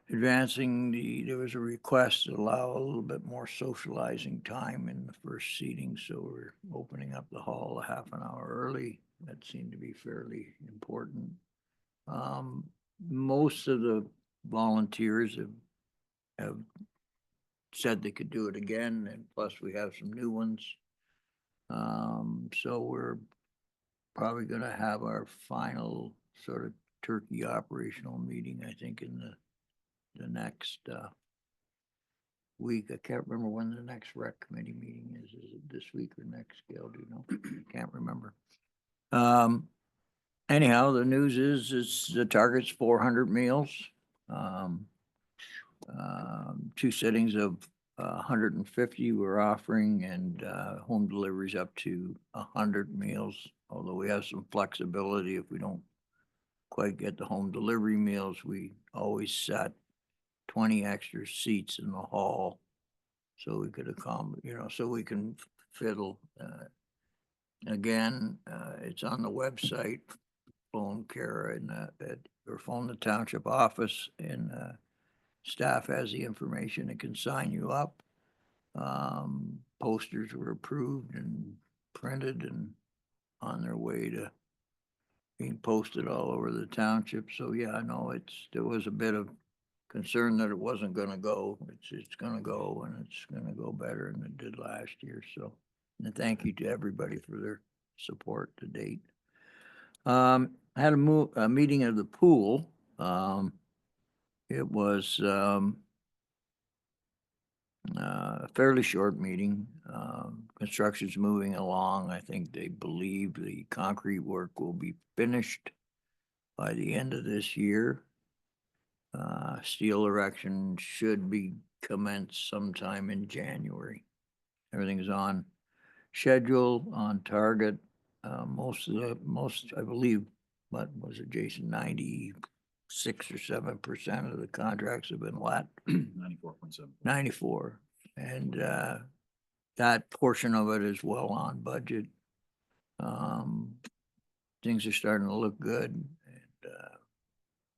advancing there was a request to allow a little bit more socializing time in the first seating. So we're opening up the hall a half an hour early. That seemed to be fairly important. Most of the volunteers have said they could do it again, and plus we have some new ones. So we're probably going to have our final sort of turkey operational meeting, I think, in the next week. I can't remember when the next rec committee meeting is. Is it this week or next, Gail? Do you know? Can't remember. Anyhow, the news is the target's 400 meals. 2 sittings of 150 we're offering, and home deliveries up to 100 meals, although we have some flexibility. If we don't quite get the home delivery meals, we always set 20 extra seats in the hall so we could accommodate, so we can fiddle. Again, it's on the website. Phone Kara or phone the township office, and staff has the information and can sign you up. Posters were approved and printed and on their way to being posted all over the township. So yeah, I know there was a bit of concern that it wasn't going to go. It's going to go, and it's going to go better than it did last year. So, and thank you to everybody for their support to date. I had a meeting of the pool. It was a fairly short meeting. Construction's moving along. I think they believe the concrete work will be finished by the end of this year. Steel erection should be commenced sometime in January. Everything is on schedule, on target. Most, I believe, what was it, Jason, 96 or 7% of the contracts have been let. 94.7. 94. And that portion of it is well on budget. Things are starting to look good. And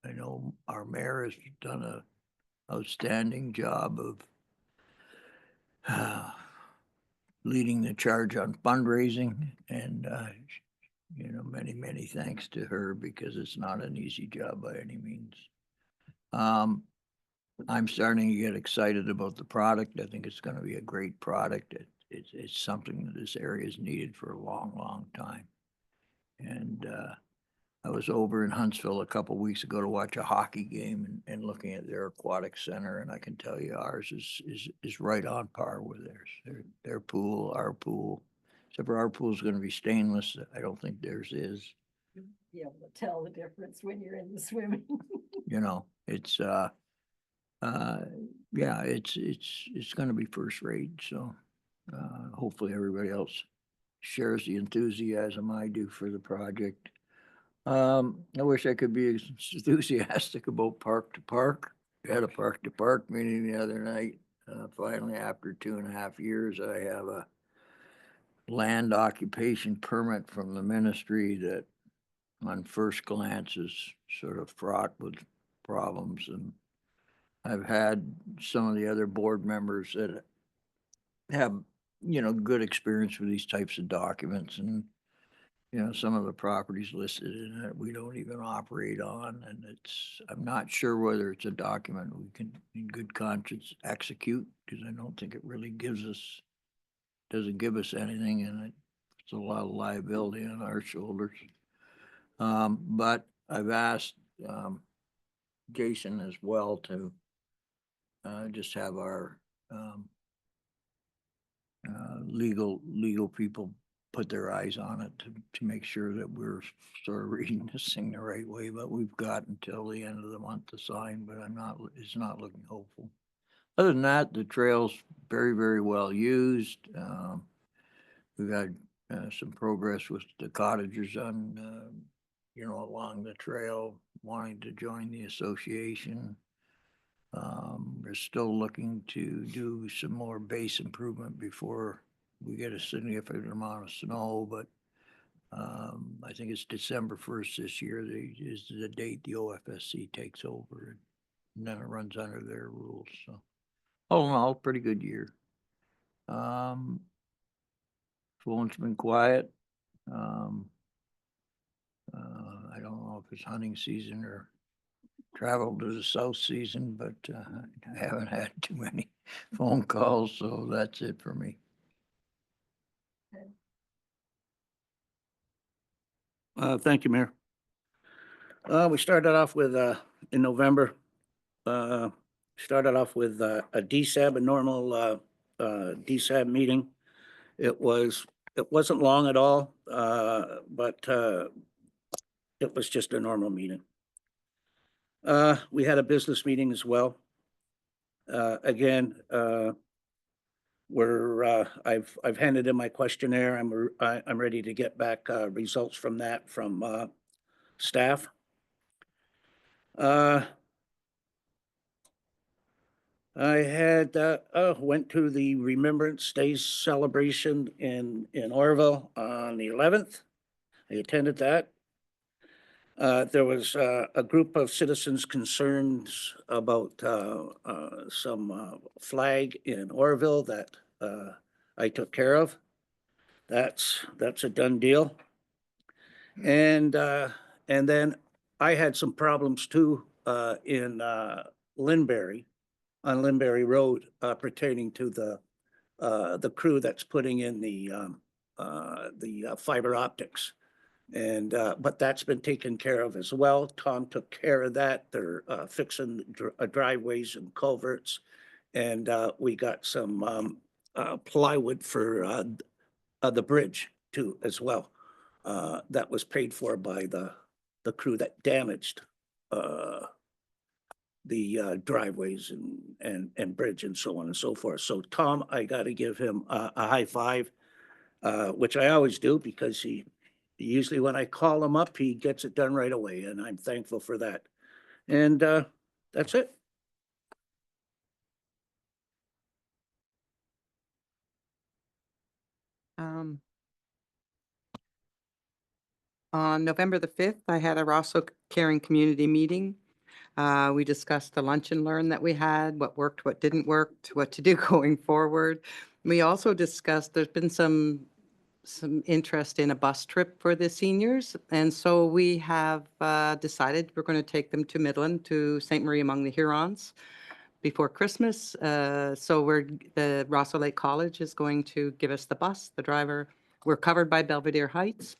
I know our mayor has done an outstanding job of leading the charge on fundraising, and many thanks to her, because it's not an easy job by any means. I'm starting to get excited about the product. I think it's going to be a great product. It's something that this area has needed for a long time. And I was over in Huntsville a couple weeks ago to watch a hockey game and looking at their aquatic center, and I can tell you ours is right on par with theirs. Their pool, our pool, except for our pool is gonna be stainless. I don't think theirs is. Be able to tell the difference when you're in the swimming. You know, it's, yeah, it's gonna be first rate, so, hopefully everybody else shares the enthusiasm I do for the project. I wish I could be as enthusiastic about Park to Park. We had a Park to Park meeting the other night. Finally, after 2.5 years, I have a land occupation permit from the ministry that on first glance is sort of fraught with problems. And I've had some of the other board members that have, good experience with these types of documents, and some of the properties listed in it, we don't even operate on, and I'm not sure whether it's a document we can in good conscience execute, because I don't think it really doesn't give us anything, and it's a lot of liability on our shoulders. But I've asked, Jason as well to, just have our, legal people put their eyes on it to make sure that we're sort of reading this thing the right way, but we've got until the end of the month to sign, but it's not looking hopeful. Other than that, the trail's very, very well used. We've had some progress with the cottagers on, along the trail, wanting to join the association. We're still looking to do some more base improvement before we get a significant amount of snow, but I think it's December 1st this year is the date the OFSC takes over, and then it runs under their rules. So all in all, pretty good year. Phone's been quiet. I don't know if it's hunting season or travel to the south season, but I haven't had too many phone calls, so that's it for me. Thank you, Mayor. We started off with, in November, started off with a DSAB, a normal DSAB meeting. It wasn't long at all, but it was just a normal meeting. We had a business meeting as well. Again, I've handed in my questionnaire. I'm ready to get back results from that from staff. I had went to the Remembrance Day celebration in Orville on the 11th. I attended that. There was a group of citizens concerned about some flag in Orville that I took care of. That's a done deal. And then I had some problems too in Linbury, on Linbury Road, pertaining to the crew that's putting in the fiber optics. And but that's been taken care of as well. Tom took care of that. They're fixing driveways and culverts, and we got some plywood for the bridge too as well. That was paid for by the crew that damaged the driveways and bridge and so on and so forth. So Tom, I got to give him a high five, which I always do, because he usually when I call him up, he gets it done right away, and I'm thankful for that. And that's it. On November the 5th, I had a Rosso Caring Community meeting. We discussed the lunch and learn that we had, what worked, what didn't work, what to do going forward. We also discussed, there's been some interest in a bus trip for the seniors. And so we have decided we're going to take them to Midland, to St. Marie among the Hurons before Christmas. So the Rosso Lake College is going to give us the bus, the driver. We're covered by Belvedere Heights.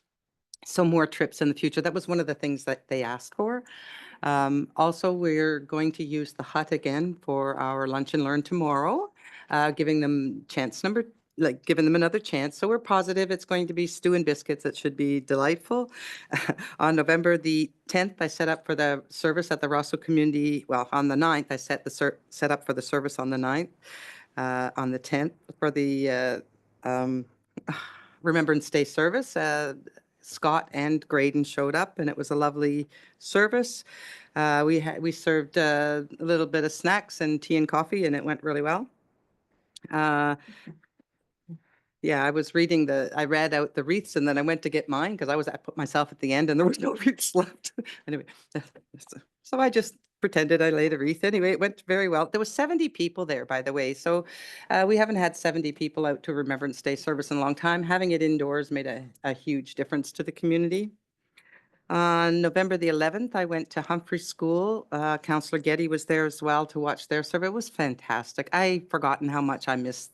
So more trips in the future. That was one of the things that they asked for. Also, we're going to use the hut again for our lunch and learn tomorrow, giving them giving them another chance. So we're positive it's going to be stew and biscuits. It should be delightful. On November the 10th, I set up for the service at the Rosso Community. Well, on the 9th, I set up for the service on the 9th. On the 10th for the Remembrance Day service. Scott and Graydon showed up, and it was a lovely service. We served a little bit of snacks and tea and coffee, and it went really well. Yeah, I read out the wreaths, and then I went to get mine because I put myself at the end, and there was no wreaths left. Anyway, so I just pretended I laid a wreath. Anyway, it went very well. There was 70 people there, by the way. So we haven't had 70 people out to Remembrance Day service in a long time. Having it indoors made a huge difference to the community. On November the 11th, I went to Humphrey School. Councillor Getty was there as well to watch their service. It was fantastic. I'd forgotten how much I missed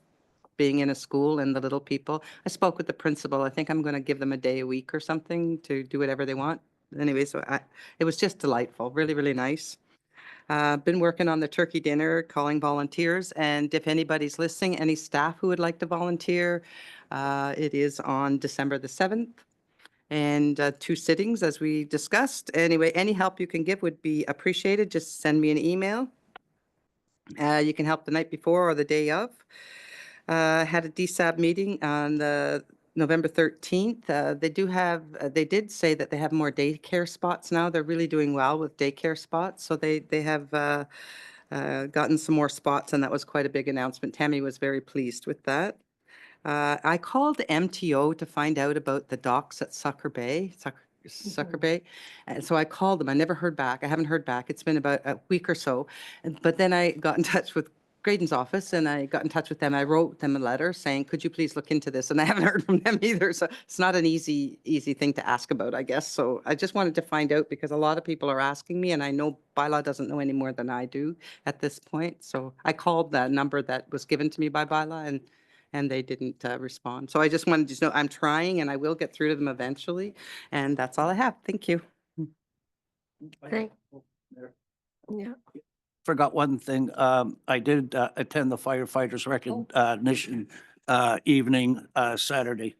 being in a school and the little people. I spoke with the principal. I think I'm going to give them a day a week or something to do whatever they want. Anyway, so it was just delightful. Really, really nice. Been working on the turkey dinner, calling volunteers, and if anybody's listening, any staff who would like to volunteer, it is on December the 7th. And 2 sittings, as we discussed. Anyway, any help you can give would be appreciated. Just send me an email. You can help the night before or the day of. Had a DSAB meeting on the November 13th. They did say that they have more daycare spots now. They're really doing well with daycare spots. So they have gotten some more spots, and that was quite a big announcement. Tammy was very pleased with that. I called MTO to find out about the docks at Sucker Bay. And so I called them. I never heard back. I haven't heard back. It's been about a week or so. But then I got in touch with Graydon's office, and I got in touch with them. I wrote them a letter saying, could you please look into this? And I haven't heard from them either. So it's not an easy thing to ask about, I guess. So I just wanted to find out because a lot of people are asking me, and I know Bylaw doesn't know any more than I do at this point. So I called the number that was given to me by Bylaw, and they didn't respond. So I just wanted to know I'm trying, and I will get through to them eventually. And that's all I have. Thank you. Yeah. Forgot one thing. I did attend the firefighters recognition evening Saturday.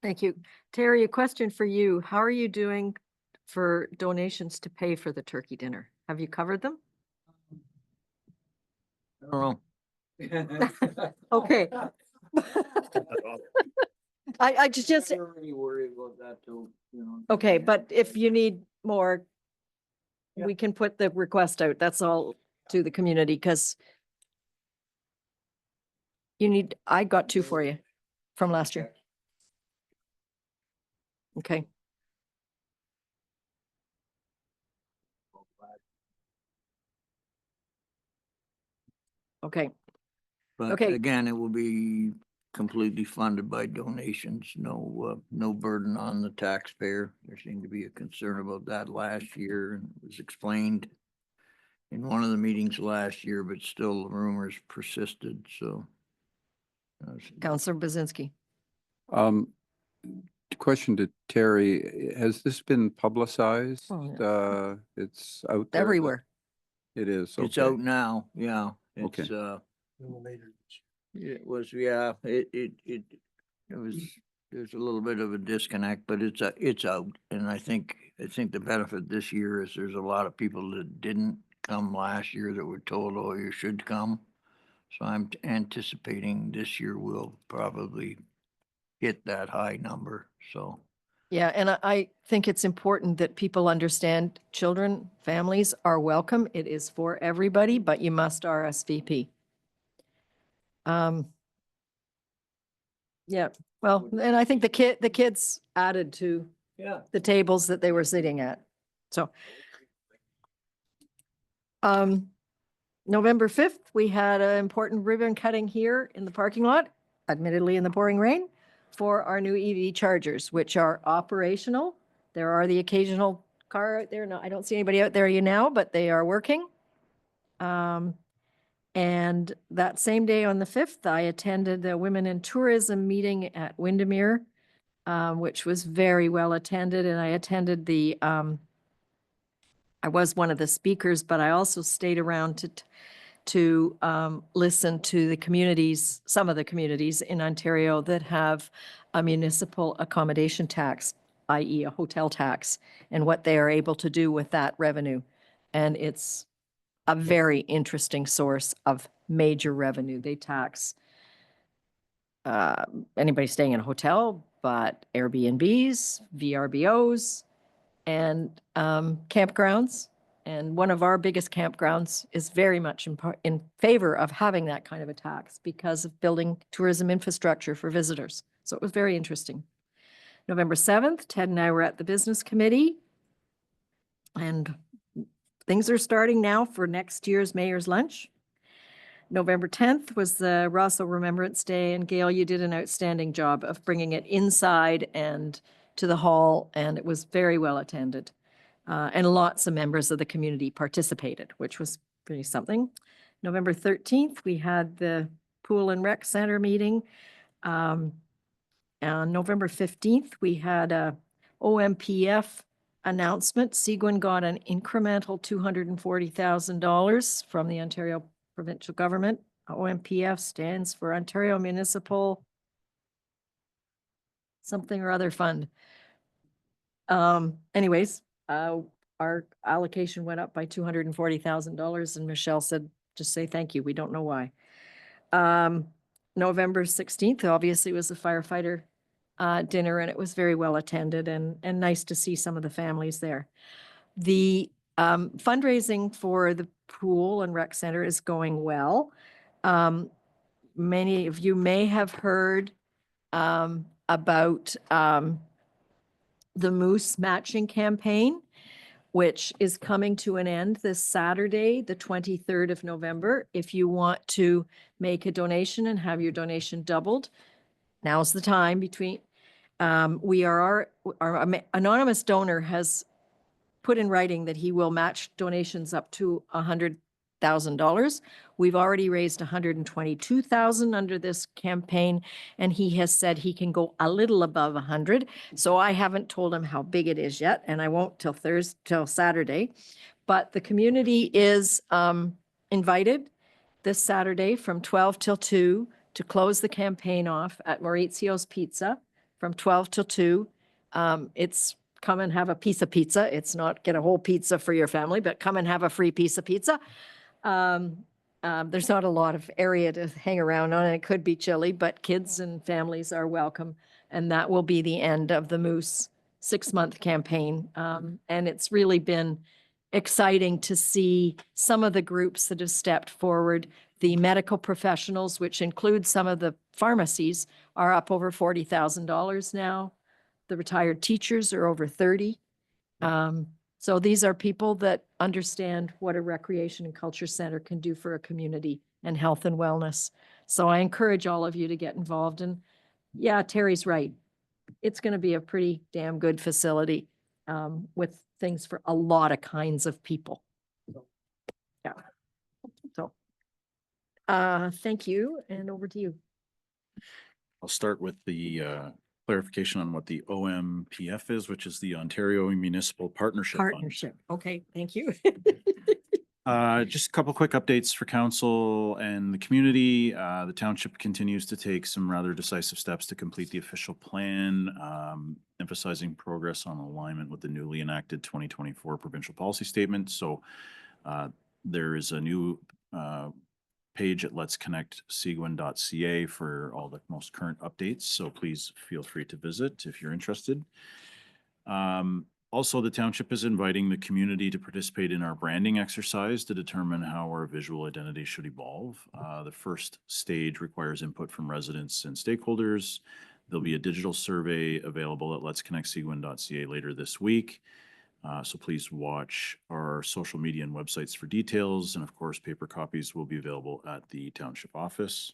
Thank you. Terry, a question for you. How are you doing for donations to pay for the turkey dinner? Have you covered them? I don't know. Okay. I just, I'm not really worried about that too, you know. okay, but if you need more, we can put the request out. That's all to the community because I got 2 for you from last year. Okay. Okay. But Okay. again, it will be completely funded by donations, no burden on the taxpayer. There seemed to be a concern about that last year, and it was explained in one of the meetings last year, but still the rumors persisted, so. Councillor Bazinski. Question to Terry, has this been publicized? Oh, It's out there. Everywhere. It is. It's okay. out now, yeah. Okay. It was, there's a little bit of a disconnect, but it's out. And I think the benefit this year is there's a lot of people that didn't come last year that were told, oh, you should come. So I'm anticipating this year we'll probably hit that high number, so. Yeah, and I think it's important that people understand children, families are welcome. It is for everybody, but you must RSVP. Yeah, well, and I think the kids added to the tables that they were sitting at. So November 5th, we had an important ribbon cutting here in the parking lot, admittedly in the pouring rain, for our new EV chargers, which are operational. There are the occasional car out there. No, I don't see anybody out there now, but they are working. And that same day on the 5th, I attended the Women in Tourism meeting at Windermere. which was very well attended. And I attended I was one of the speakers, but I also stayed around to listen to the communities, some of the communities in Ontario that have a municipal accommodation tax, i.e. a hotel tax, and what they are able to do with that revenue. And it's a very interesting source of major revenue. They tax anybody staying in a hotel, but Airbnbs, VRBOs, and campgrounds. And one of our biggest campgrounds is very much in favor of having that kind of a tax because of building tourism infrastructure for visitors. So it was very interesting. November 7th, Ted and I were at the business committee, and things are starting now for next year's mayor's lunch. November 10th was the Rosso Remembrance Day, and Gail, you did an outstanding job of bringing it inside and to the hall, and it was very well attended. And lots of members of the community participated, which was pretty something. November 13th, we had the Pool and Rec Center meeting. On November 15th, we had a OMPF announcement. Seguin got an incremental $240,000 from the Ontario provincial government. OMPF stands for Ontario Municipal something or other fund. Anyways, our allocation went up by $240,000, and Michelle said, just say thank you. We don't know why. November 16th, obviously, was the firefighter dinner, and it was very well attended and nice to see some of the families there. The fundraising for the pool and rec center is going well. Many of you may have heard about the Moose Matching Campaign, which is coming to an end this Saturday, the 23rd of November. If you want to make a donation and have your donation doubled, now's the time. Our anonymous donor has put in writing that he will match donations up to $100,000. We've already raised $122,000 under this campaign, and he has said he can go a little above 100. So I haven't told him how big it is yet, and I won't till Saturday. But the community is invited this Saturday from 12 till 2 to close the campaign off at Maurizio's Pizza from 12 till 2. It's come and have a piece of pizza. It's not get a whole pizza for your family, but come and have a free piece of pizza. There's not a lot of area to hang around on. It could be chilly, but kids and families are welcome. And that will be the end of the Moose 6-month campaign. And it's really been exciting to see some of the groups that have stepped forward. The medical professionals, which include some of the pharmacies, are up over $40,000 now. The retired teachers are over 30. So these are people that understand what a recreation and culture center can do for a community and health and wellness. So I encourage all of you to get involved. And yeah, Terry's right. It's going to be a pretty damn good facility with things for a lot of kinds of people. Yeah. So thank you, and over to you. I'll start with the clarification on what the OMPF is, which is the Ontario Municipal Partnership Fund. Partnership. Okay, thank you. Just a couple quick updates for council and the community. The township continues to take some rather decisive steps to complete the official plan, emphasizing progress on alignment with the newly enacted 2024 provincial policy statement. So there is a new page at letsconnectseguin.ca for all the most current updates. So please feel free to visit if you're interested. Also, the township is inviting the community to participate in our branding exercise to determine how our visual identity should evolve. The first stage requires input from residents and stakeholders. There'll be a digital survey available at letsconnectseguin.ca later this week. So please watch our social media and websites for details. And of course, paper copies will be available at the township office.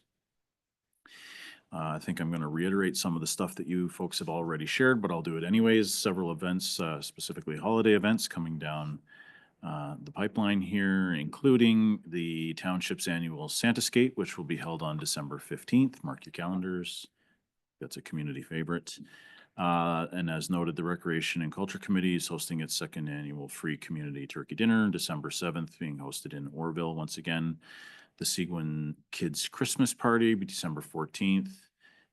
I think I'm going to reiterate some of the stuff that you folks have already shared, but I'll do it anyways. Several events, specifically holiday events coming down the pipeline here, including the township's annual Santa Skate, which will be held on December 15th. Mark your calendars. That's a community favorite. And as noted, the Recreation and Culture Committee is hosting its second annual free community turkey dinner, December 7th, being hosted in Orville once again. The Seguin Kids Christmas Party, be December 14th.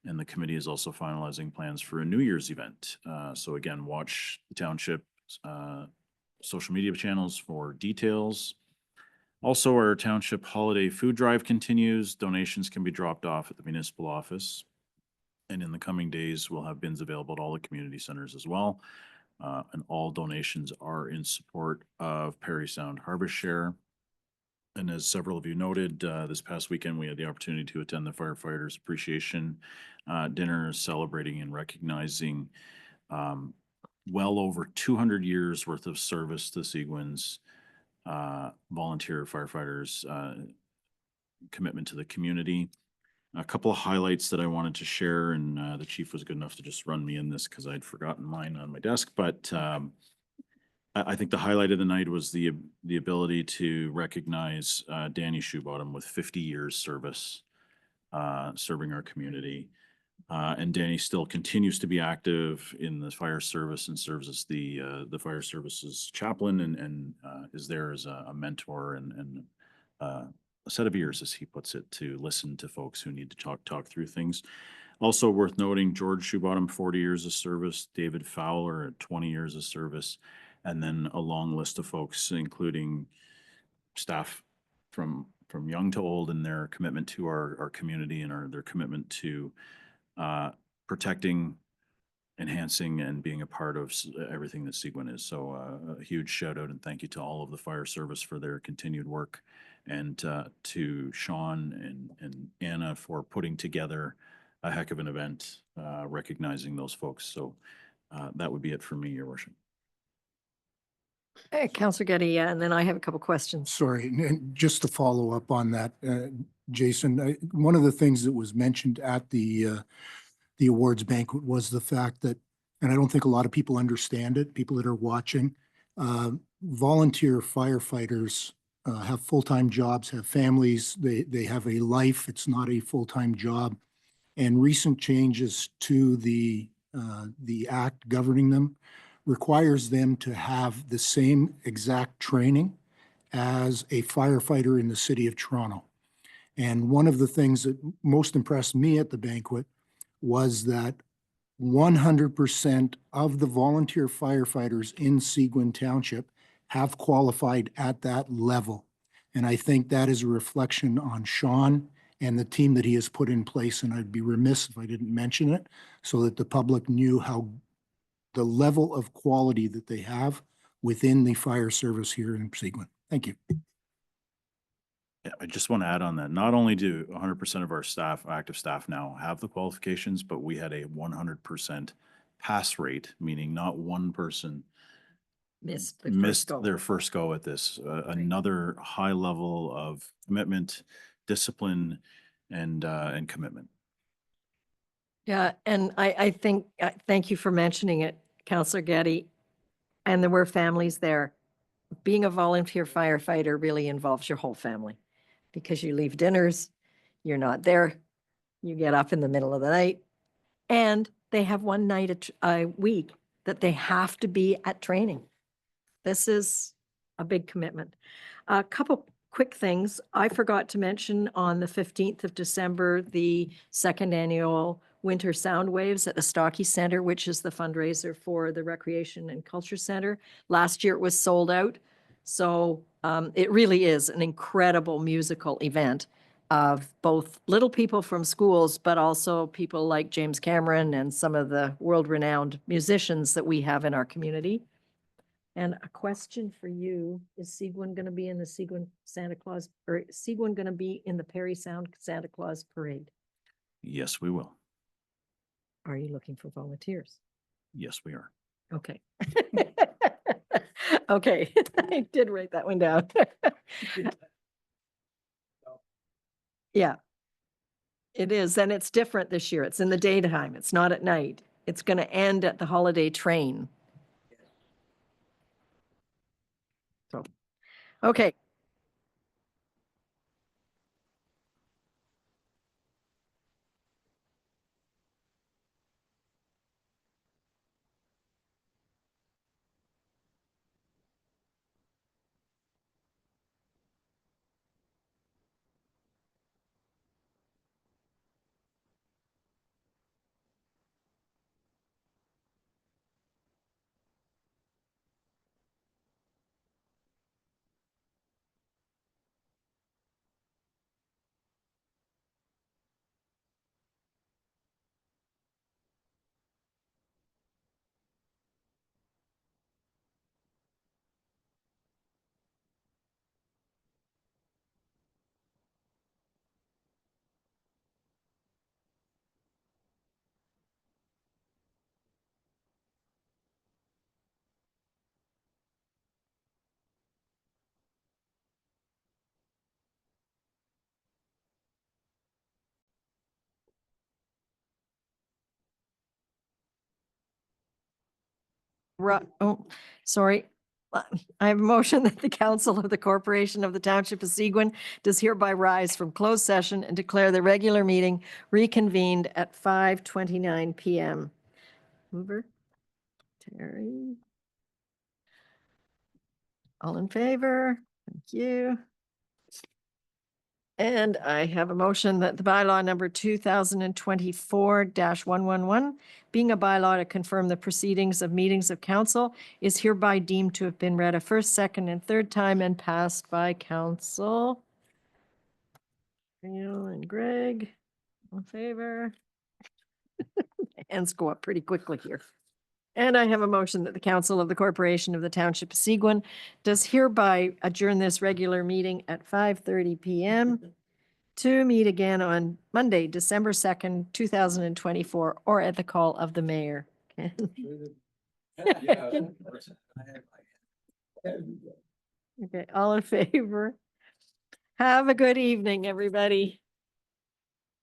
And the committee is also finalizing plans for a New Year's event. So again, watch the township social media channels for details. Also, our township holiday food drive continues. Donations can be dropped off at the municipal office. And in the coming days, we'll have bins available at all the community centers as well. And all donations are in support of Parry Sound Harbor Share. And as several of you noted, this past weekend, we had the opportunity to attend the firefighters appreciation dinner, celebrating and recognizing well over 200 years worth of service to Seguin's volunteer firefighters, commitment to the community. A couple of highlights that I wanted to share, and the chief was good enough to just run me in this because I'd forgotten mine on my desk, but I think the highlight of the night was the ability to recognize Danny Shoebottom with 50 years service, serving our community. And Danny still continues to be active in the fire service and serves as the fire services chaplain and is there as a mentor and a set of ears, as he puts it, to listen to folks who need to talk through things. Also worth noting, George Shoebottom, 40 years of service, David Fowler at 20 years of service, and then a long list of folks, including staff from young to old, in their commitment to our community and their commitment to protecting, enhancing, and being a part of everything that Seguin is. So a huge shout out and thank you to all of the fire service for their continued work, and to Sean and Anna for putting together a heck of an event, recognizing those folks. So that would be it for me, Your Worship. Councillor Getty, yeah, and then I have a couple questions. Sorry, and just to follow up on that, Jason, one of the things that was mentioned at the awards banquet was the fact that, and I don't think a lot of people understand it, people that are watching, volunteer firefighters have full-time jobs, have families, they have a life. It's not a full-time job. And recent changes to the act governing them requires them to have the same exact training as a firefighter in the city of Toronto. And one of the things that most impressed me at the banquet was that 100% of the volunteer firefighters in Seguin Township have qualified at that level. And I think that is a reflection on Sean and the team that he has put in place. And I'd be remiss if I didn't mention it, so that the public knew how the level of quality that they have within the fire service here in Seguin. Thank you. Yeah, I just want to add on that. Not only do 100% of our staff, active staff now have the qualifications, but we had a 100% pass rate, meaning not one person Missed their first go at this. Another high level of commitment, discipline, and commitment. Yeah, and I think, thank you for mentioning it, Councillor Getty. And there were families there. Being a volunteer firefighter really involves your whole family, because you leave dinners, you're not there, you get up in the middle of the night, and they have one night a week that they have to be at training. This is a big commitment. A couple quick things. I forgot to mention on the 15th of December, the second annual Winter Sound Waves at the Stocky Centre, which is the fundraiser for the Recreation and Culture Centre. Last year it was sold out. So it really is an incredible musical event of both little people from schools, but also people like James Cameron and some of the world-renowned musicians that we have in our community. And a question for you, is Seguin going to be in the Seguin Santa Claus, or is Seguin going to be in the Parry Sound Santa Claus Parade? Yes, we will. Are you looking for volunteers? Yes, we are. Okay. Okay, I did write that one down. Yeah, it is, and it's different this year. It's in the daytime. It's not at night. It's going to end at the holiday train. So, okay. Oh, sorry. I have a motion that the council of the corporation of the township of Seguin does hereby rise from closed session and declare the regular meeting reconvened at 5:29 PM. Mover, Terry. All in favor? Thank you. And I have a motion that the bylaw number 2024-111, being a bylaw to confirm the proceedings of meetings of council, is hereby deemed to have been read a first, second, and third time and passed by council. Neil and Greg, all in favor? Hands go up pretty quickly here. And I have a motion that the council of the corporation of the township of Seguin does hereby adjourn this regular meeting at 5:30 PM to meet again on Monday, December 2nd, 2024, or at the call of the mayor. Okay, all in favor? Have a good evening, everybody.